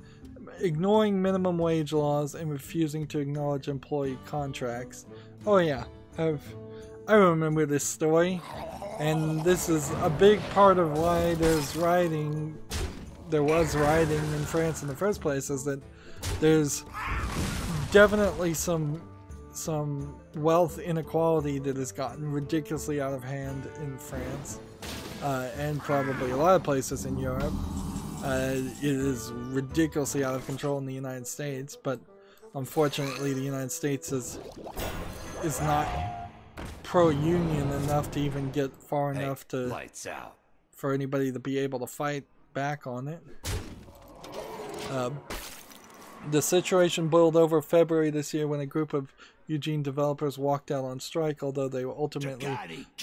ignoring minimum wage laws, and refusing to acknowledge employee contracts. Oh yeah, I remember this story, and this is a big part of why there was rioting in France in the first place, is that there's definitely some wealth inequality that has gotten ridiculously out of hand in France, and probably a lot of places in Europe. It is ridiculously out of control in the United States, but unfortunately the United States is not pro-union enough to even get far enough to Lights out. for anybody to be able to fight back on it. The situation boiled over February this year when a group of Eugene developers walked out on strike, although they were ultimately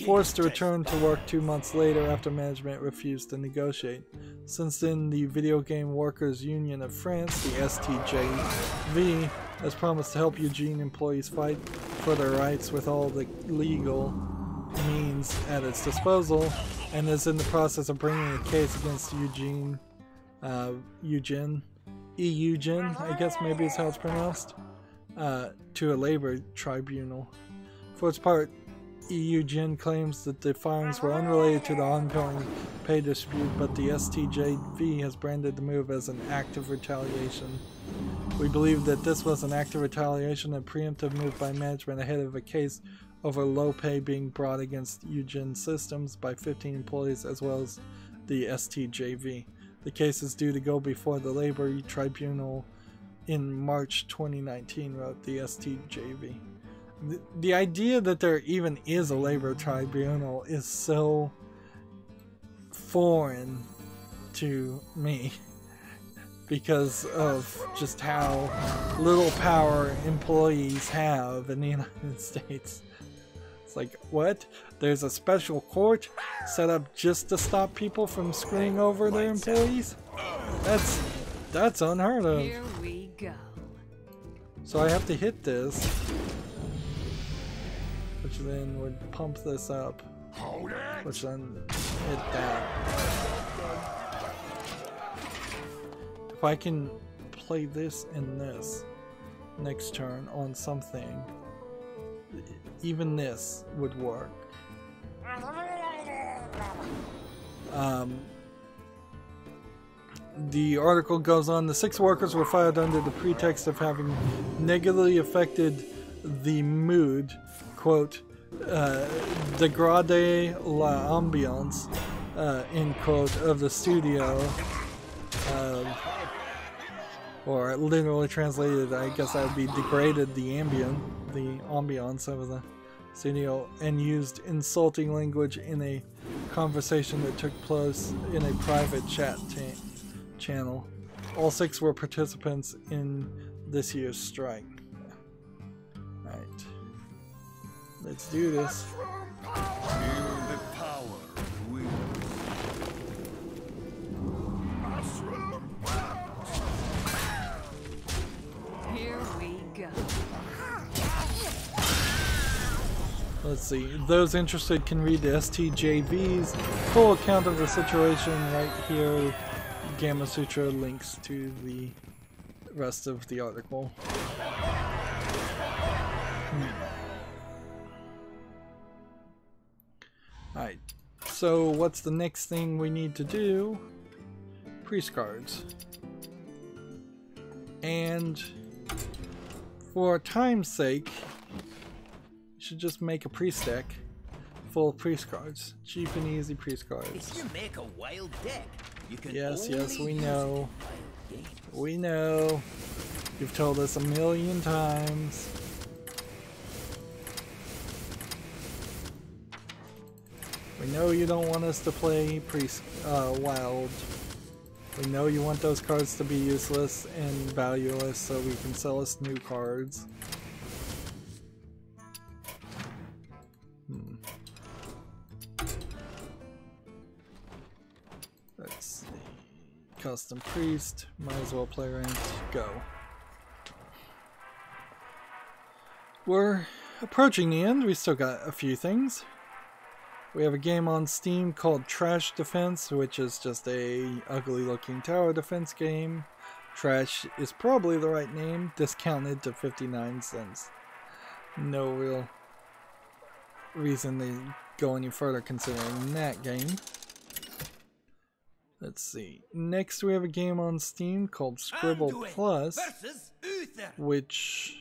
forced to return to work 2 months later after management refused to negotiate. Since then, the Video Game Workers Union of France, the STJV, has promised to help Eugene employees fight for their rights with all the legal means at its disposal, and is in the process of bringing a case against Eugene, I guess maybe is how it's pronounced, to a labor tribunal. For its part, Eugene claims that the firings were unrelated to the ongoing pay dispute, but the STJV has branded the move as an act of retaliation. We believe that this was an act of retaliation, a preemptive move by management ahead of a case over low pay being brought against Eugene Systems by 15 employees as well as the STJV. The case is due to go before the Labor Tribunal in March 2019, wrote the STJV. The idea that there even is a Labor Tribunal is so foreign to me because of just how little power employees have in the United States. It's like, what? There's a special court set up just to stop people from screwing over their employees? That's unheard of. Here we go. So I have to hit this, which then would pump this up, which then hit that. If I can play this and this next turn on something, even this would work. The article goes on, the 6 workers were fired under the pretext of having negatively affected the mood, quote, dégradé l'ambiance, end quote, of the studio, or literally translated, I guess that would be degraded the ambiance of the studio, and used insulting language in a conversation that took place in a private chat channel. All 6 were participants in this year's strike. Alright. Let's do this. Feel the power of will. go. Let's see. Those interested can read the STJV's full account of the situation right here. Gamma Sutra links to the rest of the article. Alright, so what's the next thing we need to do? Priest cards. And for time's sake, you should just make a priest deck full of priest cards. Cheap and easy priest cards. If you make a wild deck, you can Yes, only yes, we use know. it in wild games. We know. You've told us a million times. We know you don't want us to play wild. We know you want those cards to be useless and valueless so we can sell us new cards. Let's see. Custom priest. Might as well play ranked. Go. We're approaching the end. We still got a few things. We have a game on Steam called Trash Defense, which is just a ugly looking tower defense game. Trash is probably the right name, discounted to 59 cents. No real reason to go any further considering that game. Let's see. Next we have a game on Steam called Scribble Plus, which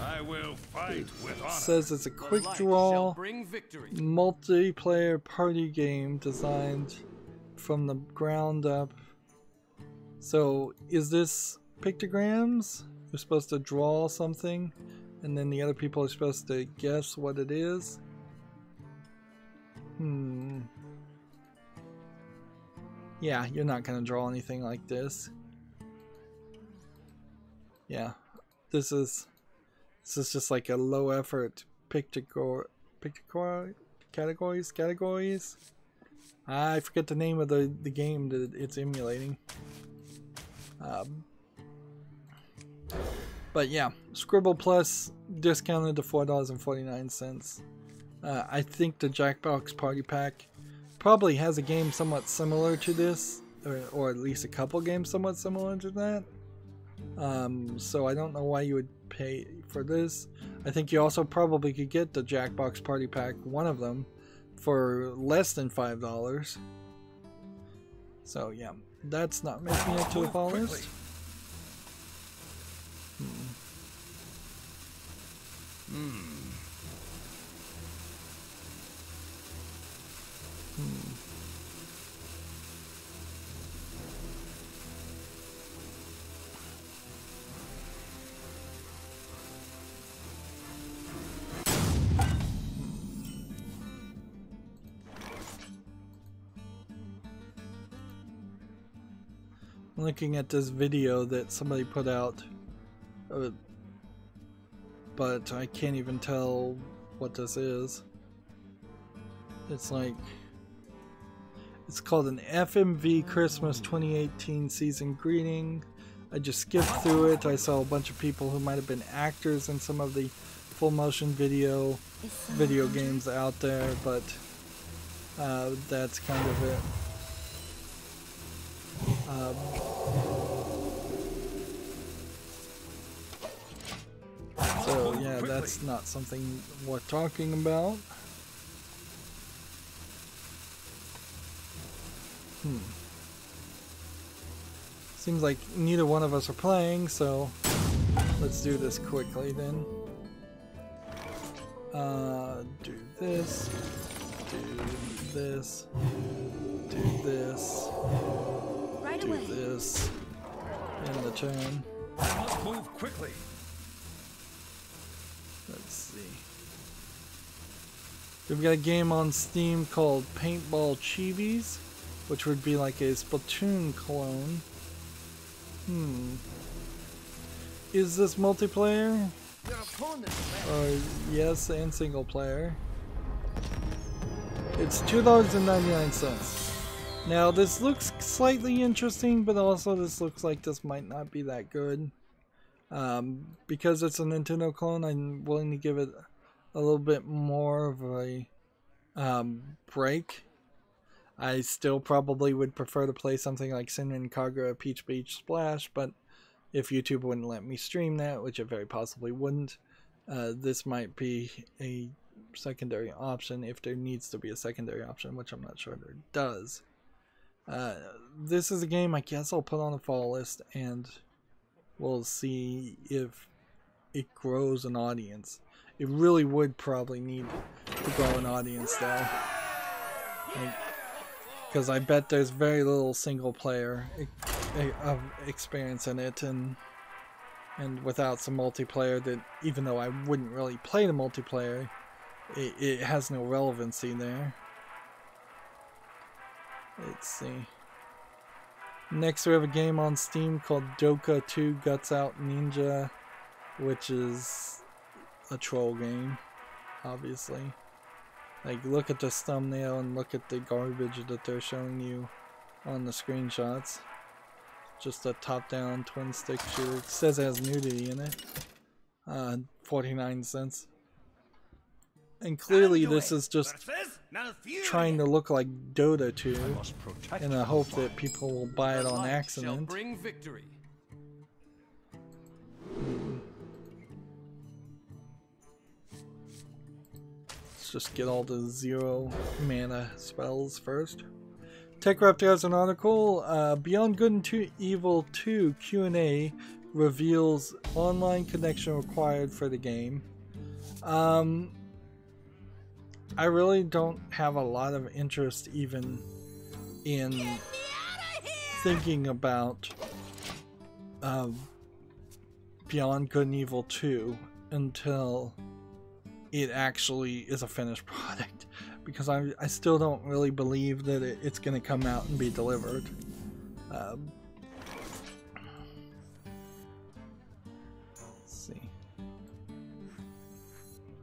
I will fight with honor. says it's a quick draw multiplayer party game designed from the ground up. So is this pictograms? You're supposed to draw something and then the other people are supposed to guess what it is? Yeah, you're not gonna draw anything like this. Yeah, this is just like a low effort categories. I forget the name of the game that it's emulating. But yeah, Scribble Plus discounted to $4.49. I think the Jackbox Party Pack probably has a game somewhat similar to this, or at least a couple games somewhat similar to that. So I don't know why you would pay for this. I think you also probably could get the Jackbox Party Pack, one of them, for less than $5. So yeah, that's not making it to the fall list. Looking at this video that somebody put out, but I can't even tell what this is. It's like, it's called an FMV Christmas 2018 season greeting. I just skipped through it. I saw a bunch of people who might have been actors in some of the full motion video games out there, but that's kind of it. So yeah, that's not something worth talking about. Seems like neither one of us are playing, so let's do this quickly then. Do this, do this, do this, Right do away. this, in the turn. Let's move quickly. Let's see. We've got a game on Steam called Paintball Chivis, which would be like a Splatoon clone. Is this multiplayer? Or yes, and single player. It's $2.99. Now this looks slightly interesting, but also this looks like this might not be that good. Because it's a Nintendo clone, I'm willing to give it a little bit more of a break. I still probably would prefer to play something like Senran Kagura Peach Beach Splash, but if YouTube wouldn't let me stream that, which it very possibly wouldn't, this might be a secondary option if there needs to be a secondary option, which I'm not sure there does. This is a game I guess I'll put on the fall list, and we'll see if it grows an audience. It really would probably need to grow an audience though, because I bet there's very little single player of experience in it, and without some multiplayer, that even though I wouldn't really play the multiplayer, it has no relevancy there. Let's see. Next we have a game on Steam called Doka 2 Guts Out Ninja, which is a troll game, obviously. Like, look at this thumbnail and look at the garbage that they're showing you on the screenshots. Just a top-down twin stick shooter. It says it has nudity in it. 49 cents. And clearly this is just trying to look like Dota 2 in a hope that people will buy it on accident. Bring victory. Let's just get all the 0 mana spells first. TechRaptor has an article, Beyond Good and Evil 2 Q&A reveals online connection required for the game. I really don't have a lot of interest even in thinking about Beyond Good and Evil 2 until it actually is a finished product, because I still don't really believe that it's going to come out and be delivered. Let's see.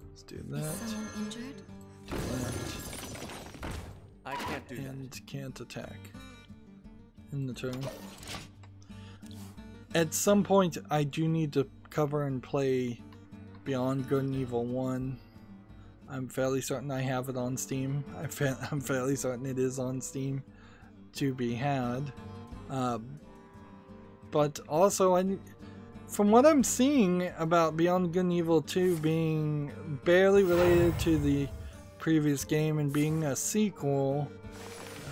Let's do that. Someone injured? Do that. I can't do And can't attack in the turn. At some point, I do need to cover and play Beyond Good and Evil 1. I'm fairly certain I have it on Steam. I'm fairly certain it is on Steam to be had. But also, from what I'm seeing about Beyond Good and Evil 2 being barely related to the previous game and being a sequel,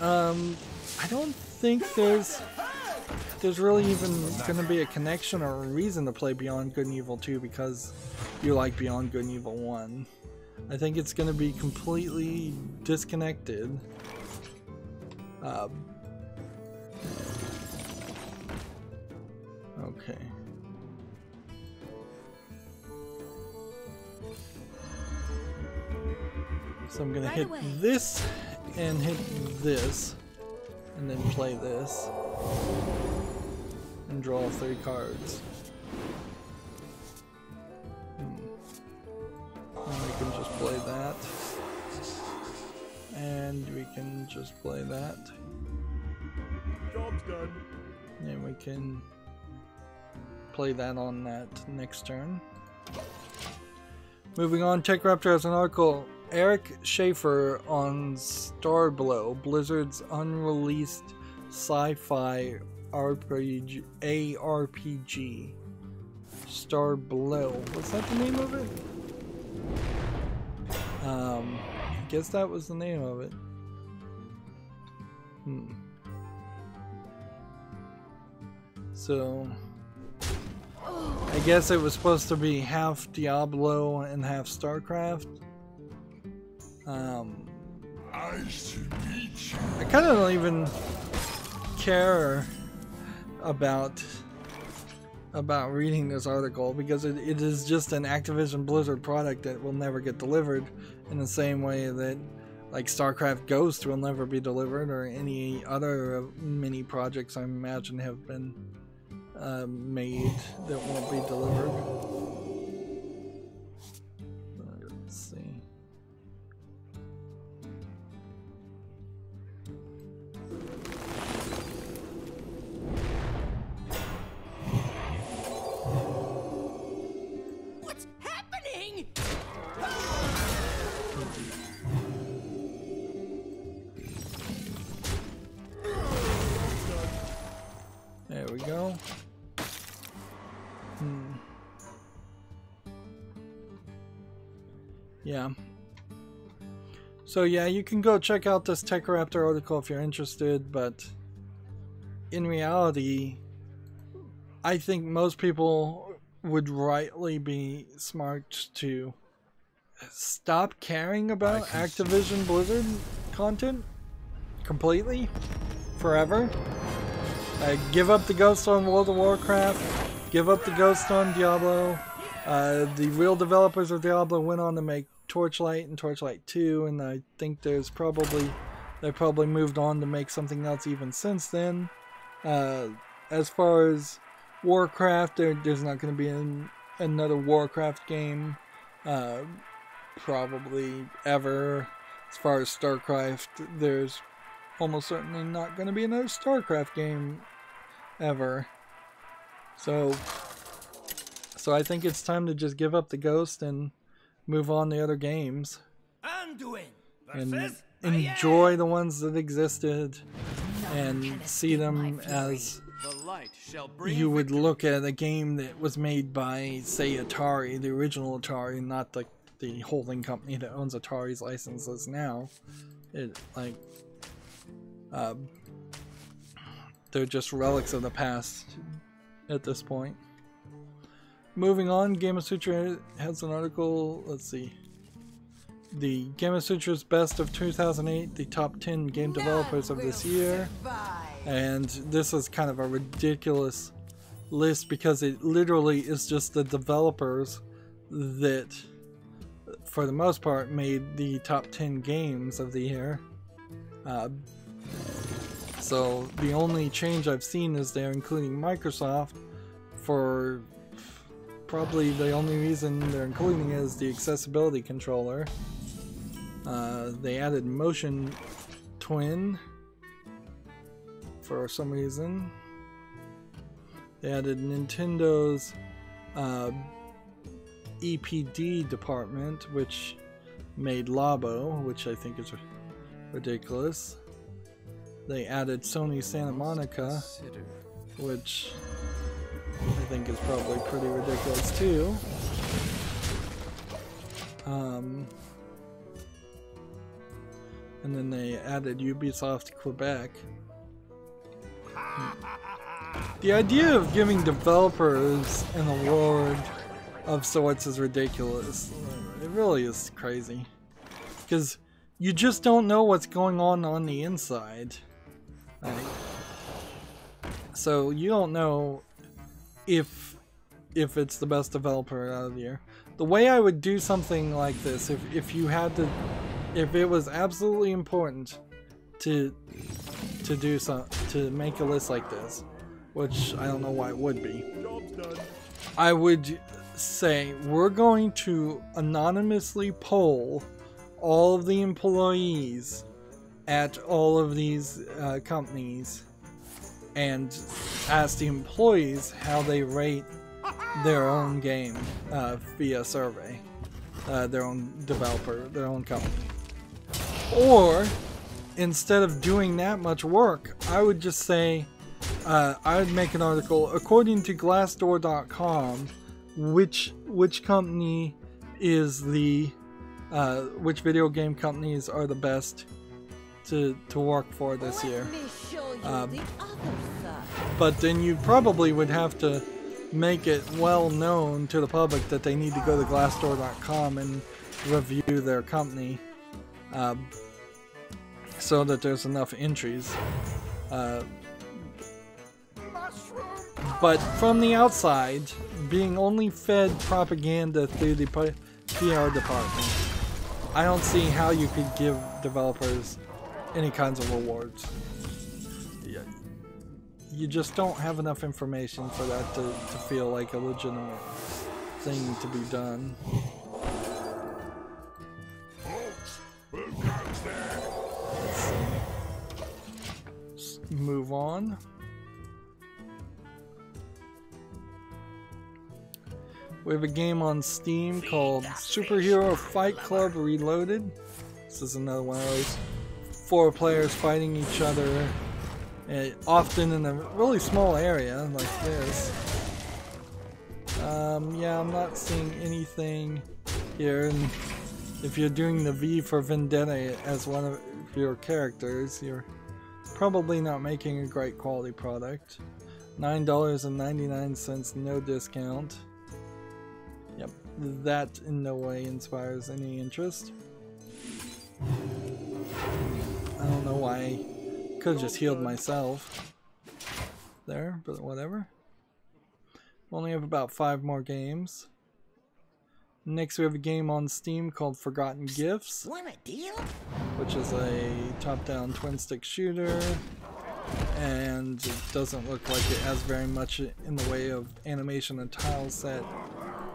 I don't think there's really even going to be a connection or a reason to play Beyond Good and Evil 2 because you like Beyond Good and Evil 1. I think it's going to be completely disconnected. Okay. So I'm going to hit this and hit this and then play this and draw 3 cards. And we can just play that. And we can just play that. Job's done. And we can play that on that next turn. Moving on, TechRaptor has an article. Eric Schaefer on Starblow, Blizzard's unreleased sci-fi RPG. Starblow. Was that the name of it? I guess that was the name of it. So I guess it was supposed to be half Diablo and half StarCraft. I kind of don't even care about reading this article because it is just an Activision Blizzard product that will never get delivered, in the same way that like StarCraft Ghost will never be delivered, or any other mini projects I imagine have been made that won't be delivered. Let's see. Yeah. So yeah, you can go check out this TechRaptor article if you're interested, but in reality, I think most people would rightly be smart to stop caring about Activision Blizzard content completely, forever. Give up the ghost on World of Warcraft, give up the ghost on Diablo. The real developers of Diablo went on to make Torchlight and Torchlight 2, and I think they probably moved on to make something else even since then. As far as Warcraft, there's not going to be another Warcraft game, probably ever. As far as StarCraft, there's almost certainly not going to be another StarCraft game ever. So I think it's time to just give up the ghost and move on to other games. And enjoy the ones that existed and see them as you would look at a game that was made by, say, Atari, the original Atari, not the holding company that owns Atari's licenses now. They're just relics of the past at this point. Moving on, Gamasutra has an article. Let's see. The Gamasutra's Best of 2008, the top 10 game developers of this year. And this is kind of a ridiculous list because it literally is just the developers that, for the most part, made the top 10 games of the year. So the only change I've seen is they're including Microsoft. For probably the only reason they're including is the accessibility controller. They added Motion Twin for some reason. They added Nintendo's EPD department, which made Labo, which I think is ridiculous. They added Sony Santa Monica, which I think is probably pretty ridiculous too. And then they added Ubisoft Quebec. The idea of giving developers an award of sorts is ridiculous. It really is crazy. Because you just don't know what's going on the inside. So you don't know if it's the best developer out of the year. The way I would do something like this, if it was absolutely important to make a list like this, which I don't know why it would be, I would say we're going to anonymously poll all of the employees at all of these companies and ask the employees how they rate their own game via survey, their own developer, their own company. Or instead of doing that much work, I would just say I would make an article according to Glassdoor.com, which company is the which video game companies are the best to work for this year. But then you probably would have to make it well known to the public that they need to go to Glassdoor.com and review their company, so that there's enough entries. But from the outside, being only fed propaganda through the PR department, I don't see how you could give developers any kinds of rewards. You just don't have enough information for that to feel like a legitimate thing to be done. Let's move on. We have a game on Steam called Superhero Fight Club Reloaded. This is another one of those 4 players fighting each other, often in a really small area like this. Yeah, I'm not seeing anything here, and if you're doing the V for Vendetta as one of your characters, you're probably not making a great quality product. $9.99, no discount. Yep, that in no way inspires any interest. I don't know why I could have just healed myself there, but whatever. We only have about 5 more games. Next we have a game on Steam called Forgotten Gifts, Want a deal? which is a top-down twin-stick shooter, and it doesn't look like it has very much in the way of animation and tile set.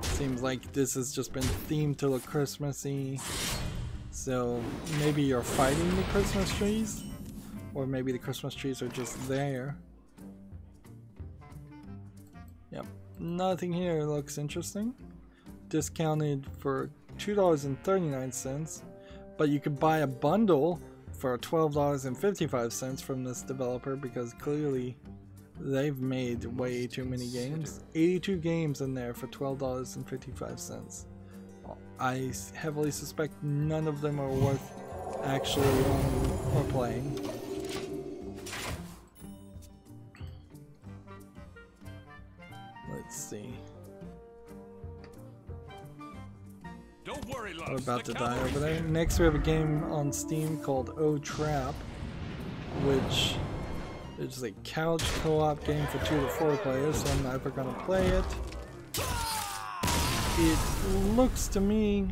Seems like this has just been themed to look Christmassy, so maybe you're fighting the Christmas trees, or maybe the Christmas trees are just there. Yep, nothing here looks interesting. Discounted for $2.39, but you could buy a bundle for $12.55 from this developer because clearly they've made way too many games. 82 games in there for $12.55. I heavily suspect none of them are worth actually owning or playing. Let's see. We're about to die over there. Next we have a game on Steam called Oh Trap, which is a couch co-op game for 2 to 4 players, so I'm never going to play it. It looks to me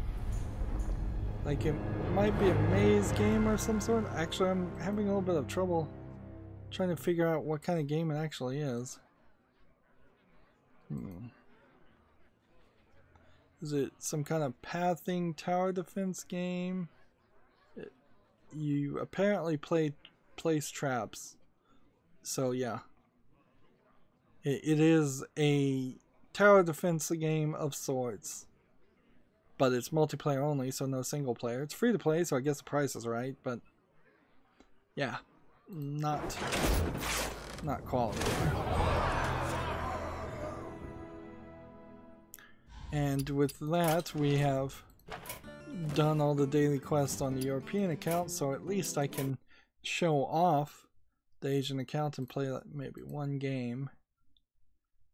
like it might be a maze game or some sort. Actually, I'm having a little bit of trouble trying to figure out what kind of game it actually is. Is it some kind of pathing tower defense game? You apparently place traps. So yeah. It is a tower defense game of sorts. But it's multiplayer only, so no single player. It's free to play, so I guess the price is right, but yeah. Not quality. And with that, we have done all the daily quests on the European account, so at least I can show off the Asian account and play maybe one game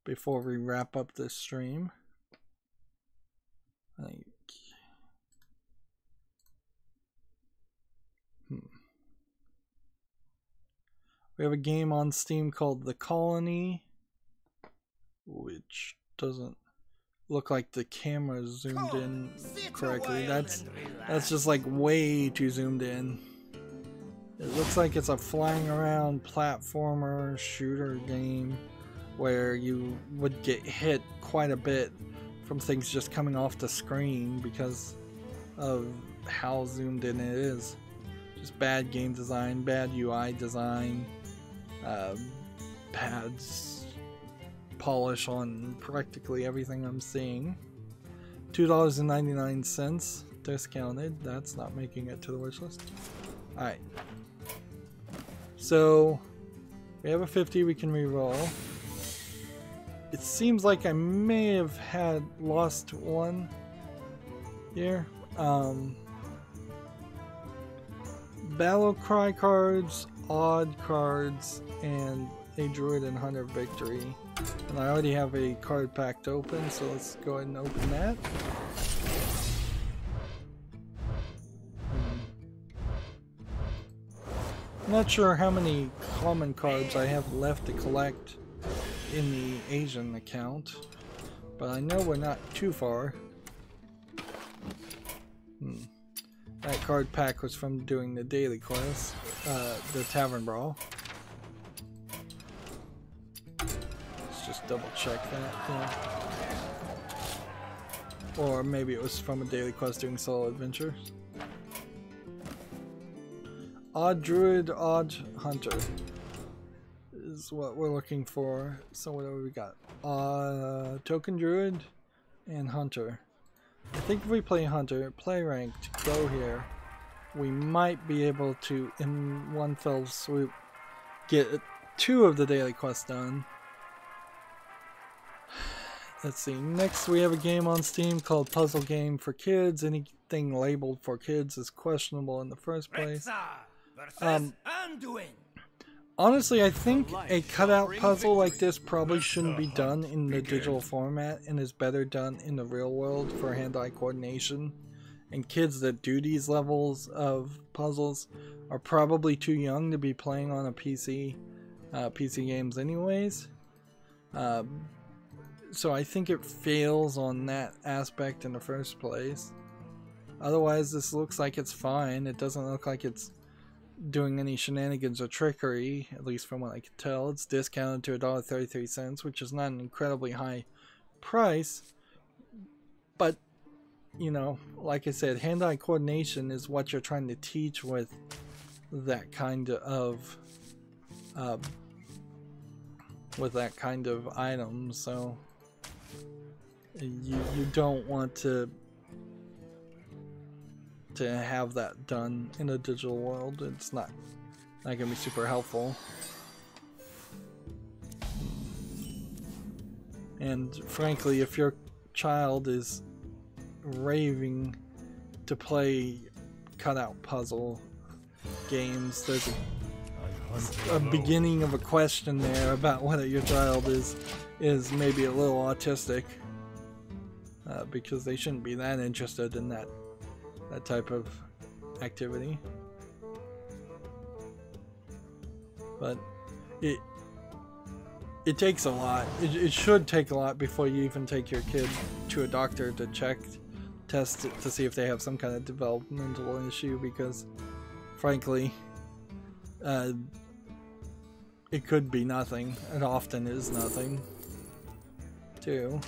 before we wrap up this stream. We have a game on Steam called The Colony, which doesn't look like the camera zoomed in correctly. That's just like way too zoomed in. It looks like it's a flying around platformer shooter game where you would get hit quite a bit from things just coming off the screen because of how zoomed in it is. Just bad game design, bad UI design, bad polish on practically everything I'm seeing. $2.99 discounted. That's not making it to the wish list. Alright. So we have a 50 we can re-roll. It seems like I may have lost one here. Battle cry cards, odd cards, and a druid and hunter victory. And I already have a card pack to open, so let's go ahead and open that. I'm not sure how many common cards I have left to collect in the Asian account, but I know we're not too far. That card pack was from doing the daily quest, the Tavern Brawl. Let's just double check that. Yeah. Or maybe it was from a daily quest doing solo adventures. Odd Druid, Odd Hunter is what we're looking for. So what do we got? Token Druid and Hunter. I think if we play Hunter, play ranked, go here, we might be able to, in one fell swoop, get 2 of the daily quests done. Let's see. Next, we have a game on Steam called Puzzle Game for Kids. Anything labeled for kids is questionable in the first place. Honestly, I think a cutout puzzle like this probably shouldn't be done in the digital format and is better done in the real world for hand-eye coordination. And kids that do these levels of puzzles are probably too young to be playing on a PC games anyways. So I think it fails on that aspect in the first place. Otherwise, this looks like it's fine. It doesn't look like it's doing any shenanigans or trickery, at least from what I can tell. It's discounted to $1.33, which is not an incredibly high price. But, you know, like I said, hand-eye coordination is what you're trying to teach with that kind of item, so you don't want to have that done in a digital world. It's not gonna be super helpful. And frankly, if your child is raving to play cutout puzzle games, there's a beginning of a question there about whether your child is maybe a little autistic, because they shouldn't be that interested in that type of activity. But it takes a lot. It should take a lot before you even take your kid to a doctor to test it to see if they have some kind of developmental issue, because frankly it could be nothing. It often is nothing too.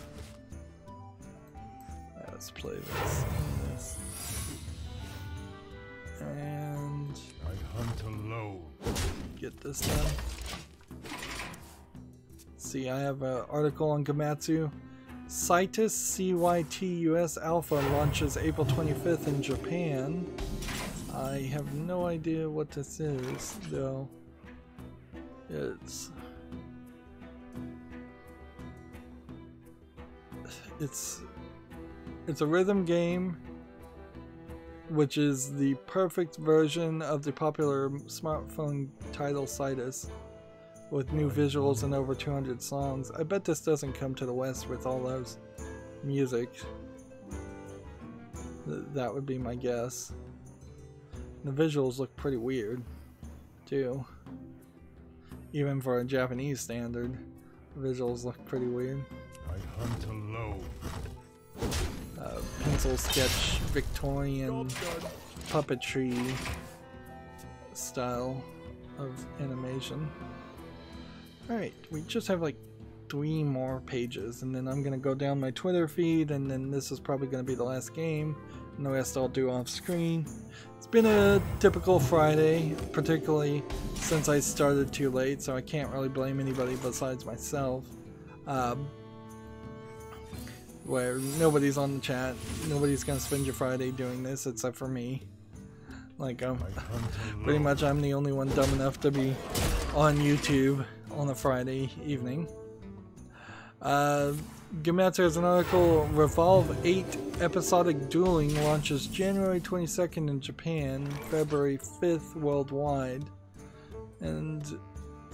Let's play this and I hunt alone. Get this done. See, I have an article on Gamatsu. Citus CYTUS Alpha launches April 25th in Japan. I have no idea what this is, though. It's a rhythm game, which is the perfect version of the popular smartphone title Citus, with new visuals and over 200 songs. I bet this doesn't come to the West with all those music. That would be my guess. The visuals look pretty weird, too. Even for a Japanese standard, the visuals look pretty weird. I hunt alone. Pencil sketch Victorian puppetry style of animation. Alright, we just have like 3 more pages, and then I'm gonna go down my Twitter feed, and then this is probably gonna be the last game, and the rest I'll do off screen. It's been a typical Friday, particularly since I started too late, so I can't really blame anybody besides myself. Where nobody's on the chat, nobody's gonna spend your Friday doing this except for me. Like, pretty much I'm the only one dumb enough to be on YouTube on a Friday evening. Gamatsu has an article, Revolve 8 Episodic Dueling launches January 22nd in Japan, February 5th worldwide. And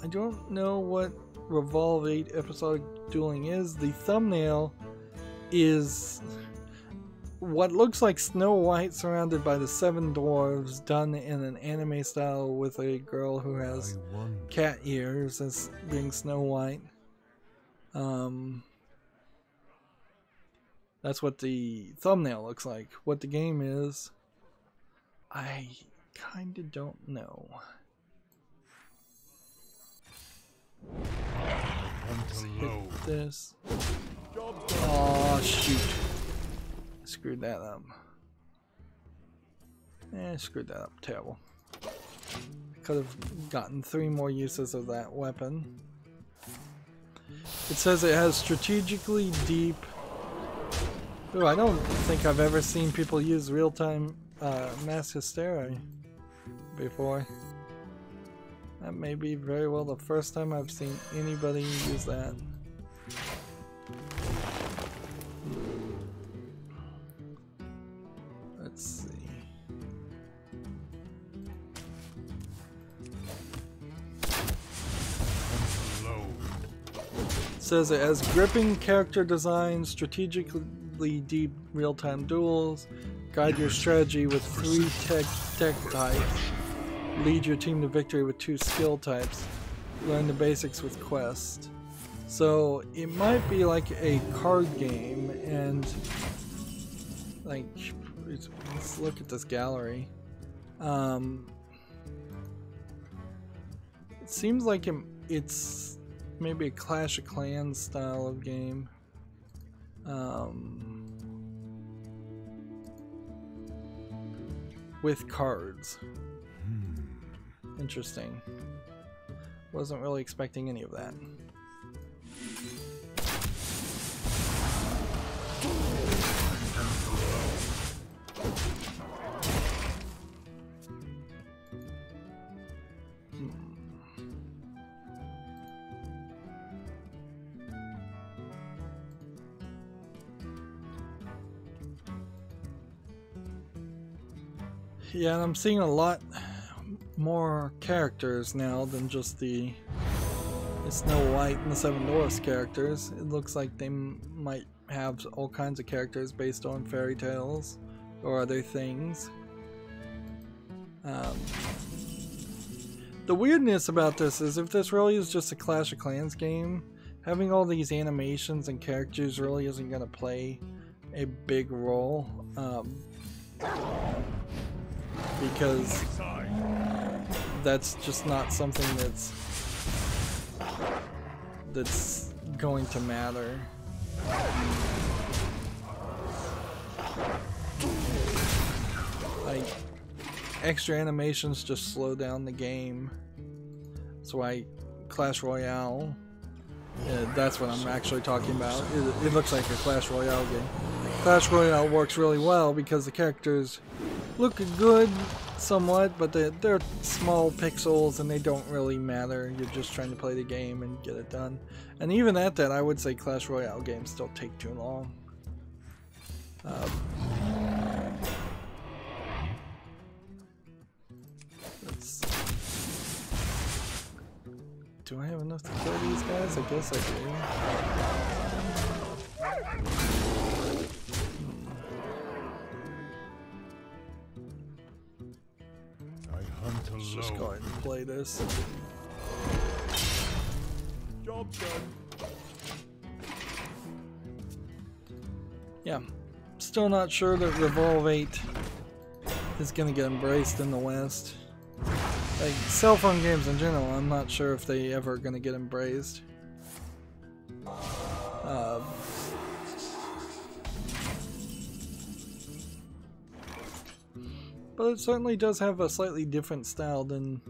I don't know what Revolve 8 Episodic Dueling is. The thumbnail is what looks like Snow White surrounded by the 7 dwarves, done in an anime style with a girl who has cat ears as being Snow White. That's what the thumbnail looks like. What the game is, I kinda don't know. Let's hit this. Oh shoot. Screwed that up. Screwed that up. Terrible. Could have gotten 3 more uses of that weapon. It says it has strategically deep... Ooh, I don't think I've ever seen people use real-time mass hysteria before. That may be very well the first time I've seen anybody use that. Says it has gripping character design, strategically deep real-time duels, guide your strategy with 3 tech types, lead your team to victory with 2 skill types, learn the basics with quests. So it might be like a card game, and like, let's look at this gallery. It seems like it's maybe a Clash of Clans style of game. With cards. Interesting. Wasn't really expecting any of that. Yeah, and I'm seeing a lot more characters now than just the Snow White and the Seven Dwarfs characters. It looks like they might have all kinds of characters based on fairy tales or other things. The weirdness about this is, if this really is just a Clash of Clans game, having all these animations and characters really isn't going to play a big role. Because that's just not something that's going to matter. Like, extra animations just slow down the game. That's why Clash Royale, that's what I'm actually talking about. It looks like a Clash Royale game. Clash Royale works really well because the characters look good somewhat, but they're small pixels and they don't really matter. You're just trying to play the game and get it done. And even at that, I would say Clash Royale games still take too long. Do I have enough to kill these guys? I guess I do. Let's just go ahead and play this. Job done. Yeah, still not sure that Revolve 8 is going to get embraced in the West. Like, cell phone games in general, I'm not sure if they ever going to get embraced. But it certainly does have a slightly different style than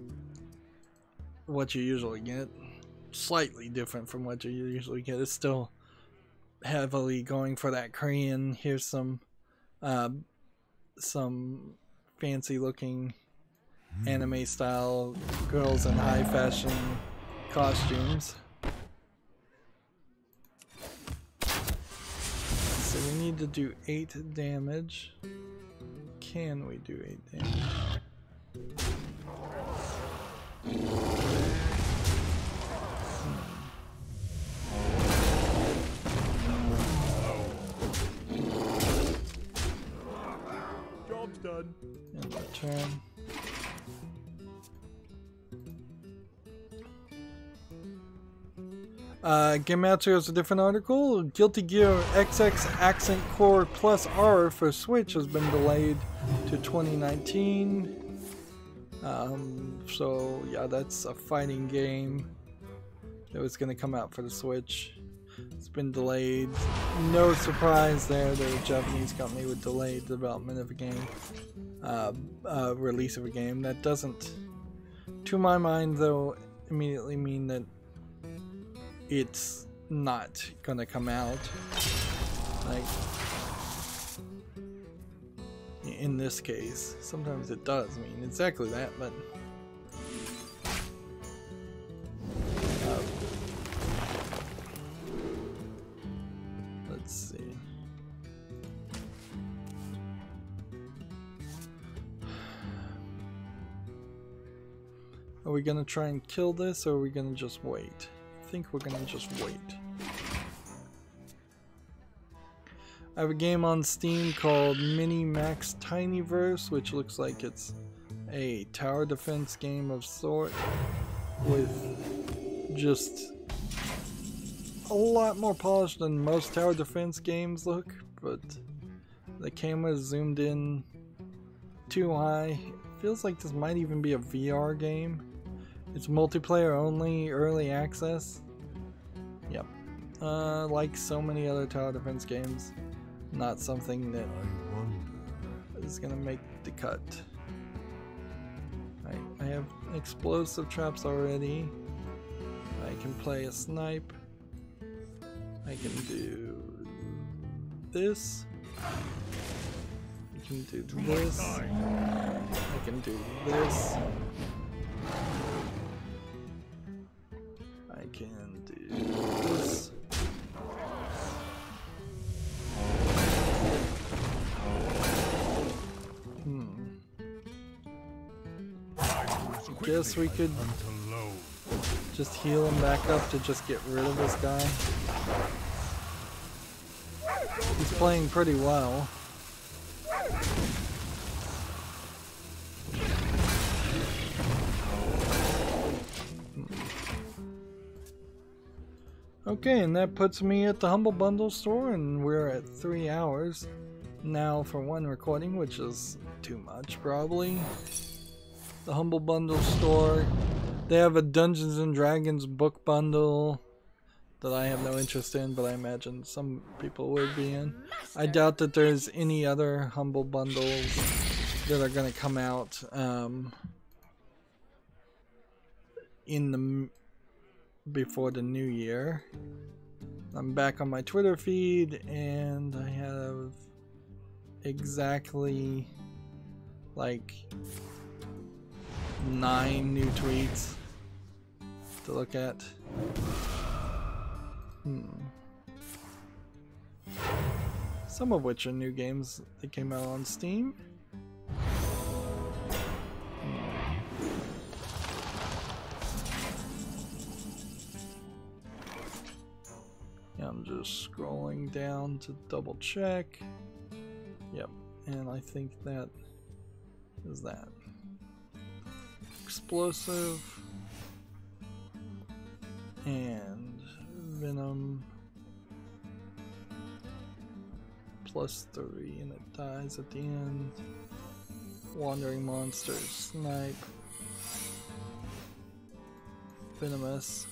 what you usually get. Slightly different from what you usually get. It's still heavily going for that Korean. Here's some fancy looking anime style girls in high fashion costumes. So we need to do 8 damage. Can we do 8 damage? Job's done. In return. Gematsu has a different article. Guilty Gear XX Accent Core Plus R for Switch has been delayed to 2019. So yeah, that's a fighting game that was going to come out for the Switch. It's been delayed. No surprise there that a Japanese company would delay the development of a game, release of a game. That doesn't, to my mind though, immediately mean that it's not gonna come out. Like, in this case, sometimes it does mean exactly that, but let's see. Are we gonna try and kill this, or are we gonna just wait? I think we're gonna just wait. I have a game on Steam called Mini Max Tinyverse, which looks like it's a tower defense game of sort with just a lot more polished than most tower defense games look, but the camera is zoomed in too high. It feels like this might even be a VR game. It's multiplayer only, early access. Yep. Like so many other tower defense games, not something that is gonna make the cut. I have explosive traps already. I can play a snipe. I can do this. I can do this. I can do this. I can do this. Guess we could just heal him back up to just get rid of this guy. He's playing pretty well. Okay, and that puts me at the Humble Bundle store, and we're at 3 hours now for one recording, which is too much probably. The Humble Bundle store, they have a Dungeons and Dragons book bundle that I have no interest in, but I imagine some people would be in. I doubt that there's any other Humble Bundles that are going to come out before the new year. I'm back on my Twitter feed, and I have exactly like 9 new tweets to look at. Some of which are new games that came out on Steam. Yeah, I'm just scrolling down to double check. Yep, and I think that is that. Explosive and Venom +3, and it dies at the end. Wandering Monsters, Snipe, Venomous.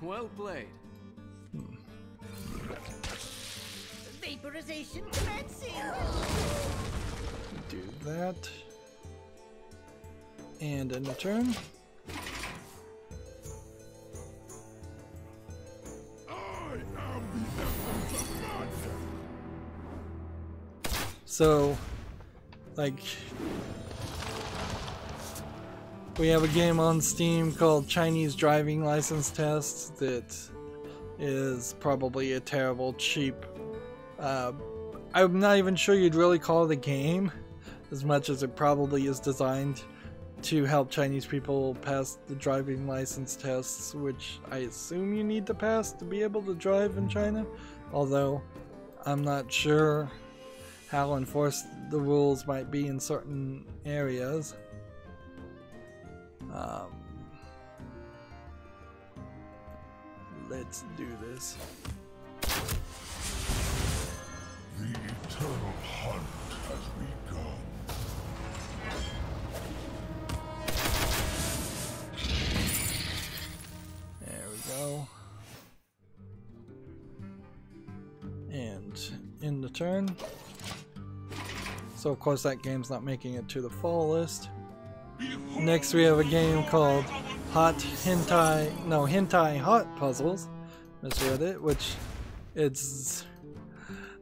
Well played. Vaporization commencing. Do that. And in return, so like we have a game on Steam called Chinese Driving License Test that is probably a terrible, cheap, I'm not even sure you'd really call it a game as much as it probably is designed to help Chinese people pass the driving license tests, which I assume you need to pass to be able to drive in China, although I'm not sure how enforced the rules might be in certain areas. Let's do this. The eternal hunt has begun. There we go. And in the turn. So of course that game's not making it to the fall list. Next we have a game called Hentai Hot Puzzles. Misread it, which it's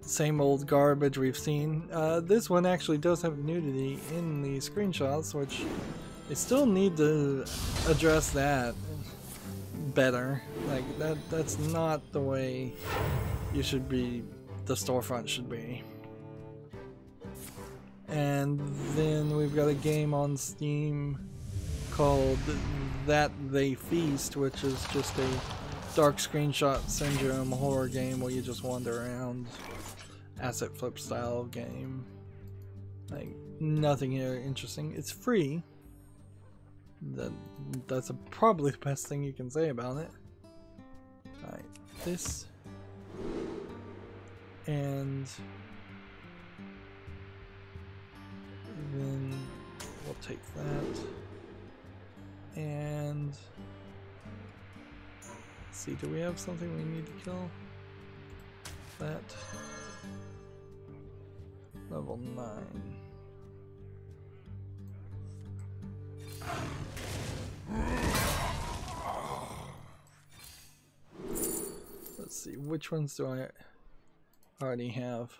same old garbage we've seen. This one actually does have nudity in the screenshots, which they still need to address that better. Like that's not the way you should be, the storefront should be. And then we've got a game on Steam called That They Feast, which is just a dark screenshot syndrome horror game where you just wander around. Asset flip style game. Like nothing here interesting. It's free. That's probably the best thing you can say about it. Alright, this and then we'll take that and let's see, do we have something we need to kill? That level 9. Let's see, which ones do I already have?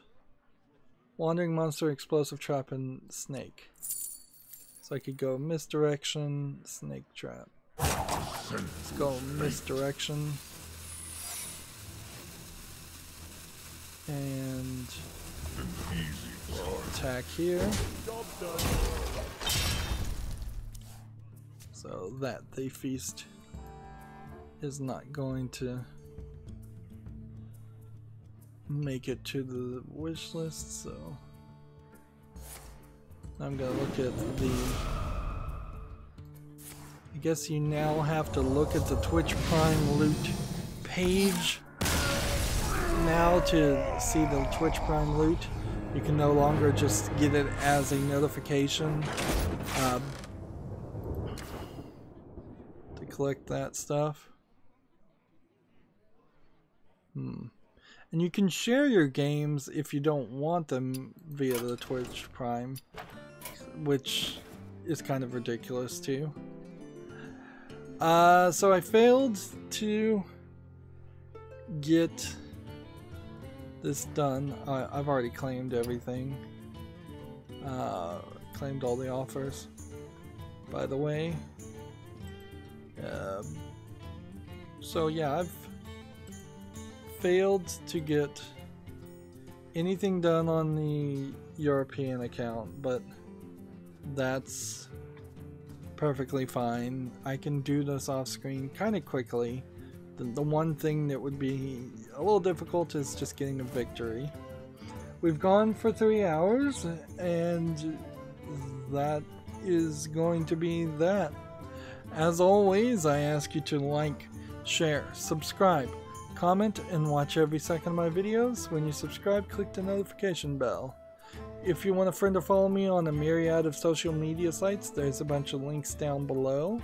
Wandering Monster, Explosive Trap, and Snake. So I could go Misdirection, Snake Trap. Let's go Misdirection. And attack here. So that the feast is not going to make it to the wish list, so I'm gonna look at the, I guess you now have to look at the Twitch Prime loot page now to see the Twitch Prime loot. You can no longer just get it as a notification to collect that stuff. And you can share your games if you don't want them via the Twitch Prime, which is kind of ridiculous too. So I failed to get this done. I've already claimed everything. Claimed all the offers, by the way. So yeah, I've failed to get anything done on the European account, but that's perfectly fine. I can do this off screen kind of quickly. The one thing that would be a little difficult is just getting a victory. We've gone for 3 hours, and that is going to be that. As always, I ask you to like, share, subscribe, comment, and watch every second of my videos. When you subscribe, click the notification bell. If you want a friend or follow me on a myriad of social media sites, there's a bunch of links down below.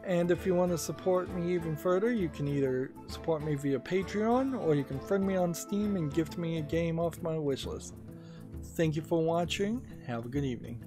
And if you want to support me even further, you can either support me via Patreon, or you can friend me on Steam and gift me a game off my wishlist. Thank you for watching. Have a good evening.